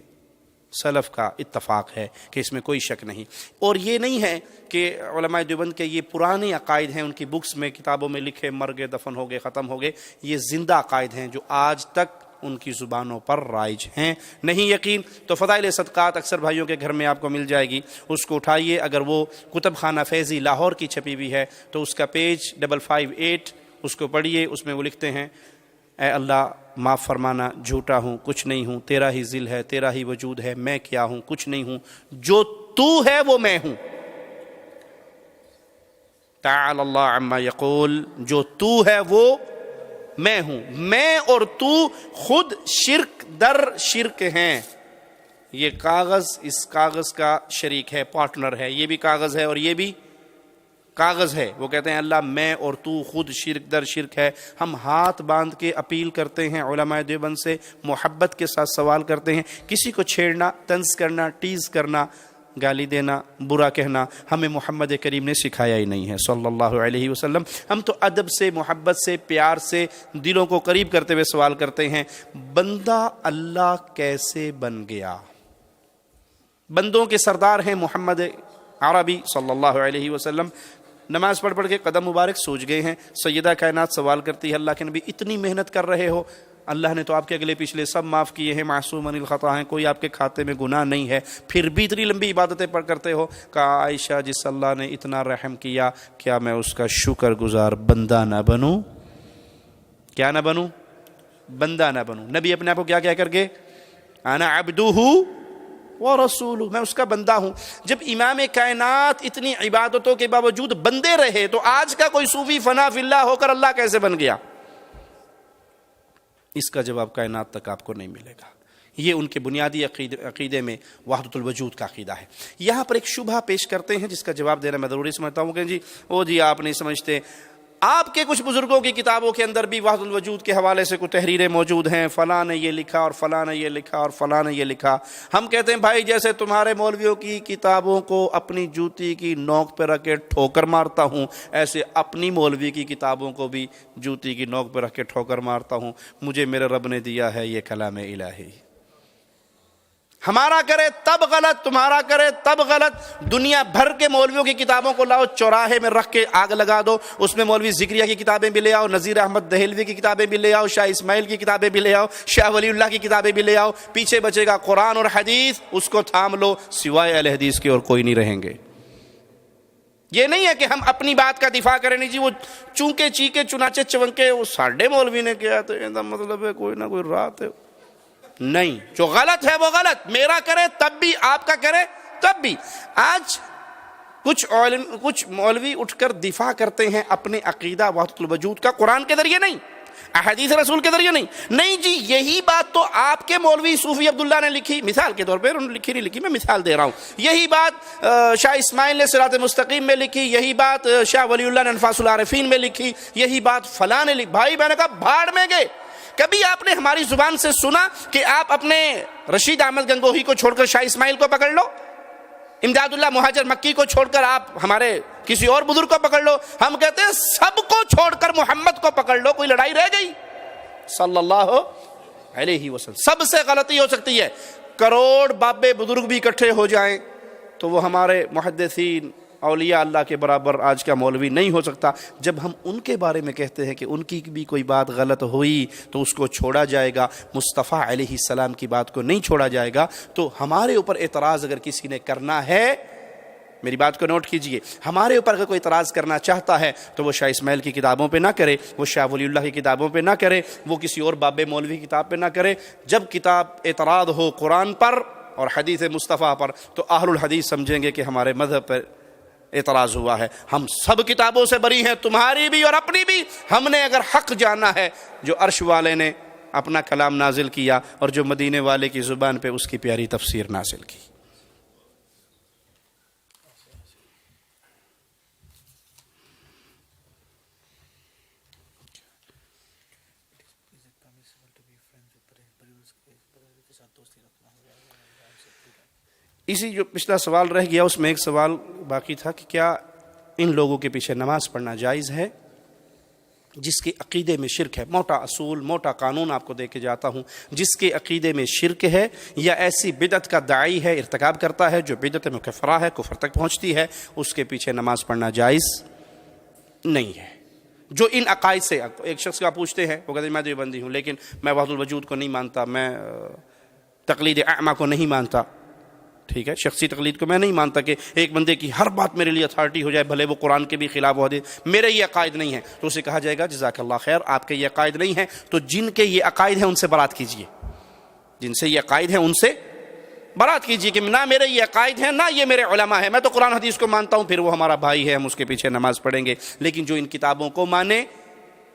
سلف کا اتفاق ہے کہ اس میں کوئی شک نہیں. اور یہ نہیں ہے کہ علماء دیوبند کے یہ پرانے عقائد ہیں، ان کی بکس میں، کتابوں میں لکھے، مر گئے، دفن ہو گئے، ختم ہو گئے. یہ زندہ عقائد ہیں جو آج تک ان کی زبانوں پر رائج ہیں. نہیں یقین تو فضائل صدقات اکثر بھائیوں کے گھر میں آپ کو مل جائے گی، اس کو اٹھائیے. اگر وہ کتب خانہ فیضی لاہور کی چھپی ہوئی ہے تو اس کا پیج 558 اس کو پڑھیے. اس میں وہ لکھتے ہیں اے اللہ معاف فرمانا، جھوٹا ہوں، کچھ نہیں ہوں، تیرا ہی ذل ہے، تیرا ہی وجود ہے، میں کیا ہوں، کچھ نہیں ہوں، جو تو ہے وہ میں ہوں. تعالی اللہ عما یقول، جو تو ہے وہ میں ہوں. میں اور تو خود شرک در شرک ہیں. یہ کاغذ اس کاغذ کا شریک ہے، پارٹنر ہے. یہ بھی کاغذ ہے اور یہ بھی کاغذ ہے. وہ کہتے ہیں اللہ میں اور تو خود شرک در شرک ہے. ہم ہاتھ باندھ کے اپیل کرتے ہیں علماء دیوبند سے، محبت کے ساتھ سوال کرتے ہیں. کسی کو چھیڑنا، طنز کرنا، ٹیز کرنا، گالی دینا، برا کہنا ہمیں محمد کریم نے سکھایا ہی نہیں ہے صلی اللہ علیہ وسلم. ہم تو ادب سے، محبت سے، پیار سے، دلوں کو قریب کرتے ہوئے سوال کرتے ہیں بندہ اللہ کیسے بن گیا؟ بندوں کے سردار ہیں محمد عربی صلی اللہ علیہ وسلم. نماز پڑھ کے قدم مبارک سوج گئے ہیں. سیدہ کائنات سوال کرتی ہے اللہ کے نبی اتنی محنت کر رہے ہو، اللہ نے تو آپ کے اگلے پچھلے سب معاف کیے ہیں، معصوم عن الخطا ہیں، کوئی آپ کے کھاتے میں گناہ نہیں ہے، پھر بھی اتنی لمبی عبادتیں پڑھ کرتے ہو. کہا عائشہ جس اللہ نے اتنا رحم کیا، کیا میں اس کا شکر گزار بندہ نہ بنوں؟ کیا نہ بنوں؟ بندہ نہ بنوں. نبی اپنے آپ کو کیا کہہ کر کے انا عبدہ ورسولہ، میں اس کا بندہ ہوں. جب امام کائنات اتنی عبادتوں کے باوجود بندے رہے تو آج کا کوئی صوفی فنا فی اللہ ہو کر اللہ کیسے بن گیا؟ اس کا جواب کائنات تک آپ کو نہیں ملے گا. یہ ان کے بنیادی عقیدے میں وحدت الوجود کا عقیدہ ہے. یہاں پر ایک شبہ پیش کرتے ہیں جس کا جواب دینا میں ضروری سمجھتا ہوں کہ جی آپ نہیں سمجھتے. آپ کے کچھ بزرگوں کی کتابوں کے اندر بھی وحدت الوجود کے حوالے سے کچھ تحریریں موجود ہیں، فلاں نے یہ لکھا اور فلاں نے یہ لکھا اور فلاں نے یہ لکھا. ہم کہتے ہیں بھائی جیسے تمہارے مولویوں کی کتابوں کو اپنی جوتی کی نوک پہ رکھ کے ٹھوکر مارتا ہوں، ایسے اپنی مولوی کی کتابوں کو بھی جوتی کی نوک پہ رکھ کے ٹھوکر مارتا ہوں. مجھے میرے رب نے دیا ہے یہ کلام الہی. ہمارا کرے تب غلط، تمہارا کرے تب غلط. دنیا بھر کے مولویوں کی کتابوں کو لاؤ، چوراہے میں رکھ کے آگ لگا دو، اس میں مولوی ذکریہ کی کتابیں بھی لے آؤ، نذیر احمد دہلوی کی کتابیں بھی لے آؤ، شاہ اسماعیل کی کتابیں بھی لے آؤ، شاہ ولی اللہ کی کتابیں بھی لے آؤ. پیچھے بچے گا قرآن اور حدیث، اس کو تھام لو، سوائے اہل حدیث کے اور کوئی نہیں رہیں گے. یہ نہیں ہے کہ ہم اپنی بات کا دفاع کریں. نہیں جی وہ چونکے چیکے چنانچہ چونکے وہ ساڈے مولوی نے کیا تو مطلب ہے کوئی نہ کوئی رات ہے. نہیں، جو غلط ہے وہ غلط، میرا کرے تب بھی، آپ کا کرے تب بھی. آج کچھ مولوی اٹھ کر دفاع کرتے ہیں اپنے عقیدہ وحدت الوجود کا قرآن کے ذریعے نہیں، احادیث رسول کے ذریعے نہیں. نہیں جی یہی بات تو آپ کے مولوی صوفی عبداللہ نے لکھی، مثال کے طور پہ انہوں نے لکھی نہیں لکھی، میں مثال دے رہا ہوں. یہی بات شاہ اسماعیل نے صراط مستقیم میں لکھی، یہی بات شاہ ولی اللہ نے انفاس العارفین میں لکھی، یہی بات فلاں نے لکھی. بھائی میں نے کہا بھاڑ میں گئے. کبھی آپ نے ہماری زبان سے سنا کہ آپ اپنے رشید احمد گنگوہی کو چھوڑ کر شاہ اسماعیل کو پکڑ لو، امداد اللہ مہاجر مکی کو چھوڑ کر آپ ہمارے کسی اور بزرگ کو پکڑ لو؟ ہم کہتے ہیں سب کو چھوڑ کر محمد کو پکڑ لو، کوئی لڑائی رہ گئی؟ صلی اللہ علیہ وسلم. سب سے غلطی ہو سکتی ہے. کروڑ بابے بزرگ بھی اکٹھے ہو جائیں تو وہ ہمارے محدثین اولیاء اللہ کے برابر آج کا مولوی نہیں ہو سکتا. جب ہم ان کے بارے میں کہتے ہیں کہ ان کی بھی کوئی بات غلط ہوئی تو اس کو چھوڑا جائے گا، مصطفیٰ علیہ السلام کی بات کو نہیں چھوڑا جائے گا. تو ہمارے اوپر اعتراض اگر کسی نے کرنا ہے، میری بات کو نوٹ کیجئے، ہمارے اوپر اگر کوئی اعتراض کرنا چاہتا ہے تو وہ شاہ اسماعیل کی کتابوں پہ نہ کرے، وہ شاہ ولی اللہ کی کتابوں پہ نہ کرے، وہ کسی اور باب مولوی کی کتاب پہ نہ کرے. جب کتاب اعتراض ہو قرآن پر اور حدیث مصطفیٰ پر تو اہل الحدیث سمجھیں گے کہ ہمارے مذہب پر اعتراض ہوا ہے. ہم سب کتابوں سے بری ہیں، تمہاری بھی اور اپنی بھی. ہم نے اگر حق جانا ہے، جو عرش والے نے اپنا کلام نازل کیا اور جو مدینے والے کی زبان پہ اس کی پیاری تفسیر نازل کی. اسی جو پچھلا سوال رہ گیا اس میں ایک سوال باقی تھا کہ کیا ان لوگوں کے پیچھے نماز پڑھنا جائز ہے جس کے عقیدے میں شرک ہے. موٹا اصول، موٹا قانون آپ کو دے کے جاتا ہوں. جس کے عقیدے میں شرک ہے یا ایسی بدعت کا داعی ہے، ارتکاب کرتا ہے جو بدعت مکفرہ ہے، کفر تک پہنچتی ہے، اس کے پیچھے نماز پڑھنا جائز نہیں ہے. جو ان عقائد سے، ایک شخص کا پوچھتے ہیں وہ کہتے ہیں میں دیوبندی ہوں لیکن میں وحدت الوجود کو نہیں مانتا، میں تقلید اعمیٰ کو نہیں مانتا. ٹھیک ہے، شخصی تقلید کو میں نہیں مانتا کہ ایک بندے کی ہر بات میرے لیے اتھارٹی ہو جائے، بھلے وہ قرآن کے بھی خلاف ہو دے، میرے یہ عقائد نہیں ہیں. تو اسے کہا جائے گا جزاک اللہ خیر، آپ کے یہ عقائد نہیں ہیں تو جن کے یہ عقائد ہیں ان سے برات کیجئے. جن سے یہ عقائد ہیں ان سے برات کیجئے کہ نہ میرے یہ عقائد ہیں نہ یہ میرے علماء ہیں، میں تو قرآن حدیث کو مانتا ہوں، پھر وہ ہمارا بھائی ہے، ہم اس کے پیچھے نماز پڑھیں گے. لیکن جو ان کتابوں کو مانے،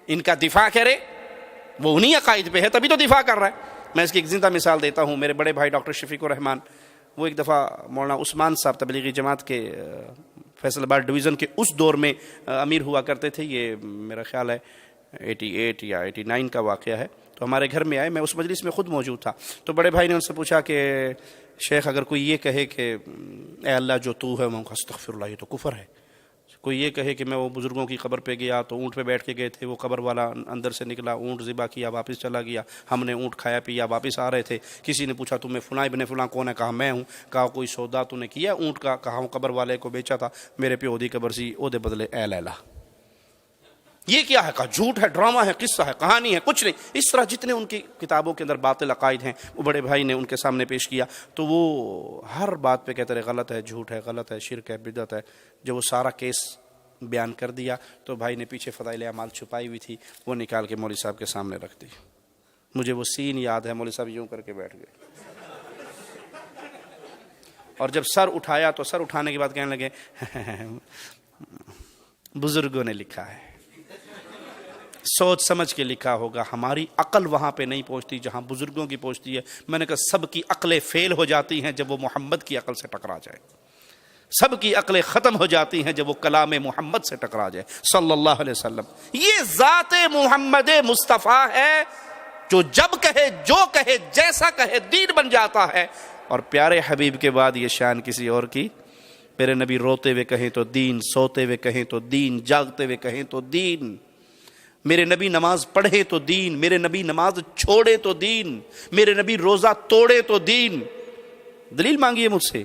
ان کا دفاع کرے، وہ انہی عقائد پہ ہے تبھی تو دفاع کر رہا ہے. میں اس کی ایک زندہ مثال دیتا ہوں. میرے بڑے بھائی ڈاکٹر شفیق الرحمان، وہ ایک دفعہ مولانا عثمان صاحب تبلیغی جماعت کے فیصل آباد ڈویژن کے اس دور میں امیر ہوا کرتے تھے. یہ میرا خیال ہے 88 یا 89 کا واقعہ ہے. تو ہمارے گھر میں آئے، میں اس مجلس میں خود موجود تھا. تو بڑے بھائی نے ان سے پوچھا کہ شیخ اگر کوئی یہ کہے کہ اے اللہ جو تو ہے، میں کہا استغفر اللہ، یہ تو کفر ہے. کوئی یہ کہے کہ میں وہ بزرگوں کی قبر پہ گیا تو اونٹ پہ بیٹھ کے گئے تھے، وہ قبر والا اندر سے نکلا، اونٹ ذبح کیا، واپس چلا گیا، ہم نے اونٹ کھایا پیا، واپس آ رہے تھے. کسی نے پوچھا تمہیں فلاں ابن فلاں کون ہے؟ کہا میں ہوں. کہا کوئی سودا تو نے کیا اونٹ کا؟ کہا ہوں قبر والے کو بیچا تھا، میرے پہ اودی قبر سی، اودے بدلے اے لیلا. یہ کیا ہے؟ کہا جھوٹ ہے، ڈرامہ ہے، قصہ ہے، کہانی ہے، کچھ نہیں. اس طرح جتنے ان کی کتابوں کے اندر باطل عقائد ہیں وہ بڑے بھائی نے ان کے سامنے پیش کیا. تو وہ ہر بات پہ کہتے رہے غلط ہے، جھوٹ ہے، غلط ہے، شرک ہے، بدعت ہے. جب وہ سارا کیس بیان کر دیا تو بھائی نے پیچھے فضائل اعمال چھپائی ہوئی تھی، وہ نکال کے مولوی صاحب کے سامنے رکھ دی. مجھے وہ سین یاد ہے، مولوی صاحب یوں کر کے بیٹھ گئے اور جب سر اٹھایا تو سر اٹھانے کے بعد کہنے لگے بزرگوں نے لکھا ہے. سوچ سمجھ کے لکھا ہوگا. ہماری عقل وہاں پہ نہیں پہنچتی جہاں بزرگوں کی پہنچتی ہے. میں نے کہا سب کی عقلیں فیل ہو جاتی ہیں جب وہ محمد کی عقل سے ٹکرا جائے. سب کی عقلیں ختم ہو جاتی ہیں جب وہ کلام محمد سے ٹکرا جائے صلی اللہ علیہ وسلم. یہ ذات محمد مصطفیٰ ہے جو جب کہے جو کہے جیسا کہے دین بن جاتا ہے. اور پیارے حبیب کے بعد یہ شان کسی اور کی. میرے نبی روتے ہوئے کہیں تو دین, سوتے ہوئے کہیں تو دین, جاگتے ہوئے کہیں تو دین. میرے نبی نماز پڑھے تو دین, میرے نبی نماز چھوڑے تو دین, میرے نبی روزہ توڑے تو دین. دلیل مانگیے مجھ سے.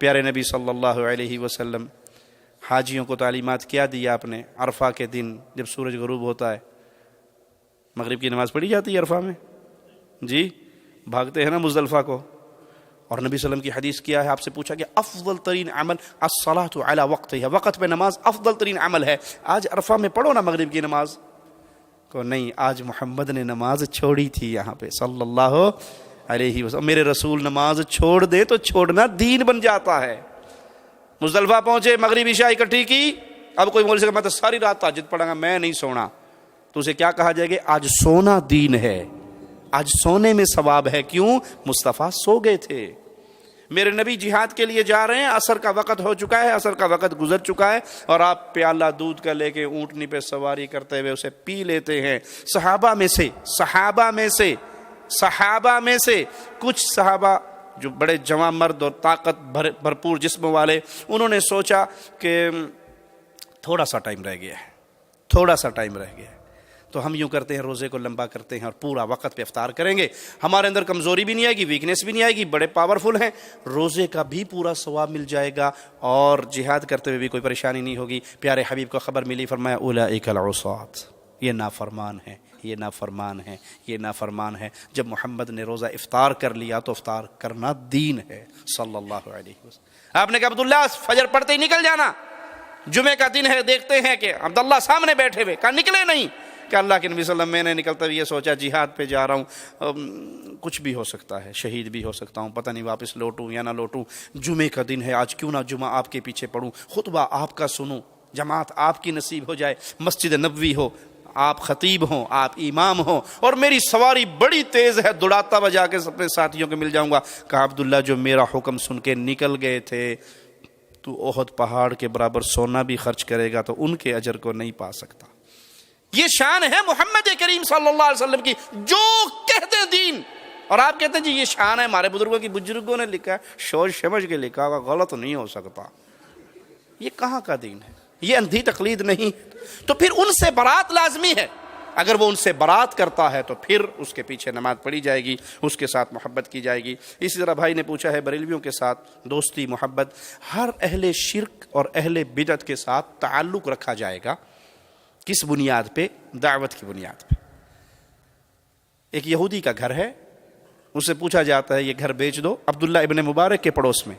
پیارے نبی صلی اللہ علیہ وسلم حاجیوں کو تعلیمات کیا دیا آپ نے. عرفہ کے دن جب سورج غروب ہوتا ہے, مغرب کی نماز پڑھی جاتی ہے عرفہ میں جی, بھاگتے ہیں نا مزدلفہ کو. اور نبی صلی اللہ علیہ وسلم کی حدیث کیا ہے, آپ سے پوچھا کہ افضل ترین عمل الصلاۃ علی وقتها, وقت پہ نماز افضل ترین عمل ہے. آج عرفہ میں پڑھو نا مغرب کی نماز کو. نہیں, آج محمد نے نماز چھوڑی تھی یہاں پہ صلی اللہ علیہ وسلم. میرے رسول نماز چھوڑ دے تو چھوڑنا دین بن جاتا ہے. مزدلفہ پہنچے, مغرب عشاء اکٹھی کی. اب کوئی مولوی سے میں تو ساری رات تہجد پڑھاں گا, میں نہیں سونا. تو اسے کیا کہا جائے گا؟ آج سونا دین ہے, آج سونے میں ثواب ہے. کیوں؟ مصطفیٰ سو گئے تھے. میرے نبی جہاد کے لیے جا رہے ہیں, عصر کا وقت ہو چکا ہے, عصر کا وقت گزر چکا ہے, اور آپ پیالہ دودھ کا لے کے اونٹنی پہ سواری کرتے ہوئے اسے پی لیتے ہیں. صحابہ میں سے کچھ صحابہ جو بڑے جوان مرد اور طاقت بھرپور جسم والے, انہوں نے سوچا کہ تھوڑا سا ٹائم رہ گیا ہے, تو ہم یوں کرتے ہیں روزے کو لمبا کرتے ہیں اور پورا وقت پہ افطار کریں گے. ہمارے اندر کمزوری بھی نہیں آئے گی, ویکنیس بھی نہیں آئے گی, بڑے پاورفل ہیں, روزے کا بھی پورا ثواب مل جائے گا اور جہاد کرتے ہوئے بھی کوئی پریشانی نہیں ہوگی. پیارے حبیب کو خبر ملی, فرمایا اولئک العصاۃ, یہ نافرمان ہے, یہ نافرمان ہے, یہ نافرمان ہے. جب محمد نے روزہ افطار کر لیا تو افطار کرنا دین ہے صلی اللہ علیہ وسلم. آپ نے کہا عبداللہ فجر پڑھتے ہی نکل جانا, جمعے کا دن ہے, دیکھتے ہیں کہ عبداللہ سامنے بیٹھے ہوئے. کہا نکلے نہیں. کہ اللہ کے نبی صلی اللہ علیہ وسلم, میں نے نکلتا ہوئے یہ سوچا جہاد پہ جا رہا ہوں, کچھ بھی ہو سکتا ہے, شہید بھی ہو سکتا ہوں, پتہ نہیں واپس لوٹوں یا نہ لوٹوں. جمعے کا دن ہے, آج کیوں نہ جمعہ آپ کے پیچھے پڑھوں, خطبہ آپ کا سنوں, جماعت آپ کی نصیب ہو جائے, مسجد نبوی ہو, آپ خطیب ہوں, آپ امام ہوں, اور میری سواری بڑی تیز ہے, دوڑاتا بجا کے اپنے ساتھیوں کے مل جاؤں گا. کہا عبداللہ جو میرا حکم سن کے نکل گئے تھے, تو احد پہاڑ کے برابر سونا بھی خرچ کرے گا تو ان کے اجر کو نہیں پا سکتا. یہ شان ہے محمد کریم صلی اللہ علیہ وسلم کی, جو کہتے ہیں دین. اور آپ کہتے ہیں جی یہ شان ہے ہمارے بزرگوں نے لکھا ہے, سوچ سمجھ کے لکھا ہوگا, غلط نہیں ہو سکتا. یہ کہاں کا دین ہے؟ یہ اندھی تقلید نہیں. تو پھر ان سے برات لازمی ہے. اگر وہ ان سے برات کرتا ہے تو پھر اس کے پیچھے نماز پڑھی جائے گی, اس کے ساتھ محبت کی جائے گی. اسی طرح بھائی نے پوچھا ہے بریلویوں کے ساتھ دوستی محبت, ہر اہل شرک اور اہل بدعت کے ساتھ تعلق رکھا جائے گا. کس بنیاد پہ؟ دعوت کی بنیاد پہ. ایک یہودی کا گھر ہے, اس سے پوچھا جاتا ہے یہ گھر بیچ دو, عبداللہ ابن مبارک کے پڑوس میں.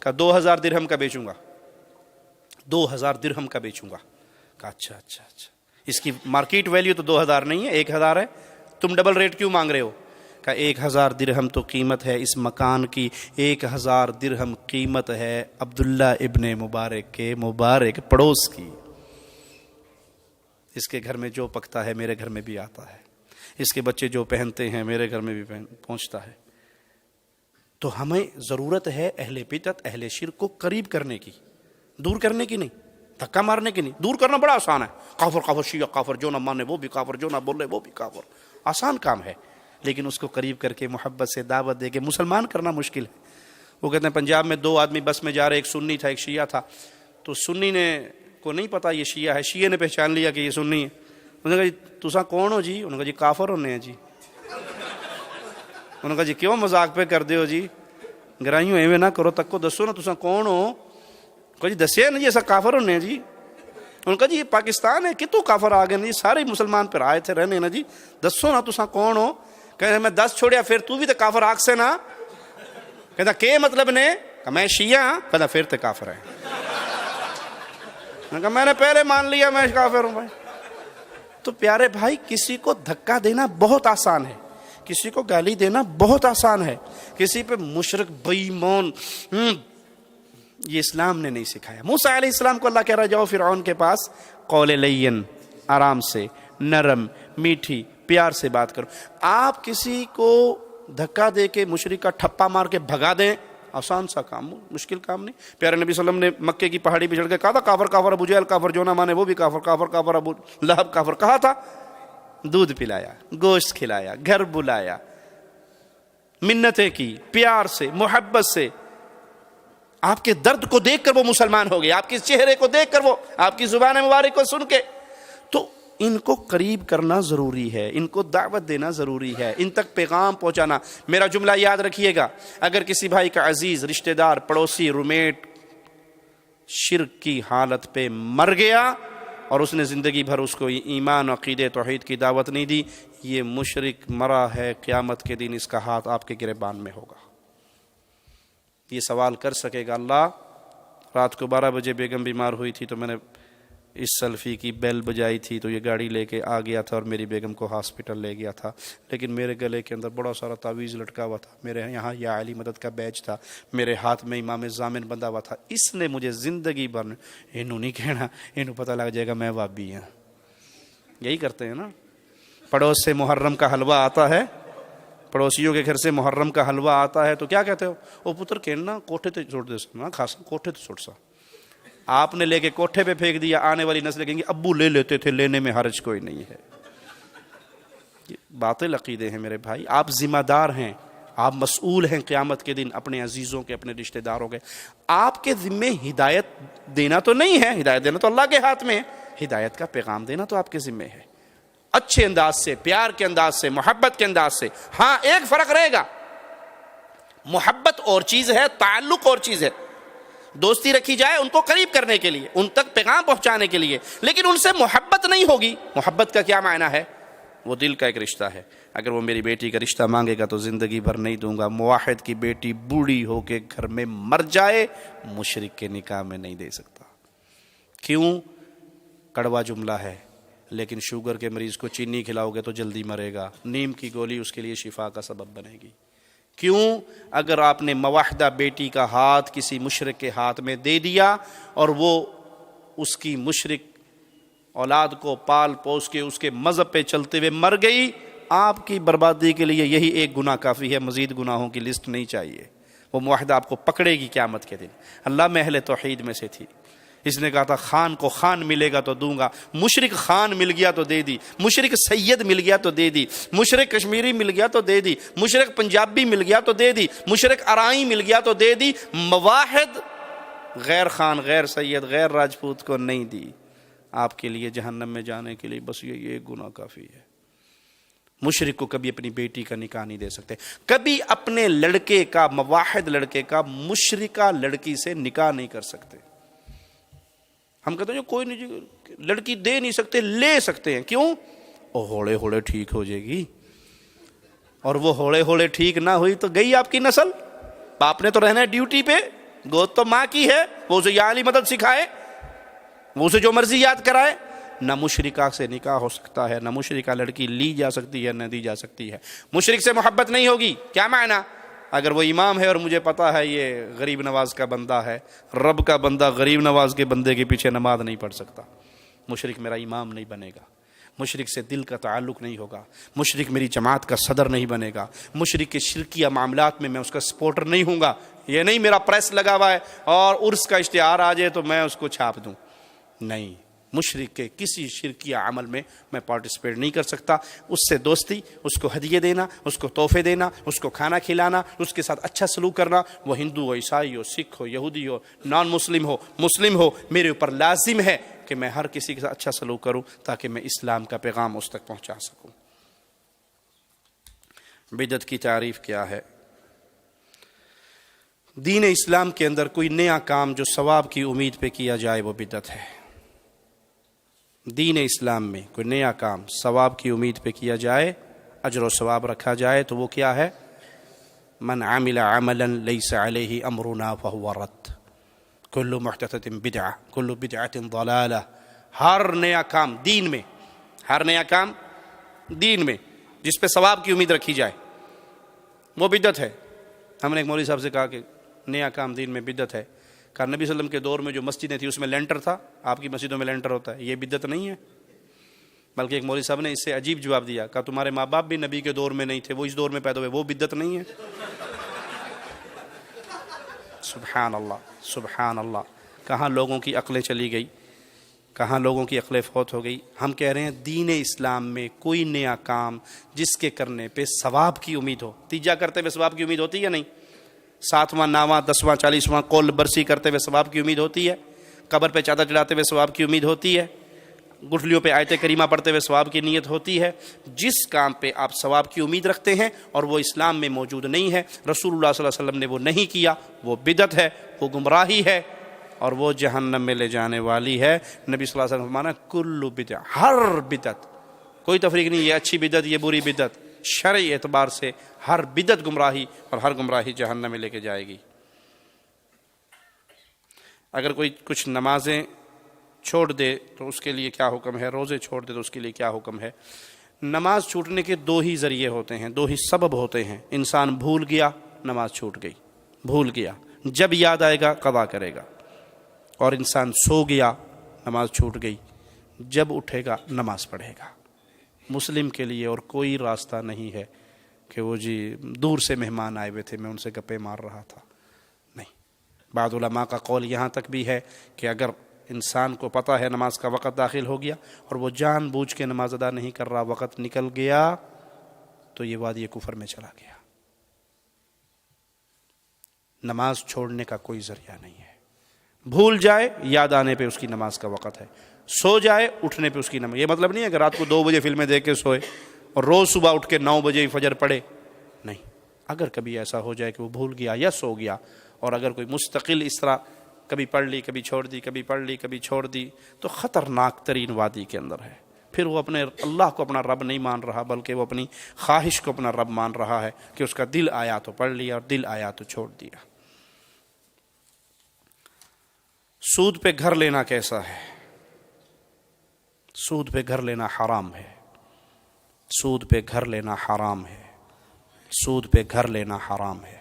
کہا 2000 درہم کا بیچوں گا, 2000 درہم کا بیچوں گا. کہا اچھا, اس کی مارکیٹ ویلیو تو 2000 نہیں ہے, 1000 ہے, تم ڈبل ریٹ کیوں مانگ رہے ہو؟ کہا 1000 درہم تو قیمت ہے اس مکان کی, 1000 درہم قیمت ہے عبداللہ ابن مبارک کے مبارک پڑوس کی. اس کے گھر میں جو پکتا ہے میرے گھر میں بھی آتا ہے, اس کے بچے جو پہنتے ہیں میرے گھر میں بھی پہنچتا ہے. تو ہمیں ضرورت ہے اہل بدعت اہل شرک کو قریب کرنے کی, دور کرنے کی نہیں, دھکا مارنے کی نہیں. دور کرنا بڑا آسان ہے, کافر شیعہ کافر, جو نہ مانے وہ بھی کافر, جو نہ بولے وہ بھی کافر, آسان کام ہے. لیکن اس کو قریب کر کے محبت سے دعوت دے کے مسلمان کرنا مشکل ہے. وہ کہتے ہیں پنجاب میں 2 آدمی بس میں جا رہے, ایک سنی تھا ایک شیعہ تھا. تو سنی نے کو نہیں پتا یہ شیعہ ہے, شیعہ نے پہچان لیا کہ یہ سنی ہے. انہوں نے کہا جی تساں کون ہو جی؟ انہوں نے کہا جی کافر ہونے ہیں جی. انہوں نے کہا جی کیوں مذاق پہ کر دیو جی, گرائیوں ایویں نہ کرو, تک کو دسو نا تساں کون ہو. کہا جی دسیا نا جی ایسا کافر ہونے ہیں جی. انہوں نے کہا جی یہ پاکستان ہے, کتوں کافر آ گئے نا جی, سارے مسلمان پھر آئے تھے رہنے نا جی, دسو نا تساں کون ہو. کہ میں 10 چھوڑیا پھر تو بھی تو کافر آگ سے نا. کہتا کہ مطلب نے؟ کہ میں شیعہ ہاں. کہتا پھر تو کافر ہے. میں نے پہلے مان لیا میں کافر ہوں. بھائی تو پیارے بھائی, کسی کو دھکا دینا بہت آسان ہے, کسی کو گالی دینا بہت آسان ہے, کسی پہ مشرک بے ایمان, یہ اسلام نے نہیں سکھایا. موسیٰ علیہ السلام کو اللہ کہہ رہا جاؤ فرعون کے پاس, قول لین, آرام سے, نرم میٹھی پیار سے بات کرو. آپ کسی کو دھکا دے کے مشرک کا ٹھپا مار کے بھگا دیں، آسان سا کام، مشکل کام نہیں. پیارے نبی صلی اللہ علیہ وسلم نے مکے کی پہاڑی پہ چڑھ کے کہا تھا کافر کافر ابو جہل کافر، جو نہ مانے وہ بھی کافر، کافر کافر ابو لہب کافر. کہا تھا، دودھ پلایا، گوشت کھلایا، گھر بلایا، منتیں کی، پیار سے محبت سے. آپ کے درد کو دیکھ کر وہ مسلمان ہو گئے، آپ کے چہرے کو دیکھ کر وہ، آپ کی زبان مبارک کو سن کے. تو ان کو قریب کرنا ضروری ہے، ان کو دعوت دینا ضروری ہے، ان تک پیغام پہنچانا. میرا جملہ یاد رکھیے گا، اگر کسی بھائی کا عزیز، رشتہ دار، پڑوسی، رومیٹ شرک کی حالت پہ مر گیا اور اس نے زندگی بھر اس کو ایمان، عقیدے، توحید کی دعوت نہیں دی، یہ مشرک مرا ہے، قیامت کے دن اس کا ہاتھ آپ کے گریبان میں ہوگا. یہ سوال کر سکے گا اللہ. رات کو 12 بجے بیگم بیمار ہوئی تھی تو میں نے اس سلفی کی بیل بجائی تھی تو یہ گاڑی لے کے آ گیا تھا اور میری بیگم کو ہاسپٹل لے گیا تھا، لیکن میرے گلے کے اندر بڑا سارا تعویذ لٹکا ہوا تھا، میرے یہاں یا علی مدد کا بیج تھا، میرے ہاتھ میں امام ضامن بندھا ہوا تھا. اس نے مجھے زندگی بھر، انہوں نہیں کہنا، انہوں پتہ لگ جائے گا میں وابی ہوں. یہی کرتے ہیں نا. پڑوس سے محرم کا حلوہ آتا ہے، پڑوسیوں کے گھر سے محرم کا حلوہ آتا ہے تو کیا کہتے ہو؟ او پتر کہنا کوٹھے تے چھوڑ دے سا خاصا، کوٹھے تے چھوڑ سا. آپ نے لے کے کوٹھے پہ پھینک دیا، آنے والی نسلیں کہیں گی ابو لے لیتے تھے، لینے میں حرج کوئی نہیں ہے. یہ باطل عقیدے ہیں میرے بھائی. آپ ذمہ دار ہیں، آپ مسئول ہیں قیامت کے دن اپنے عزیزوں کے، اپنے رشتہ داروں کے. آپ کے ذمے ہدایت دینا تو نہیں ہے، ہدایت دینا تو اللہ کے ہاتھ میں ہے، ہدایت کا پیغام دینا تو آپ کے ذمے ہے، اچھے انداز سے، پیار کے انداز سے، محبت کے انداز سے. ہاں ایک فرق رہے گا، محبت اور چیز ہے، تعلق اور چیز ہے. دوستی رکھی جائے ان کو قریب کرنے کے لیے، ان تک پیغام پہنچانے کے لیے، لیکن ان سے محبت نہیں ہوگی. محبت کا کیا معنی ہے؟ وہ دل کا ایک رشتہ ہے. اگر وہ میری بیٹی کا رشتہ مانگے گا تو زندگی بھر نہیں دوں گا. موحد کی بیٹی بوڑھی ہو کے گھر میں مر جائے، مشرک کے نکاح میں نہیں دے سکتا. کیوں؟ کڑوا جملہ ہے، لیکن شوگر کے مریض کو چینی کھلاؤ گے تو جلدی مرے گا، نیم کی گولی اس کے لیے شفا کا سبب بنے گی. کیوں؟ اگر آپ نے موحدہ بیٹی کا ہاتھ کسی مشرک کے ہاتھ میں دے دیا اور وہ اس کی مشرک اولاد کو پال پوس کے اس کے مذہب پہ چلتے ہوئے مر گئی، آپ کی بربادی کے لیے یہی ایک گناہ کافی ہے، مزید گناہوں کی لسٹ نہیں چاہیے. وہ موحدہ آپ کو پکڑے گی قیامت کے دن. اللہ میں اہل توحید میں سے تھی، اس نے کہا تھا خان کو خان ملے گا تو دوں گا. مشرک خان مل گیا تو دے دی، مشرک سید مل گیا تو دے دی، مشرک کشمیری مل گیا تو دے دی، مشرک پنجابی مل گیا تو دے دی، مشرک ارائی مل گیا تو دے دی. مواحد غیر خان، غیر سید، غیر راجپوت کو نہیں دی. آپ کے لیے جہنم میں جانے کے لیے بس یہ ایک گناہ کافی ہے. مشرک کو کبھی اپنی بیٹی کا نکاح نہیں دے سکتے، کبھی اپنے لڑکے کا، مواحد لڑکے کا مشرکہ لڑکی سے نکاح نہیں کر سکتے. ہم کہتے ہیں کوئی نہیں، لڑکی دے نہیں سکتے، لے سکتے ہیں. کیوں؟ وہ ہولے ہولے ٹھیک ہو جائے گی، اور وہ ہولے ہولے ٹھیک نہ ہوئی تو گئی آپ کی نسل. باپ نے تو رہنا ہے ڈیوٹی پہ، گود تو ماں کی ہے، وہ اسے یا علی مدد سکھائے، وہ اسے جو مرضی یاد کرائے. نہ مشرکہ سے نکاح ہو سکتا ہے، نہ مشرکہ لڑکی لی جا سکتی ہے، نہ دی جا سکتی ہے. مشرک سے محبت نہیں ہوگی. کیا معنی؟ اگر وہ امام ہے اور مجھے پتا ہے یہ غریب نواز کا بندہ ہے، رب کا بندہ غریب نواز کے بندے کے پیچھے نماز نہیں پڑھ سکتا، مشرک میرا امام نہیں بنے گا، مشرک سے دل کا تعلق نہیں ہوگا، مشرک میری جماعت کا صدر نہیں بنے گا، مشرک کے شرکیہ معاملات میں اس کا سپورٹر نہیں ہوں گا. یہ نہیں میرا پریس لگا ہوا ہے اور عرس کا اشتہار آ جائے تو میں اس کو چھاپ دوں. نہیں، مشرک کے کسی شرکیہ عمل میں میں پارٹیسپیٹ نہیں کر سکتا. اس سے دوستی، اس کو ہدیے دینا، اس کو تحفے دینا، اس کو کھانا کھلانا، اس کے ساتھ اچھا سلوک کرنا، وہ ہندو ہو، عیسائی ہو، سکھ ہو، یہودی ہو، نان مسلم ہو، مسلم ہو، میرے اوپر لازم ہے کہ میں ہر کسی کے ساتھ اچھا سلوک کروں تاکہ میں اسلام کا پیغام اس تک پہنچا سکوں. بدعت کی تعریف کیا ہے؟ دین اسلام کے اندر کوئی نیا کام جو ثواب کی امید پہ کیا جائے وہ بدعت ہے. دین اسلام میں کوئی نیا کام ثواب کی امید پہ کیا جائے، اجر و ثواب رکھا جائے تو وہ کیا ہے؟ من عمل عملا لیس علیہ امرنا فہو رد، کل محدثۃ بدعہ، کل بدعۃ ضلالہ. ہر نیا کام دین میں، ہر نیا کام دین میں جس پہ ثواب کی امید رکھی جائے وہ بدعت ہے. ہم نے ایک مولوی صاحب سے کہا کہ نیا کام دین میں بدعت ہے. کہا نبی صلی اللہ علیہ وسلم کے دور میں جو مسجدیں تھیں اس میں لینٹر تھا، آپ کی مسجدوں میں لینٹر ہوتا ہے، یہ بدعت نہیں ہے؟ بلکہ ایک مولوی صاحب نے اس سے عجیب جواب دیا، کہا تمہارے ماں باپ بھی نبی کے دور میں نہیں تھے، وہ اس دور میں پیدا ہوئے، وہ بدعت نہیں ہے؟ سبحان اللہ سبحان اللہ، کہاں لوگوں کی عقلیں چلی گئی، کہاں لوگوں کی عقلیں فوت ہو گئی۔ ہم کہہ رہے ہیں دین اسلام میں کوئی نیا کام جس کے کرنے پہ ثواب کی امید ہو، تیجا کرتے ہوئے ثواب کی امید ہوتی ہے نہیں، 7واں 9واں 10واں 40واں قول برسی کرتے ہوئے ثواب کی امید ہوتی ہے، قبر پہ چادر چڑھاتے ہوئے ثواب کی امید ہوتی ہے، گٹھلیوں پہ آیت کریمہ پڑھتے ہوئے ثواب کی نیت ہوتی ہے۔ جس کام پہ آپ ثواب کی امید رکھتے ہیں اور وہ اسلام میں موجود نہیں ہے، رسول اللہ صلی اللہ علیہ وسلم نے وہ نہیں کیا، وہ بدعت ہے، وہ گمراہی ہے اور وہ جہنم میں لے جانے والی ہے۔ نبی صلی اللہ علیہ وسلم فرمانا کل بدعت، ہر بدعت، کوئی تفریق نہیں، یہ اچھی بدعت یہ بری بدعت، شرعی اعتبار سے ہر بدعت گمراہی اور ہر گمراہی جہنم میں لے کے جائے گی۔ اگر کوئی کچھ نمازیں چھوڑ دے تو اس کے لیے کیا حکم ہے، روزے چھوڑ دے تو اس کے لیے کیا حکم ہے؟ نماز چھوٹنے کے دو ہی ذریعے ہوتے ہیں، دو ہی سبب ہوتے ہیں۔ انسان بھول گیا، نماز چھوٹ گئی، بھول گیا، جب یاد آئے گا قضا کرے گا، اور انسان سو گیا، نماز چھوٹ گئی، جب اٹھے گا نماز پڑھے گا۔ مسلم کے لیے اور کوئی راستہ نہیں ہے کہ وہ جی دور سے مہمان آئے ہوئے تھے میں ان سے گپے مار رہا تھا، نہیں۔ بعض علماء کا قول یہاں تک بھی ہے کہ اگر انسان کو پتہ ہے نماز کا وقت داخل ہو گیا اور وہ جان بوجھ کے نماز ادا نہیں کر رہا، وقت نکل گیا تو یہ وادی کفر میں چلا گیا۔ نماز چھوڑنے کا کوئی ذریعہ نہیں ہے، بھول جائے یاد آنے پہ اس کی نماز کا وقت ہے، سو جائے اٹھنے پہ اس کی نماز۔ یہ مطلب نہیں ہے کہ رات کو 2 بجے فلمیں دیکھ کے سوئے اور روز صبح اٹھ کے 9 بجے فجر پڑھے، نہیں۔ اگر کبھی ایسا ہو جائے کہ وہ بھول گیا یا سو گیا، اور اگر کوئی مستقل اس طرح کبھی پڑھ لی کبھی چھوڑ دی، کبھی پڑھ لی کبھی چھوڑ دی، تو خطرناک ترین وادی کے اندر ہے۔ پھر وہ اپنے اللہ کو اپنا رب نہیں مان رہا، بلکہ وہ اپنی خواہش کو اپنا رب مان رہا ہے کہ اس کا دل آیا تو پڑھ لیا اور دل آیا تو چھوڑ دیا۔ سود پہ گھر لینا کیسا ہے؟ سود پہ گھر لینا حرام ہے، سود پہ گھر لینا حرام ہے، سود پہ گھر لینا حرام ہے،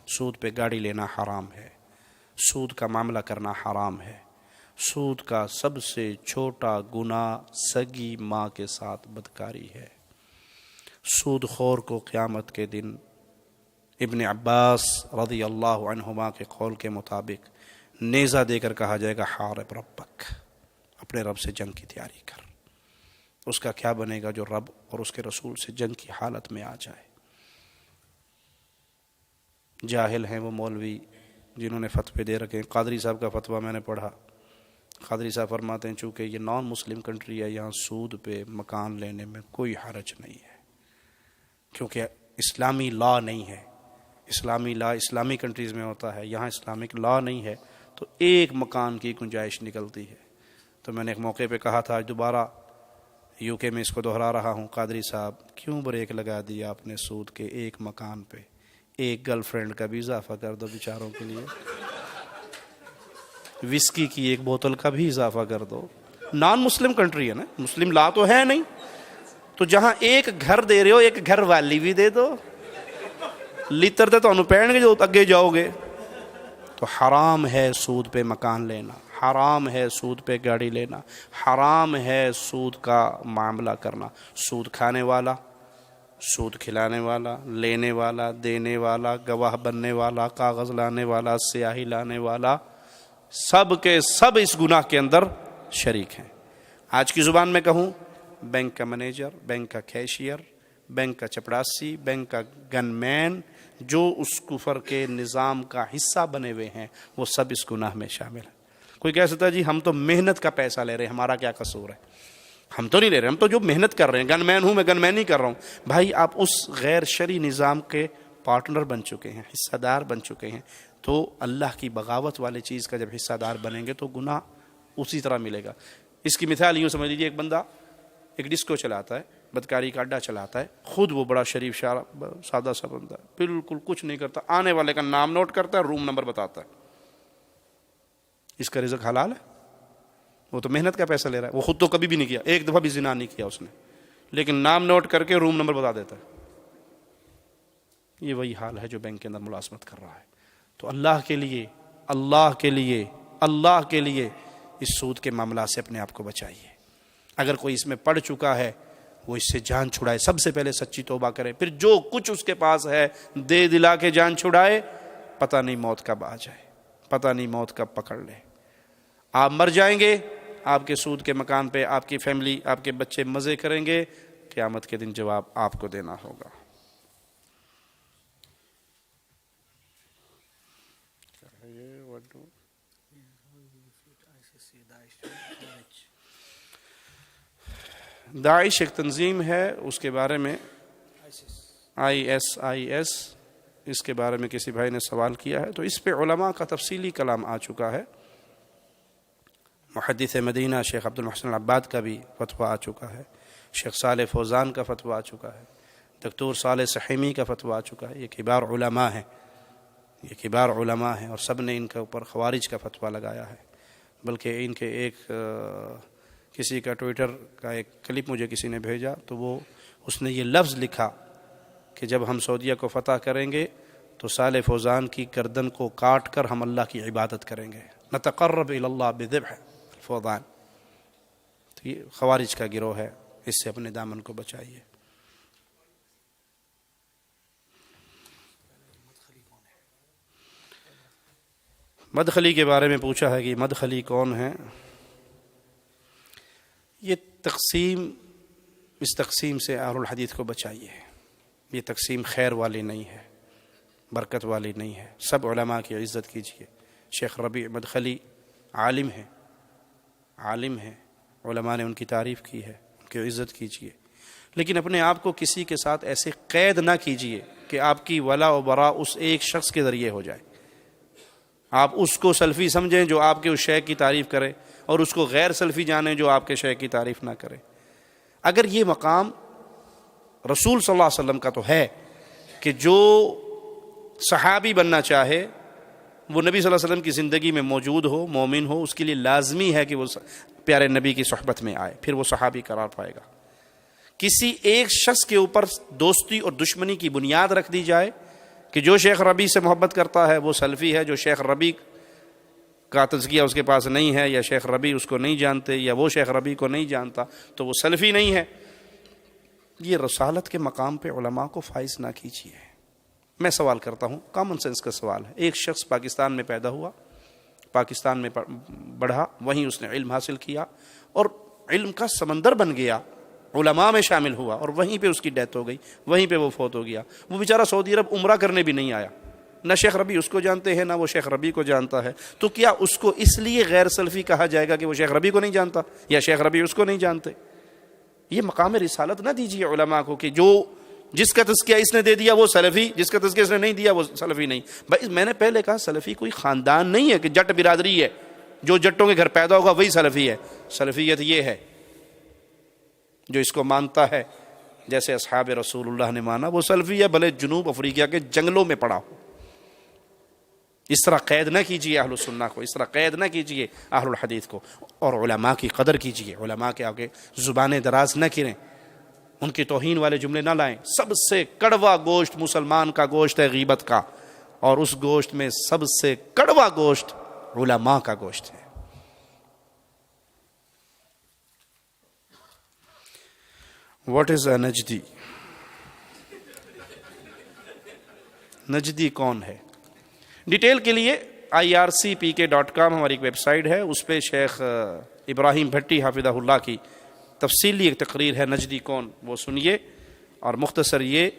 سود پہ گاڑی لینا حرام ہے، سود کا معاملہ کرنا حرام ہے۔ سود کا سب سے چھوٹا گناہ سگی ماں کے ساتھ بدکاری ہے۔ سود خور کو قیامت کے دن ابن عباس رضی اللہ عنہما کے قول کے مطابق نیزہ دے کر کہا جائے گا حارب ربک، اپنے رب سے جنگ کی تیاری کر۔ اس کا کیا بنے گا جو رب اور اس کے رسول سے جنگ کی حالت میں آ جائے؟ جاہل ہیں وہ مولوی جنہوں نے فتوے دے رکھے ہیں۔ قادری صاحب کا فتویٰ میں نے پڑھا، قادری صاحب فرماتے ہیں چونکہ یہ نان مسلم کنٹری ہے، یہاں سود پہ مکان لینے میں کوئی حرج نہیں ہے، کیونکہ اسلامی لا نہیں ہے۔ اسلامی لا اسلامی کنٹریز میں ہوتا ہے، یہاں اسلامک لا نہیں ہے، تو ایک مکان کی گنجائش نکلتی ہے۔ تو میں نے ایک موقع پہ کہا تھا، آج دوبارہ یو کے میں اس کو دہرا رہا ہوں، قادری صاحب کیوں بریک لگا دیا اپنے سود کے ایک مکان پہ؟ ایک گرل فرینڈ کا بھی اضافہ کر دو بیچاروں کے لیے، وسکی کی ایک بوتل کا بھی اضافہ کر دو۔ نان مسلم کنٹری ہے نا، مسلم لا تو ہے نہیں، تو جہاں ایک گھر دے رہے ہو ایک گھر والی بھی دے دو، لیتر دے تو انو پہن گے جو اگے جاؤ گے۔ تو حرام ہے سود پہ مکان لینا، حرام ہے سود پہ گاڑی لینا، حرام ہے سود کا معاملہ کرنا۔ سود کھانے والا، سود کھلانے والا، لینے والا، دینے والا، گواہ بننے والا، کاغذ لانے والا، سیاہی لانے والا، سب کے سب اس گناہ کے اندر شریک ہیں۔ آج کی زبان میں کہوں، بینک کا مینیجر، بینک کا کیشیئر، بینک کا چپڑاسی، بینک کا گن مین، جو اس کفر کے نظام کا حصہ بنے ہوئے ہیں، وہ سب اس گناہ میں شامل ہیں۔ کوئی کہہ سکتا ہے جی ہم تو محنت کا پیسہ لے رہے ہیں، ہمارا کیا قصور ہے؟ ہم تو نہیں لے رہے، ہم تو جو محنت کر رہے ہیں، گن مین ہوں میں، گن مین نہیں کر رہا ہوں۔ بھائی آپ اس غیر شرعی نظام کے پارٹنر بن چکے ہیں، حصہ دار بن چکے ہیں، تو اللہ کی بغاوت والے چیز کا جب حصہ دار بنیں گے تو گناہ اسی طرح ملے گا۔ اس کی مثال یوں سمجھ لیجیے، ایک بندہ ایک ڈسکو چلاتا ہے، بدکاری کا اڈا چلاتا ہے، خود وہ بڑا شریف سادہ سا بندہ ہے، بالکل کچھ نہیں کرتا، آنے والے کا نام نوٹ کرتا ہے، روم نمبر بتاتا ہے۔ اس کا رزق حلال ہے؟ وہ تو محنت کا پیسہ لے رہا ہے، وہ خود تو کبھی بھی نہیں کیا، ایک دفعہ بھی زنا نہیں کیا اس نے، لیکن نام نوٹ کر کے روم نمبر بتا دیتا ہے۔ یہ وہی حال ہے جو بینک کے اندر ملازمت کر رہا ہے۔ تو اللہ کے لیے، اللہ کے لیے، اللہ کے لیے اس سود کے معاملات سے اپنے آپ کو بچائیے۔ اگر کوئی اس میں پڑ چکا ہے وہ اس سے جان چھڑائے، سب سے پہلے سچی توبہ کرے، پھر جو کچھ اس کے پاس ہے دے دلا کے جان چھڑائے، پتہ نہیں موت کب آ جائے، پتہ نہیں موت کب پکڑ لے۔ آپ مر جائیں گے، آپ کے سود کے مکان پہ آپ کی فیملی، آپ کے بچے مزے کریں گے، قیامت کے دن جواب آپ کو دینا ہوگا۔ داعش ایک تنظیم ہے، اس کے بارے میں IS اس کے بارے میں کسی بھائی نے سوال کیا ہے، تو اس پہ علماء کا تفصیلی کلام آ چکا ہے۔ محدث مدینہ شیخ عبد المحسن العباد کا بھی فتویٰ آ چکا ہے، شیخ صالح فوزان کا فتویٰ آ چکا ہے، دکتور صالح سحیمی کا فتویٰ آ چکا ہے۔ یہ کبار علماء ہیں اور سب نے ان کے اوپر خوارج کا فتویٰ لگایا ہے۔ بلکہ ان کے ایک کسی کا ٹویٹر کا ایک کلپ مجھے کسی نے بھیجا، تو اس نے یہ لفظ لکھا کہ جب ہم سعودیہ کو فتح کریں گے تو صالح فوزان کی گردن کو کاٹ کر ہم اللہ کی عبادت کریں گے، نتقرب الی اللہ بذبح فوزان۔ تو یہ خوارج کا گروہ ہے، اس سے اپنے دامن کو بچائیے۔ مدخلی کے بارے میں پوچھا ہے کہ مدخلی کون ہے؟ یہ اس تقسیم سے اہل الحدیث کو بچائیے۔ یہ تقسیم خیر والی نہیں ہے، برکت والی نہیں ہے۔ سب علماء کی عزت کیجیے۔ شیخ ربیع مدخلی عالم ہے، علماء نے ان کی تعریف کی ہے، ان کی عزت کیجیے، لیکن اپنے آپ کو کسی کے ساتھ ایسے قید نہ کیجیے کہ آپ کی ولا و برا اس ایک شخص کے ذریعے ہو جائے۔ آپ اس کو سلفی سمجھیں جو آپ کے اس شیخ کی تعریف کرے، اور اس کو غیر سلفی جانیں جو آپ کے شیخ کی تعریف نہ کرے۔ اگر یہ مقام رسول صلی اللہ علیہ وسلم کا تو ہے کہ جو صحابی بننا چاہے وہ نبی صلی اللہ علیہ وسلم کی زندگی میں موجود ہو، مومن ہو، اس کے لیے لازمی ہے کہ وہ پیارے نبی کی صحبت میں آئے، پھر وہ صحابی قرار پائے گا۔ کسی ایک شخص کے اوپر دوستی اور دشمنی کی بنیاد رکھ دی جائے کہ جو شیخ ربیع سے محبت کرتا ہے وہ سلفی ہے، جو شیخ ربیع کا تزکیہ اس کے پاس نہیں ہے، یا شیخ ربیع اس کو نہیں جانتے، یا وہ شیخ ربیع کو نہیں جانتا تو وہ سلفی نہیں ہے۔ یہ رسالت کے مقام پہ علماء کو فائز نہ کیجیے۔ میں سوال کرتا ہوں، کامن سینس کا سوال ہے۔ ایک شخص پاکستان میں پیدا ہوا، پاکستان میں بڑھا، وہیں اس نے علم حاصل کیا اور علم کا سمندر بن گیا، علماء میں شامل ہوا، اور وہیں پہ اس کی ڈیتھ ہو گئی، وہیں پہ وہ فوت ہو گیا۔ وہ بیچارہ سعودی عرب عمرہ کرنے بھی نہیں آیا، نہ شیخ ربیع اس کو جانتے ہیں نہ وہ شیخ ربیع کو جانتا ہے، تو کیا اس کو اس لیے غیر سلفی کہا جائے گا کہ وہ شیخ ربیع کو نہیں جانتا یا شیخ ربیع اس کو نہیں جانتے؟ یہ مقام رسالت نہ دیجیے علماء کو کہ جس کا تزکیہ اس نے دے دیا وہ سلفی، جس کا تزکیہ اس نے نہیں دیا وہ سلفی نہیں۔ بھائی میں نے پہلے کہا سلفی کوئی خاندان نہیں ہے کہ جٹ برادری ہے، جو جٹوں کے گھر پیدا ہوگا وہی سلفی ہے۔ سلفیت یہ ہے جو اس کو مانتا ہے، جیسے اصحاب رسول اللہ نے مانا، وہ سلفی ہے، بھلے جنوب افریقہ کے جنگلوں میں پڑا ہو۔ اس طرح قید نہ کیجیے اہل السنہ کو، اس طرح قید نہ کیجیے اہل الحدیث کو، اور علماء کی قدر کیجیے، علماء کے آگے زبانیں دراز نہ کریں، ان کی توہین والے جملے نہ لائیں۔ سب سے کڑوا گوشت مسلمان کا گوشت ہے غیبت کا، اور اس گوشت میں سب سے کڑوا گوشت علماء کا گوشت ہے۔ واٹ از اے نجدی؟ نجدی کون ہے؟ ڈیٹیل کے لیے ircpk.com ہماری ایک ویب سائٹ ہے، اس پہ شیخ ابراہیم بھٹی حافظہ اللہ کی تفصیلی ایک تقریر ہے نجدی کون، وہ سنیے۔ اور مختصر یہ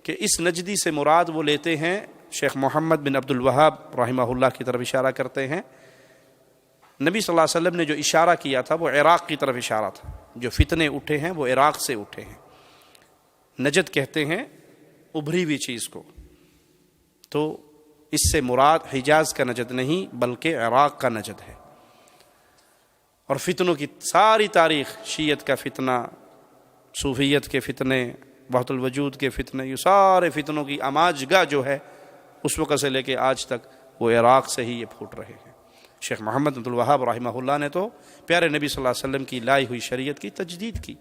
کہ اس نجدی سے مراد وہ لیتے ہیں شیخ محمد بن عبد الوہاب رحمہ اللہ کی طرف اشارہ کرتے ہیں۔ نبی صلی اللہ علیہ وسلم نے جو اشارہ کیا تھا وہ عراق کی طرف اشارہ تھا، جو فتنے اٹھے ہیں وہ عراق سے اٹھے ہیں۔ نجد کہتے ہیں ابھری ہوئی چیز کو، تو اس سے مراد حجاز کا نجد نہیں بلکہ عراق کا نجد ہے۔ اور فتنوں کی ساری تاریخ، شیعت کا فتنہ، صوفیت کے فتنے، وحدت الوجود کے فتنے، یہ سارے فتنوں کی آماج گاہ جو ہے اس وقت سے لے کے آج تک وہ عراق سے ہی یہ پھوٹ رہے ہیں۔ شیخ محمد عبد الوہاب رحمہ اللہ نے تو پیارے نبی صلی اللہ علیہ وسلم کی لائی ہوئی شریعت کی تجدید کی،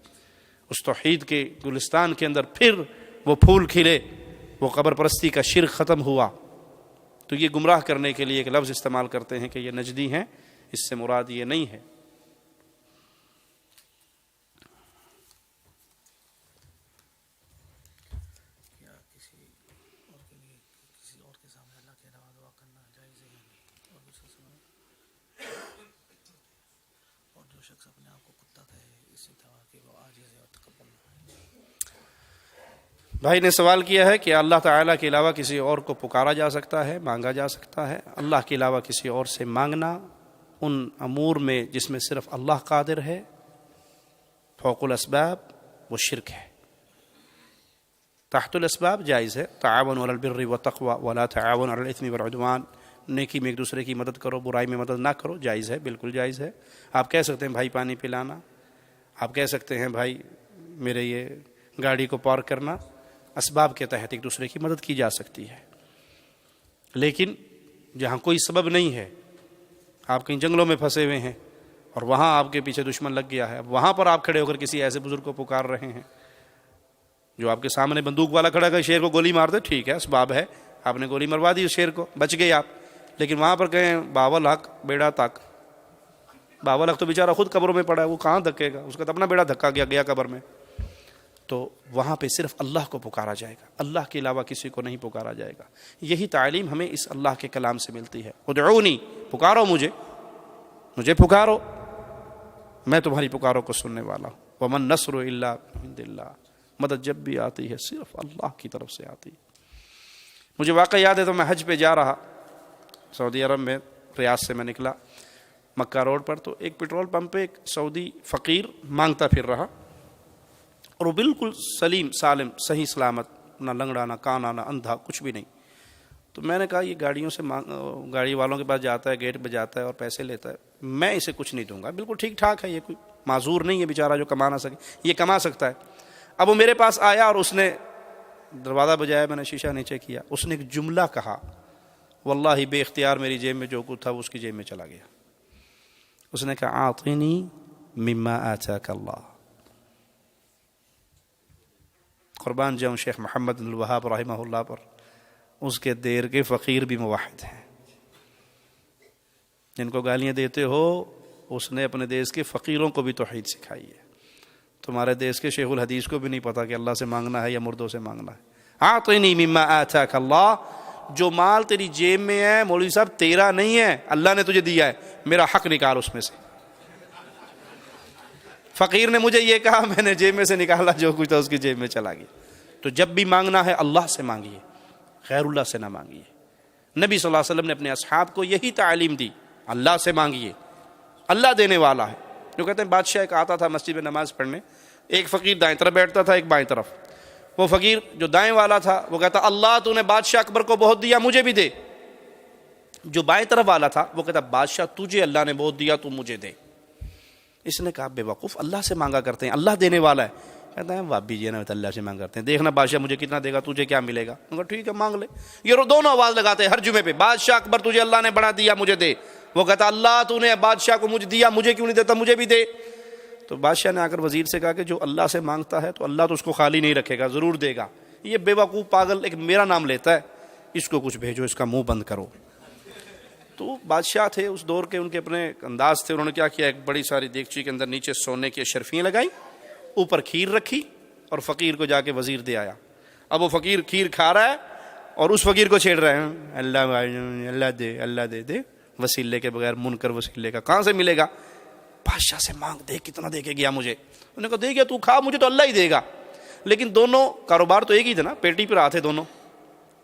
اس توحید کے گلستان کے اندر پھر وہ پھول کھلے، وہ قبر پرستی کا شرک ختم ہوا۔ تو یہ گمراہ کرنے کے لیے ایک لفظ استعمال کرتے ہیں کہ یہ نجدی ہیں، اس سے مراد یہ نہیں ہے۔ اور جو شخص اپنے آپ کو کتا کہے اسی طرح کہ وہ عاجز ہے اور تکبر نہ ہے۔ بھائی نے سوال کیا ہے کہ اللہ تعالیٰ کے علاوہ کسی اور کو پکارا جا سکتا ہے، مانگا جا سکتا ہے؟ اللہ کے علاوہ کسی اور سے مانگنا ان امور میں جس میں صرف اللہ قادر ہے، فوق الاسباب، وہ شرک ہے۔ تحت الاسباب جائز ہے، تعاونوا علی البر والتقوی ولا تعاونوا علی الاثم والعدوان، نیکی میں ایک دوسرے کی مدد کرو، برائی میں مدد نہ کرو، جائز ہے، بالکل جائز ہے۔ آپ کہہ سکتے ہیں بھائی پانی پلانا، آپ کہہ سکتے ہیں بھائی میرے یہ گاڑی کو پارک کرنا، اسباب کے تحت ایک دوسرے کی مدد کی جا سکتی ہے۔ لیکن جہاں کوئی سبب نہیں ہے، آپ کہیں جنگلوں میں پھنسے ہوئے ہیں اور وہاں آپ کے پیچھے دشمن لگ گیا ہے، اب وہاں پر آپ کھڑے ہو کر کسی ایسے بزرگ کو پکار رہے ہیں جو آپ کے سامنے بندوق والا کھڑا کر شیر کو گولی مار دے، ٹھیک ہے، اسباب ہے، آپ نے گولی مروا دی اس شیر کو، بچ گئے آپ، لیکن وہاں پر کہیں باول حق بیڑا تک، باول حق تو بیچارہ خود قبروں میں پڑا ہے، وہ کہاں دھکے گا، اس کا تو اپنا بیڑا دھکا گیا قبر میں۔ تو وہاں پہ صرف اللہ کو پکارا جائے گا، اللہ کے علاوہ کسی کو نہیں پکارا جائے گا۔ یہی تعلیم ہمیں اس اللہ کے کلام سے ملتی ہے، ادعونی، پکارو مجھے پکارو، میں تمہاری پکاروں کو سننے والا ہوں۔ ومن نصر الا من عند اللہ، مدد جب بھی آتی ہے صرف اللہ کی طرف سے آتی ہے۔ مجھے واقع یاد ہے تو میں حج پہ جا رہا سعودی عرب میں، ریاض سے میں نکلا مکہ روڈ پر، تو ایک پیٹرول پمپ پہ ایک سعودی فقیر مانگتا پھر رہا، اور وہ بالکل سلیم سالم صحیح سلامت، نہ لنگڑا نہ کانا نہ اندھا، کچھ بھی نہیں۔ تو میں نے کہا یہ گاڑیوں سے گاڑی والوں کے پاس جاتا ہے، گیٹ پہ جاتا ہے اور پیسے لیتا ہے، میں اسے کچھ نہیں دوں گا، بالکل ٹھیک ٹھاک ہے، یہ کوئی معذور نہیں ہے بیچارہ جو کما نہ سکے، یہ کما سکتا ہے۔ اب وہ میرے پاس آیا اور اس نے دروازہ بجایا، میں نے شیشہ نیچے کیا، اس نے ایک جملہ کہا، واللہ بے اختیار میری جیب میں جو کچھ تھا وہ اس کی جیب میں چلا گیا۔ اس نے کہا اعطنی مما آتاک اللہ۔ قربان جاؤں شیخ محمد بن الوہاب رحمہ اللہ پر، اس کے دیر کے فقیر بھی موحد ہیں، جن کو گالیاں دیتے ہو اس نے اپنے دیش کے فقیروں کو بھی توحید سکھائی ہے۔ تمہارے دیش کے شیخ الحدیث کو بھی نہیں پتا کہ اللہ سے مانگنا ہے یا مردوں سے مانگنا ہے۔ اعطنی مما آتاک اللہ، جو مال تیری جیب میں ہے مولوی صاحب تیرا نہیں ہے، اللہ نے تجھے دیا ہے، میرا حق نکال اس میں سے۔ فقیر نے مجھے یہ کہا، میں نے جیب میں سے نکالا، جو کچھ تھا اس کی جیب میں چلا گیا۔ تو جب بھی مانگنا ہے اللہ سے مانگیے، غیر اللہ سے نہ مانگیے۔ نبی صلی اللہ علیہ وسلم نے اپنے اصحاب کو یہی تعلیم دی، اللہ سے مانگیے، اللہ دینے والا ہے۔ جو کہتے ہیں بادشاہ ایک آتا تھا مسجد میں نماز پڑھنے، ایک فقیر دائیں طرف بیٹھتا تھا، ایک بائیں طرف۔ وہ فقیر جو دائیں والا تھا وہ کہتا اللہ تو نے بادشاہ اکبر کو بہت دیا، مجھے بھی دے۔ جو بائیں طرف والا تھا وہ کہتا بادشاہ تجھے اللہ نے بہت دیا، تو مجھے دے۔ اس نے کہا بے وقوف، اللہ سے مانگا کرتے ہیں، اللہ دینے والا ہے۔ کہتا ہے وابی جی نا اللہ سے مانگ کرتے ہیں، دیکھنا بادشاہ مجھے کتنا دے گا، تجھے کیا ملے گا۔ میں کہا ٹھیک ہے مانگ لے۔ یہ دونوں آواز لگاتے ہیں ہر جمعے پہ، بادشاہ اکبر تجھے اللہ نے بڑا دیا، مجھے دے۔ وہ کہتا اللہ تو نے بادشاہ کو مجھے دیا، مجھے کیوں نہیں دیتا، مجھے بھی دے۔ تو بادشاہ نے آ کر وزیر سے کہا کہ جو اللہ سے مانگتا ہے تو اللہ تو اس کو خالی نہیں رکھے گا، ضرور دے گا۔ یہ بے وقوف پاگل ایک میرا نام لیتا ہے، اس کو کچھ بھیجو، اس کا منہ بند کرو۔ تو بادشاہ تھے اس دور کے، ان کے اپنے انداز تھے، انہوں نے کیا کیا، ایک بڑی ساری دیگچی کے اندر نیچے سونے کی اشرفیاں لگائیں، اوپر کھیر رکھی اور فقیر کو جا کے وزیر دے آیا۔ اب وہ فقیر کھیر کھا رہا ہے اور اس فقیر کو چھیڑ رہے ہیں، اللہ دے، اللہ دے دے، وسیلے کے بغیر، منکر وسیلے کا کہاں سے ملے گا؟ بادشاہ سے مانگ، دے کتنا دے کے گیا مجھے۔ انہوں نے کہا دے گیا تو کھا، مجھے تو اللہ ہی دے گا۔ لیکن دونوں کاروبار تو ایک ہی تھا نا، پیٹی پر آتے دونوں،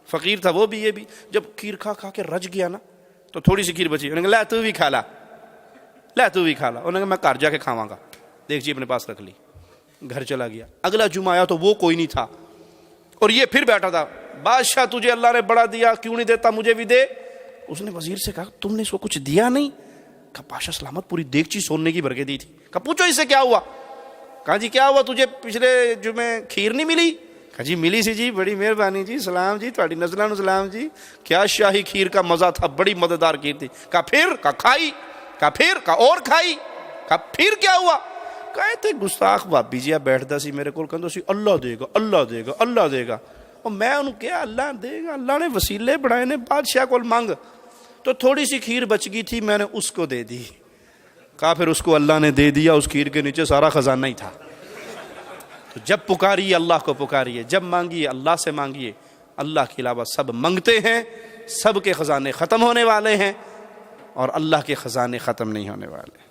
فقیر تھا وہ بھی یہ بھی۔ جب کھیر کھا کھا کے رج گیا نا تو تھوڑی سی کھیر بچی، انہوں نے کہا لا تو بھی کھا لا، لا تو بھی کھا لا۔ انہوں نے کہا میں گھر جا کے کھاواں گا، دیکھ جی اپنے پاس رکھ لی، گھر چلا گیا۔ اگلا جمعہ آیا تو وہ کوئی نہیں تھا اور یہ پھر بیٹھا تھا، بادشاہ تجھے اللہ نے بڑا دیا، کیوں نہیں دیتا، مجھے بھی دے۔ اس نے وزیر سے کہا تم نے اس کو کچھ دیا نہیں؟ کہا بادشاہ سلامت پوری دیگچی سونے کی بھر کے دی تھی۔ کہا پوچھو اس سے کیا ہوا؟ کہا جی کیا ہوا، تجھے پچھلے جمعے کھیر نہیں ملی؟ کہا جی ملی سی جی، بڑی مہربانی جی، سلام جی، تھوڑی نزلہ سلام جی، کیا شاہی کھیر کا مزہ تھا، بڑی مزیدار کھیر تھی۔ کہا پھر؟ کہا کھائی۔ کہا پھر؟ کہا اور کھائی۔ کہا پھر کیا ہوا؟ کہتے گستاخ بابی جی بیٹھتا سی میرے کو، کہتا سی اللہ دے گا، اللہ دے گا، اللہ دے گا۔ اور میں انہوں کیا اللہ دے گا، اللہ نے وسیلے بڑھائے نے، بادشاہ کو مانگ۔ تو تھوڑی سی کھیر بچ گئی تھی، میں نے اس کو دے دی۔ کہا پھر اس کو اللہ نے دے دیا، اس کھیر کے نیچے سارا خزانہ ہی تھا۔ تو جب پکاریے اللہ کو پکاریے، جب مانگیے اللہ سے مانگیے۔ اللہ کے علاوہ سب منگتے ہیں، سب کے خزانے ختم ہونے والے ہیں، اور اللہ کے خزانے ختم نہیں ہونے والے.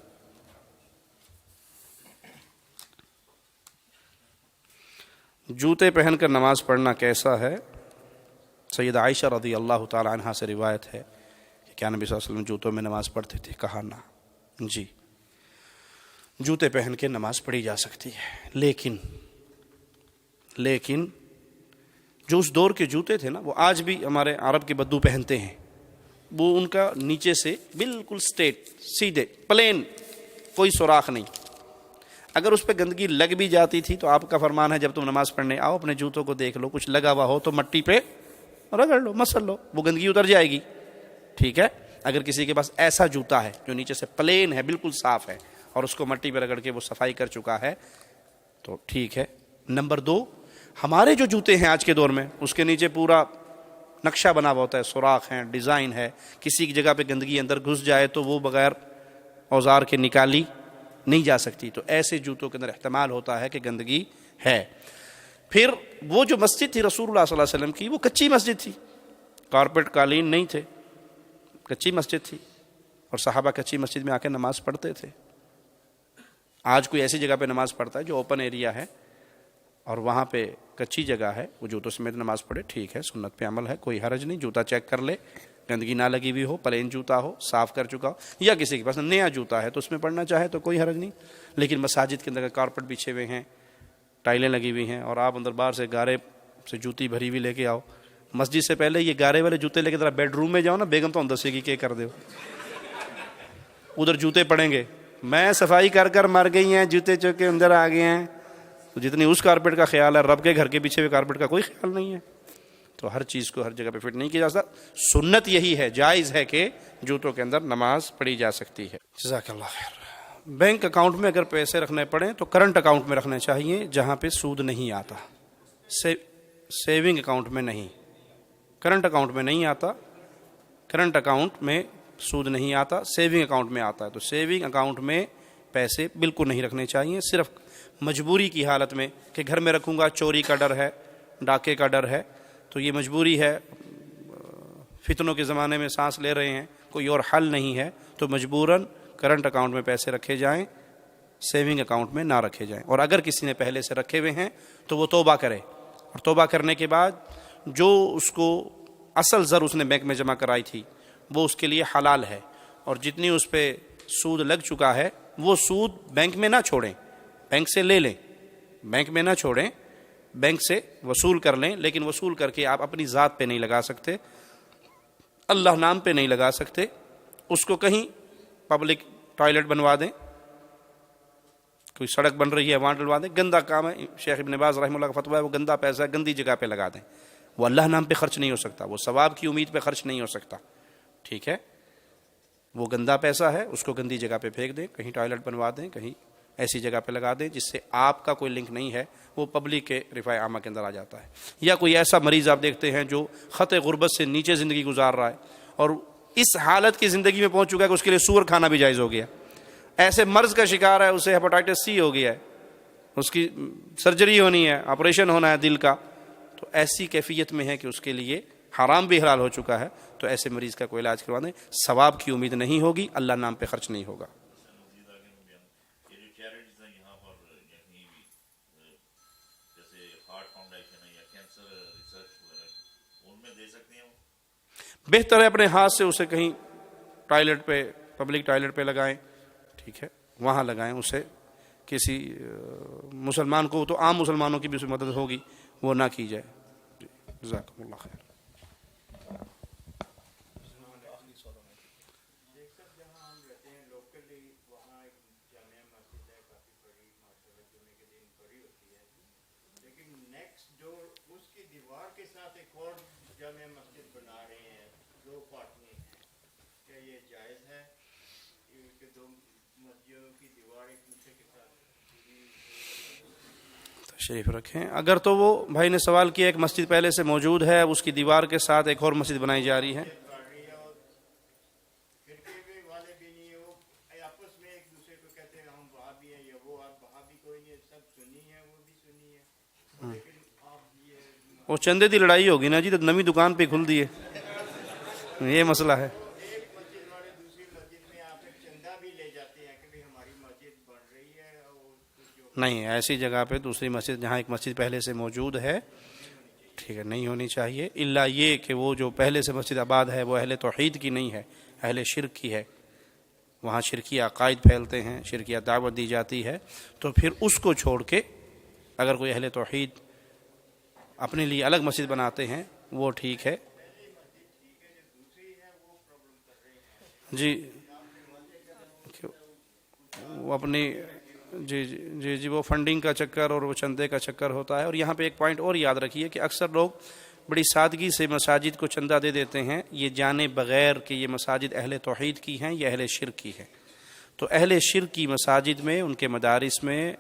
جوتے پہن کر نماز پڑھنا کیسا ہے؟ سیدہ عائشہ رضی اللہ تعالی عنہا سے روایت ہے کہ کیا نبی صلی اللہ علیہ وسلم جوتوں میں نماز پڑھتے تھے؟ کہا نہ. جی، جوتے پہن کے نماز پڑھی جا سکتی ہے، لیکن جو اس دور کے جوتے تھے نا، وہ آج بھی ہمارے عرب کے بدو پہنتے ہیں. وہ ان کا نیچے سے بالکل سٹریٹ، سیدھے، پلین، کوئی سوراخ نہیں. اگر اس پہ گندگی لگ بھی جاتی تھی تو آپ کا فرمان ہے جب تم نماز پڑھنے آؤ اپنے جوتوں کو دیکھ لو، کچھ لگا ہوا ہو تو مٹی پہ رگڑ لو، مسل لو، وہ گندگی اتر جائے گی. ٹھیک ہے؟ اگر کسی کے پاس ایسا جوتا ہے جو نیچے سے پلین ہے، بالکل صاف ہے، اور اس کو مٹی پہ رگڑ کے وہ صفائی کر چکا ہے تو ٹھیک ہے. نمبر 2، ہمارے جو جوتے ہیں آج کے دور میں اس کے نیچے پورا نقشہ بنا ہوا ہوتا ہے، سوراخ ہیں، ڈیزائن ہے، کسی کی جگہ پہ گندگی اندر گھس جائے تو وہ بغیر اوزار کے نکالی نہیں جا سکتی. تو ایسے جوتوں کے اندر احتمال ہوتا ہے کہ گندگی ہے. پھر وہ جو مسجد تھی رسول اللہ صلی اللہ علیہ وسلم کی، وہ کچی مسجد تھی، کارپیٹ قالین نہیں تھے، کچی مسجد تھی، اور صحابہ کچی مسجد میں آ کے نماز پڑھتے تھے. آج کوئی ایسی جگہ پہ نماز پڑھتا ہے جو اوپن ایریا ہے اور وہاں پہ کچی جگہ ہے، وہ جوتوں سمیت نماز پڑھے، ٹھیک ہے، سنت پہ عمل ہے، کوئی حرج نہیں. جوتا چیک کر لے، گندگی نہ لگی ہوئی ہو، پلین جوتا ہو، صاف کر چکا ہو، یا کسی کے پاس نیا جوتا ہے تو اس میں پڑھنا چاہے تو کوئی حرج نہیں. لیکن مساجد کے اندر کارپیٹ بچھے ہوئے ہیں، ٹائلیں لگی ہوئی ہیں، اور آپ اندر باہر سے گارے سے جوتی بھری ہوئی لے کے آؤ، مسجد سے پہلے یہ گارے والے جوتے لے کے ذرا بیڈ روم میں جاؤ نا، بیگم تو اندر سے کی کیا کر دو، ادھر جوتے پڑیں گے. میں صفائی کر کر مر گئی ہیں، جوتے چوکے اندر آ گئے ہیں. تو جتنی اس کارپیٹ کا خیال ہے، رب کے گھر کے پیچھے ہوئے کارپیٹ کا کوئی خیال نہیں ہے. تو ہر چیز کو ہر جگہ پہ فٹ نہیں کیا جا سکتا. سنت یہی ہے، جائز ہے کہ جوتوں کے اندر نماز پڑھی جا سکتی ہے. جزاک اللہ خیر. بینک اکاؤنٹ میں اگر پیسے رکھنے پڑیں تو کرنٹ اکاؤنٹ میں رکھنے چاہیے جہاں پہ سود نہیں آتا. سیونگ اکاؤنٹ میں نہیں، کرنٹ اکاؤنٹ میں نہیں آتا، کرنٹ اکاؤنٹ میں سود نہیں آتا، سیونگ اکاؤنٹ میں آتا ہے. تو سیونگ اکاؤنٹ میں پیسے بالکل نہیں رکھنے چاہیے، صرف مجبوری کی حالت میں کہ گھر میں رکھوں گا، چوری کا ڈر ہے، ڈاکے کا ڈر ہے، تو یہ مجبوری ہے، فتنوں کے زمانے میں سانس لے رہے ہیں، کوئی اور حل نہیں ہے، تو مجبوراً کرنٹ اکاؤنٹ میں پیسے رکھے جائیں، سیونگ اکاؤنٹ میں نہ رکھے جائیں. اور اگر کسی نے پہلے سے رکھے ہوئے ہیں تو وہ توبہ کرے، اور توبہ کرنے کے بعد جو اس کو اصل زر اس نے بینک میں جمع کرائی تھی وہ اس کے لیے حلال ہے، اور جتنی اس پہ سود لگ چکا ہے وہ سود بینک میں نہ چھوڑیں، بینک سے لے لیں، بینک میں نہ چھوڑیں، بینک سے وصول کر لیں، لیکن وصول کر کے آپ اپنی ذات پہ نہیں لگا سکتے، اللہ نام پہ نہیں لگا سکتے. اس کو کہیں پبلک ٹوائلٹ بنوا دیں، کوئی سڑک بن رہی ہے وہاں ڈلوا دیں، گندا کام ہے. شیخ ابن باز رحمہ اللہ کا فتویٰ ہے وہ گندا پیسہ ہے، گندی جگہ پہ لگا دیں، وہ اللہ نام پہ خرچ نہیں ہو سکتا، وہ ثواب کی امید پہ خرچ نہیں ہو سکتا. ٹھیک ہے، وہ گندا پیسہ ہے، اس کو گندی جگہ پہ پھینک دیں، کہیں ٹوائلٹ بنوا دیں، کہیں ایسی جگہ پہ لگا دیں جس سے آپ کا کوئی لنک نہیں ہے، وہ پبلک کے رفاع عامہ کے اندر آ جاتا ہے. یا کوئی ایسا مریض آپ دیکھتے ہیں جو خط غربت سے نیچے زندگی گزار رہا ہے اور اس حالت کی زندگی میں پہنچ چکا ہے کہ اس کے لیے سور کھانا بھی جائز ہو گیا، ایسے مرض کا شکار ہے، اسے ہیپاٹائٹس سی ہو گیا ہے، اس کی سرجری ہونی ہے، آپریشن ہونا ہے دل کا، تو ایسی کیفیت میں ہے کہ اس کے لیے حرام بھی حلال ہو چکا ہے، تو ایسے مریض کا کوئی علاج کروا دیں، ثواب کی امید نہیں ہوگی، اللہ نام پہ خرچ نہیں ہوگا. بہتر ہے اپنے ہاتھ سے اسے کہیں ٹوائلٹ پہ، پبلک ٹوائلٹ پہ لگائیں، ٹھیک ہے، وہاں لگائیں، اسے کسی مسلمان کو، تو عام مسلمانوں کی بھی اسے مدد ہوگی، وہ نہ کی جائے. جزاکم اللہ خیر. شریف رکھیں. اگر تو وہ بھائی نے سوال کیا ایک مسجد پہلے سے موجود ہے، اس کی دیوار کے ساتھ ایک اور مسجد بنائی جا رہی ہے، وہ چندے دی لڑائی ہوگی نا جی، تو نئی دکان پہ کھل دیے، یہ مسئلہ ہے. نہیں، ایسی جگہ پہ دوسری مسجد جہاں ایک مسجد پہلے سے موجود ہے، ٹھیک ہے، نہیں ہونی چاہیے، الا یہ کہ وہ جو پہلے سے مسجد آباد ہے وہ اہل توحید کی نہیں ہے، اہل شرک کی ہے، وہاں شرکی عقائد پھیلتے ہیں، شرکیہ دعوت دی جاتی ہے، تو پھر اس کو چھوڑ کے اگر کوئی اہل توحید اپنے لیے الگ مسجد بناتے ہیں وہ ٹھیک ہے۔ جی وہ اپنی جی وہ فنڈنگ کا چکر اور وہ چندے کا چکر ہوتا ہے۔ اور یہاں پہ ایک پوائنٹ اور یاد رکھیے کہ اکثر لوگ بڑی سادگی سے مساجد کو چندہ دے دیتے ہیں، یہ جانے بغیر کہ یہ مساجد اہل توحید کی ہیں یا اہل شرک کی ہیں۔ تو اہل شرک کی مساجد میں، ان کے مدارس میں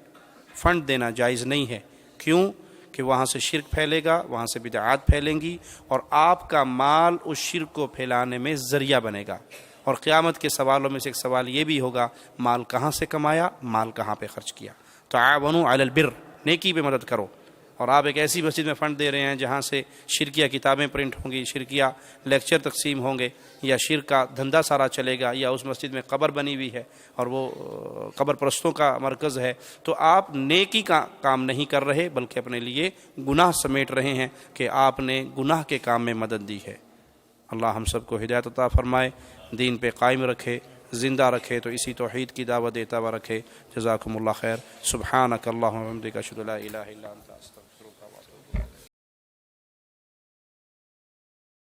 فنڈ دینا جائز نہیں ہے۔ کیوں؟ کہ وہاں سے شرک پھیلے گا، وہاں سے بدعات پھیلیں گی، اور آپ کا مال اس شرک کو پھیلانے میں ذریعہ بنے گا۔ اور قیامت کے سوالوں میں سے ایک سوال یہ بھی ہوگا، مال کہاں سے کمایا، مال کہاں پہ خرچ کیا۔ تعاونوا علی البر، نیکی پہ مدد کرو۔ اور آپ ایک ایسی مسجد میں فنڈ دے رہے ہیں جہاں سے شرکیہ کتابیں پرنٹ ہوں گی، شرکیہ لیکچر تقسیم ہوں گے، یا شرک کا دھندا سارا چلے گا، یا اس مسجد میں قبر بنی ہوئی ہے اور وہ قبر پرستوں کا مرکز ہے، تو آپ نیکی کا کام نہیں کر رہے بلکہ اپنے لیے گناہ سمیٹ رہے ہیں کہ آپ نے گناہ کے کام میں مدد دی ہے۔ اللہ ہم سب کو ہدایت عطا فرمائے، دین پہ قائم رکھے، زندہ رکھے، تو اسی توحید کی دعوت دیتا ہوا رکھے۔ جزاکم اللہ خیر۔ سبحانک اللہم و بحمدک، اشہد ان لا الہ الا انت، استغفرک و اتوب الیک۔